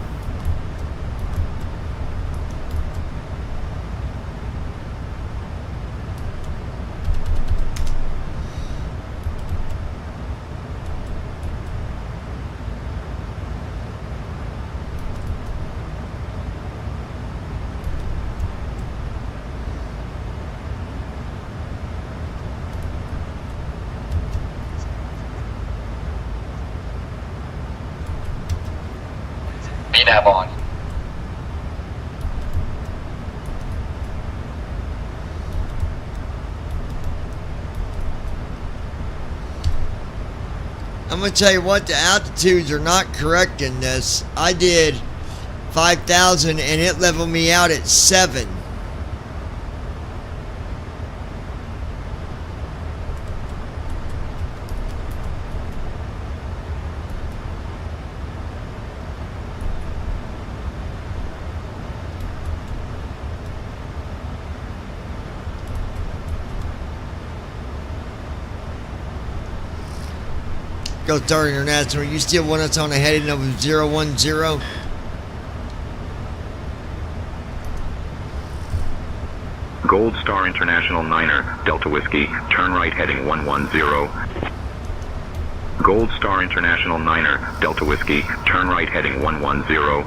VNAV on. I'm going to tell you what, the altitudes are not correct in this. I did 5,000 and it leveled me out at 7. Gold Star International, you still want us on a heading of 010? Gold Star International 9er Delta Whiskey, turn right heading 110. Gold Star International 9er Delta Whiskey, turn right heading 110.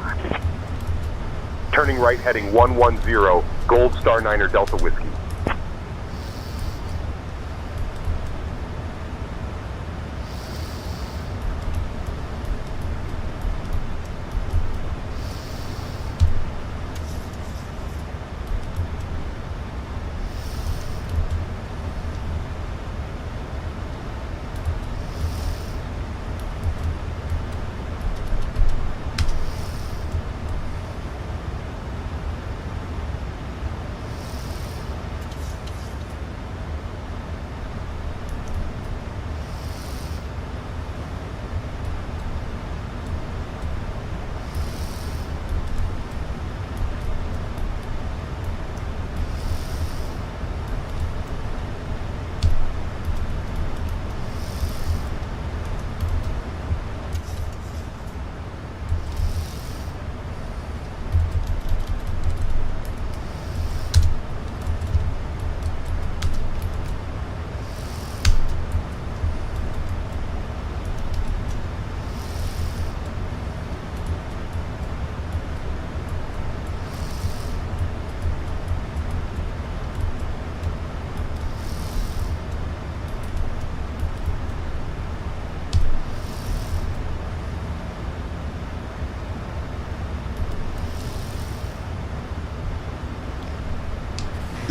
Turning right heading 110, Gold Star 9er Delta Whiskey.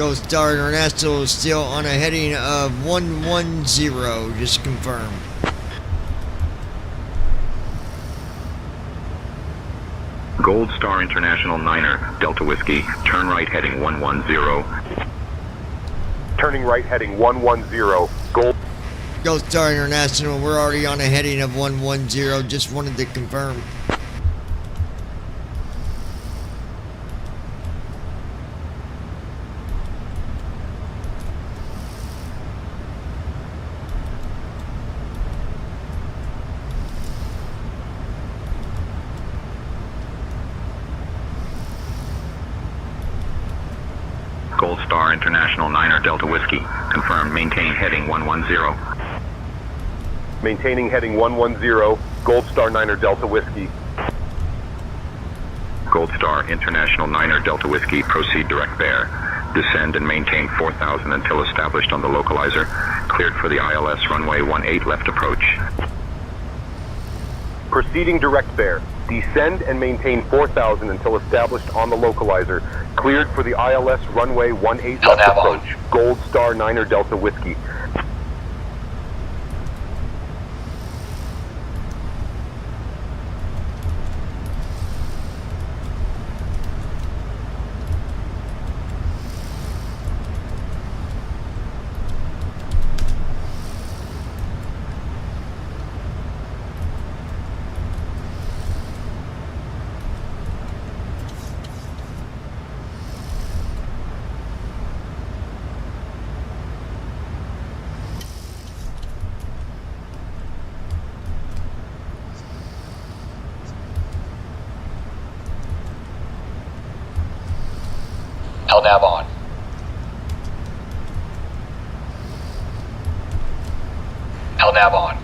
Gold Star International is still on a heading of 110, just confirm. Gold Star International 9er, Delta Whiskey, turn right heading 110. Turning right heading 110, Gold Star International, we're already on a heading of 110, just wanted to confirm. Gold Star International 9er, Delta Whiskey, confirmed, maintain heading 110. Maintaining heading 110, Gold Star 9er Delta Whiskey. Gold Star International 9er, Delta Whiskey, proceed direct there. Descend and maintain 4,000 until established on the localizer. Cleared for the ILS runway 18 left approach. Proceeding direct there. Descend and maintain 4,000 until established on the localizer. Cleared for the ILS runway 18 left approach. Gold Star 9er Delta Whiskey. LNAV on. LNAV on.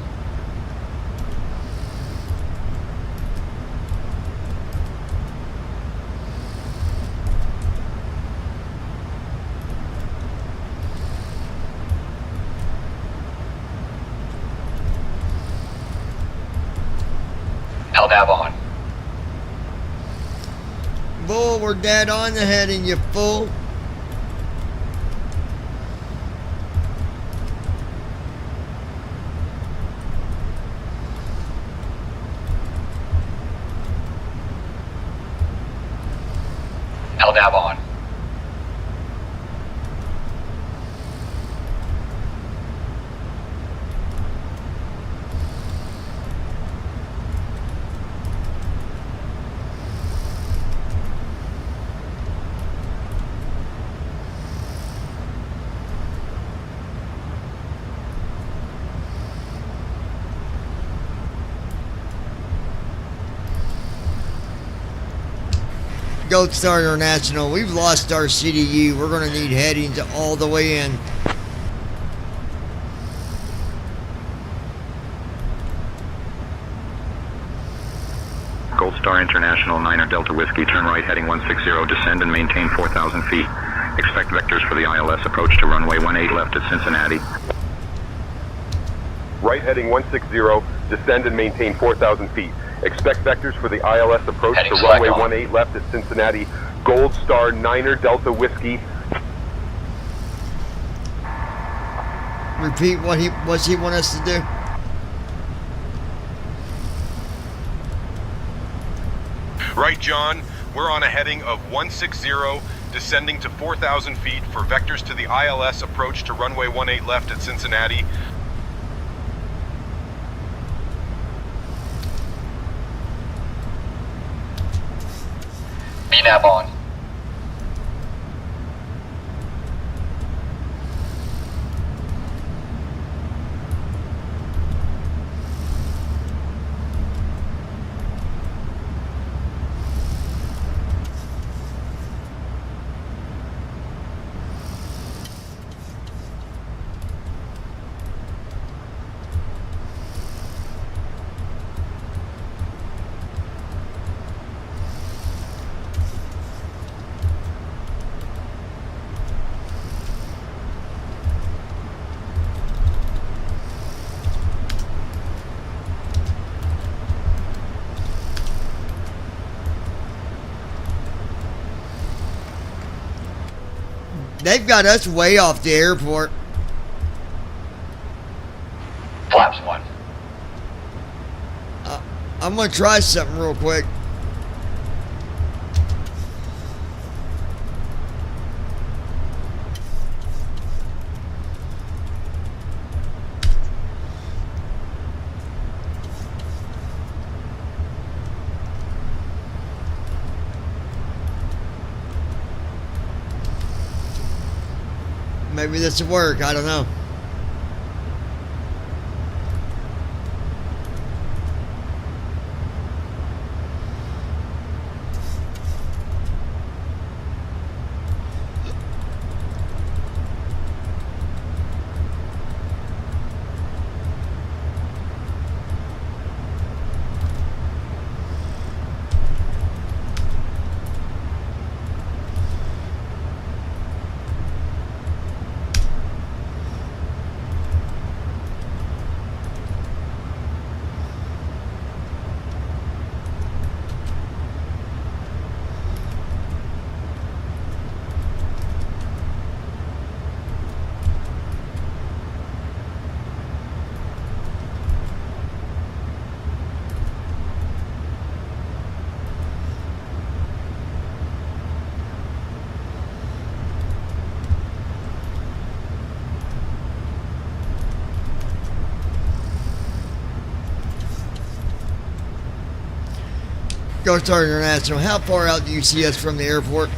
LNAV on. Bull, we're dead on the heading, you fool. LNAV on. Gold Star International, we've lost our CDU. We're going to need headings all the way in. Gold Star International 9er, Delta Whiskey, turn right heading 160, descend and maintain 4,000 feet. Expect vectors for the ILS approach to runway 18 left at Cincinnati. Right heading 160, descend and maintain 4,000 feet. Expect vectors for the ILS approach Heading to runway on. 18 left at Cincinnati. Gold Star 9er Delta Whiskey. Repeat what's he want us to do? Right, John. We're on a heading of 160, descending to 4,000 feet for vectors to the ILS approach to runway 18 left at Cincinnati. VNAV on. They've got us way off the airport. Flaps 1. I'm going to try something real quick. Maybe this will work. I don't know. Gold Star International, how far out do you see us from the airport?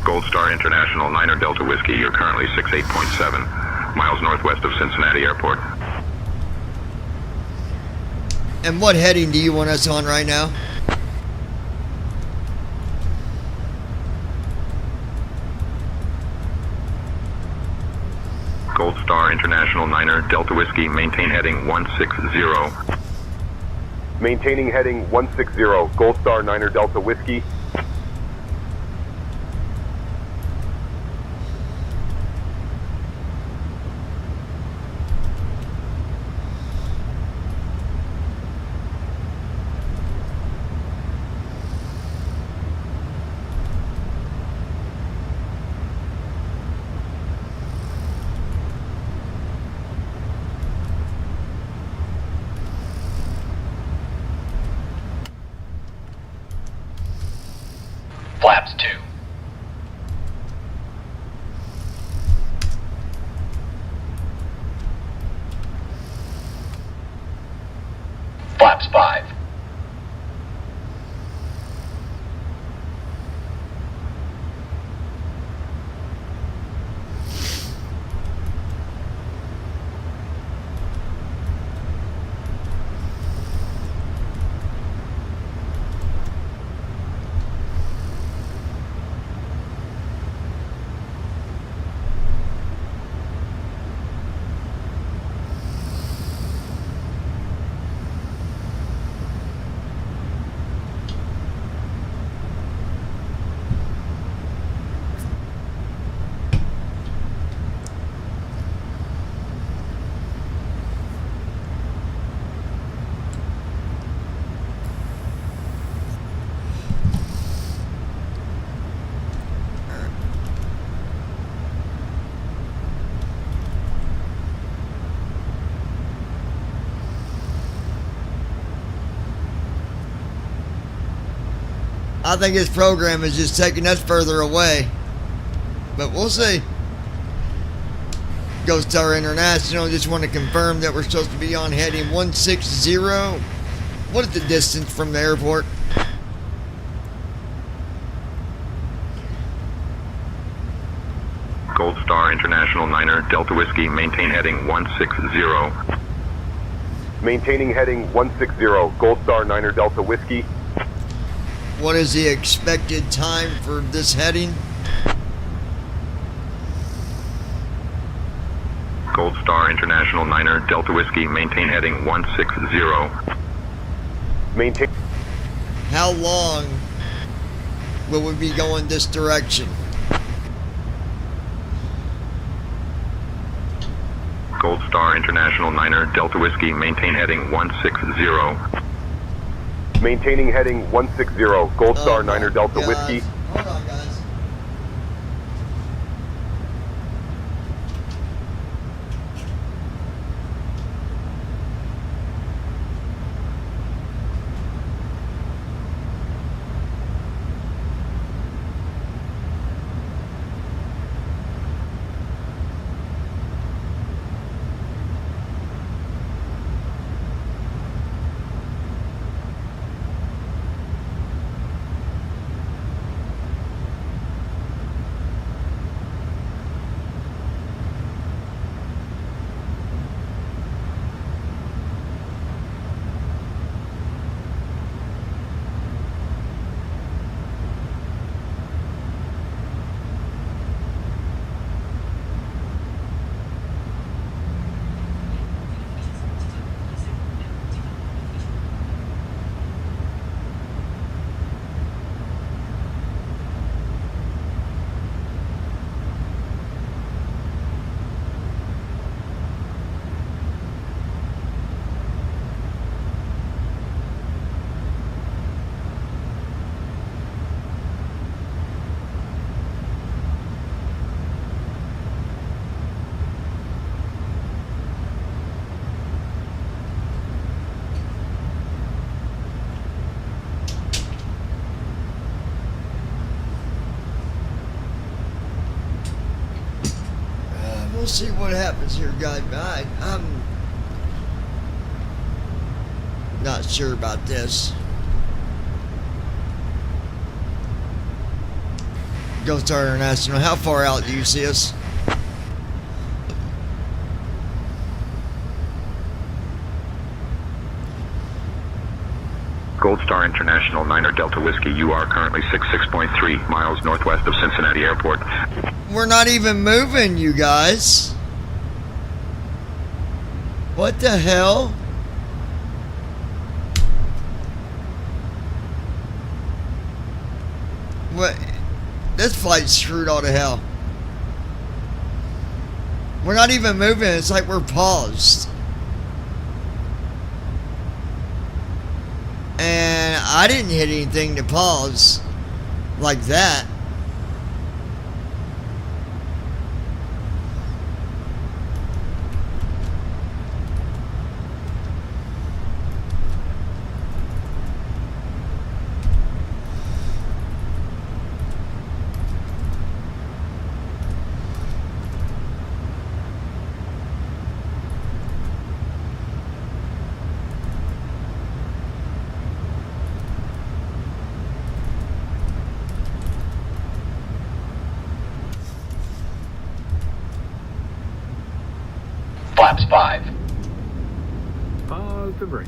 Gold Star International, 9er Delta Whiskey, you're currently 68.7 miles northwest of Cincinnati Airport. And what heading do you want us on right now? Gold Star International, 9er Delta Whiskey, maintain heading 160. Maintaining heading 160, Gold Star 9er Delta Whiskey. Flaps 2. Flaps 5. I think his program is just taking us further away. But we'll see. Gold Star International, just want to confirm that we're supposed to be on heading 160. What is the distance from the airport? Gold Star International, 9er Delta Whiskey, maintain heading 160. Maintaining heading 160, Gold Star 9er Delta Whiskey. What is the expected time for this heading? Gold Star International, 9er Delta Whiskey, maintain heading 160. Maintain. How long will we be going this direction? Gold Star International, 9er Delta Whiskey, maintain heading 160. Maintaining heading 160, Gold Star Niner Delta Whiskey. Hold on, guys. We'll see what happens here, guys. I'm not sure about this. Gold Star International, how far out do you see us? Gold Star International, Niner Delta Whiskey, you are currently 66.3 miles northwest of Cincinnati Airport. We're not even moving, you guys. What the hell? What? This flight's screwed all to hell. We're not even moving. It's like we're paused. And I didn't hit anything to pause like that. Flaps 5. Positive right.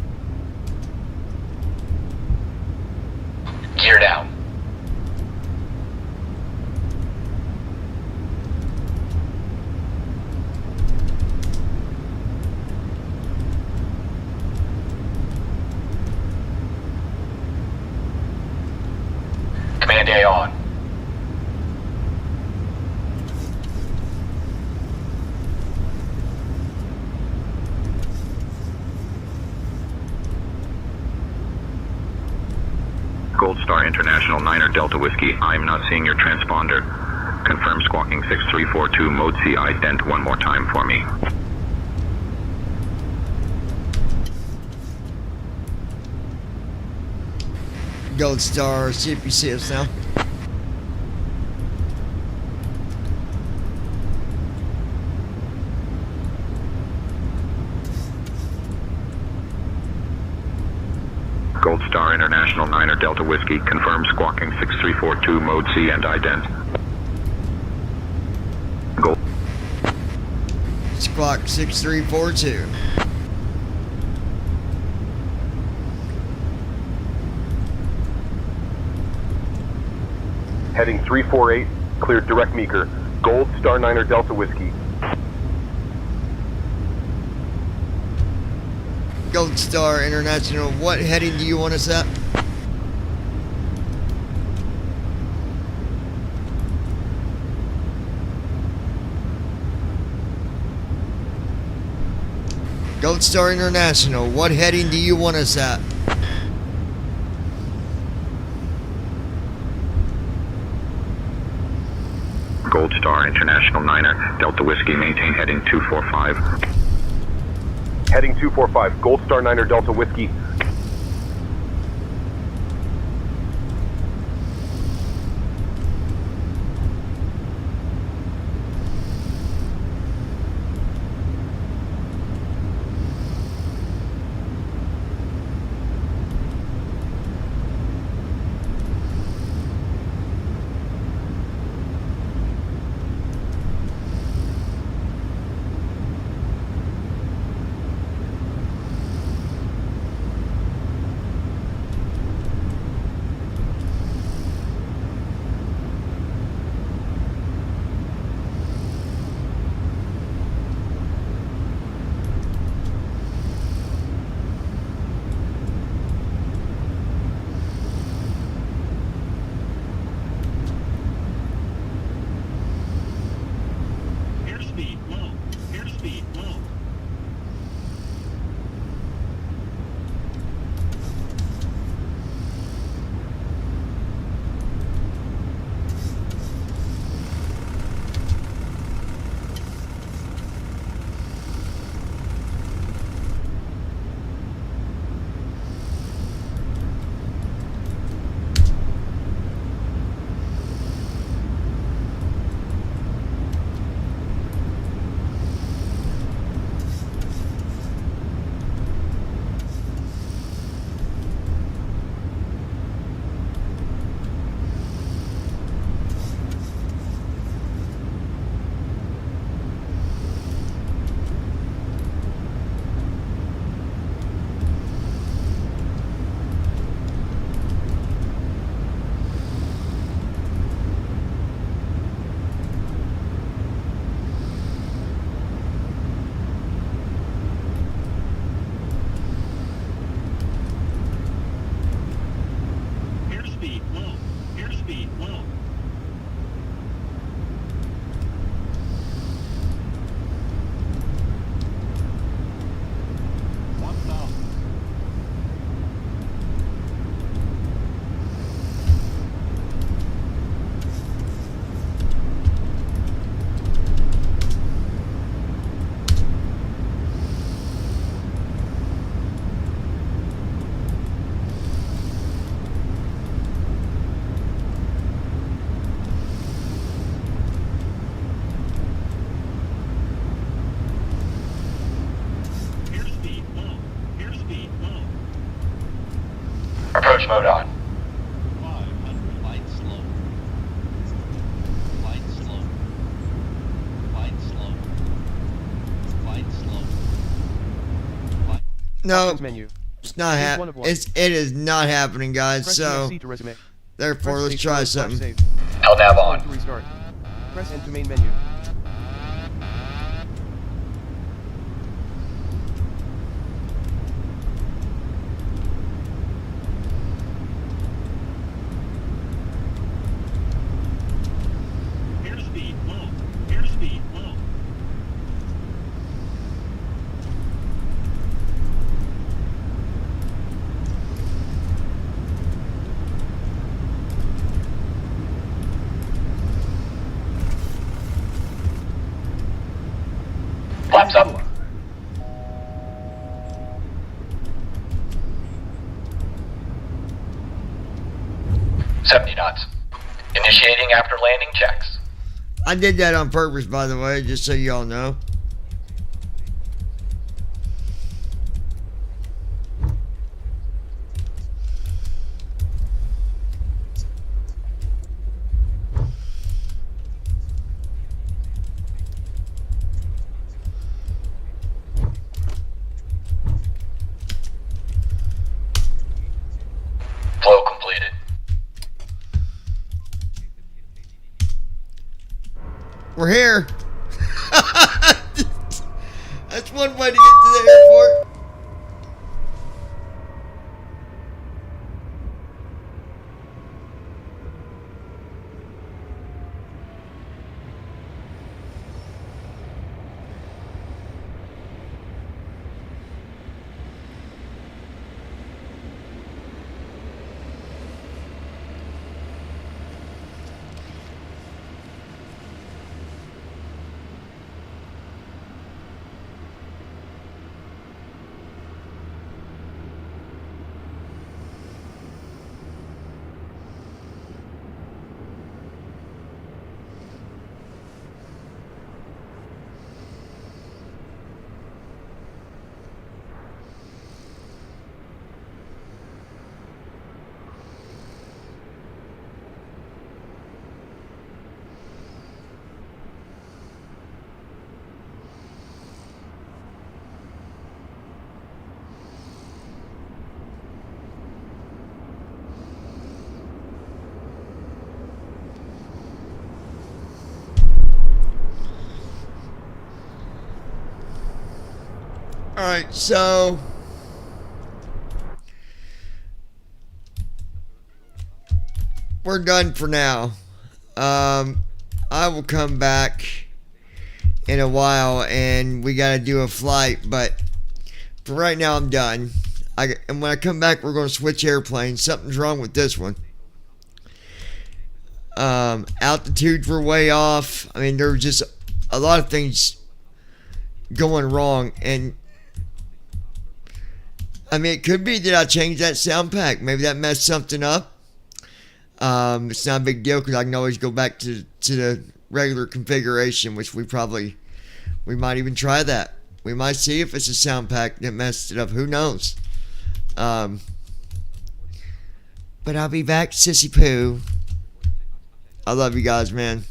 Gear down. Command A on. Gold Star International, Niner Delta Whiskey, I'm not seeing your transponder. Confirm squawking 6342, mode C ident one more time for me. Gold Star, see if you see us now. Gold Star International, Niner Delta Whiskey, confirm squawking 6342, mode C and ident. Gold. Squawk 6342. Heading 348, cleared direct Meeker. Gold Star Niner Delta Whiskey. Gold Star International, what heading do you want us at? Gold Star International, what heading do you want us at? Gold Star International 9er Delta Whiskey, maintain heading 245. Heading 245, Gold Star 9er Delta Whiskey. Airspeed low. Airspeed low. Airspeed low. Airspeed low. Airspeed low. Airspeed low. Approach mode on. 500. Light slow. Light slow. Light slow. Light slow. No, Menu. it's not Choose happening. one of one. It is not happening, guys. Press So, ESC to resume. therefore, Press let's space try to slash something. save. LNAV To on. restart. Press Enter main menu. Airspeed low. Airspeed low. Flaps up. $70 knots. Initiating after landing checks. I did that on purpose, by the way, just so y'all know. Flow completed. We're here. That's one way to get to the airport. Alright, so we're done for now. I will come back in a while and we gotta do a flight, but for right now I'm done. And when I come back, we're gonna switch airplanes. Something's wrong with this one. Altitudes were way off. I mean, there were just a lot of things going wrong, and I mean, it could be that I changed that sound pack. Maybe that messed something up. It's not a big deal because I can always go back to the regular configuration, which we might even try that. We might see if it's a sound pack that messed it up. Who knows? But I'll be back, sissy poo. I love you guys, man.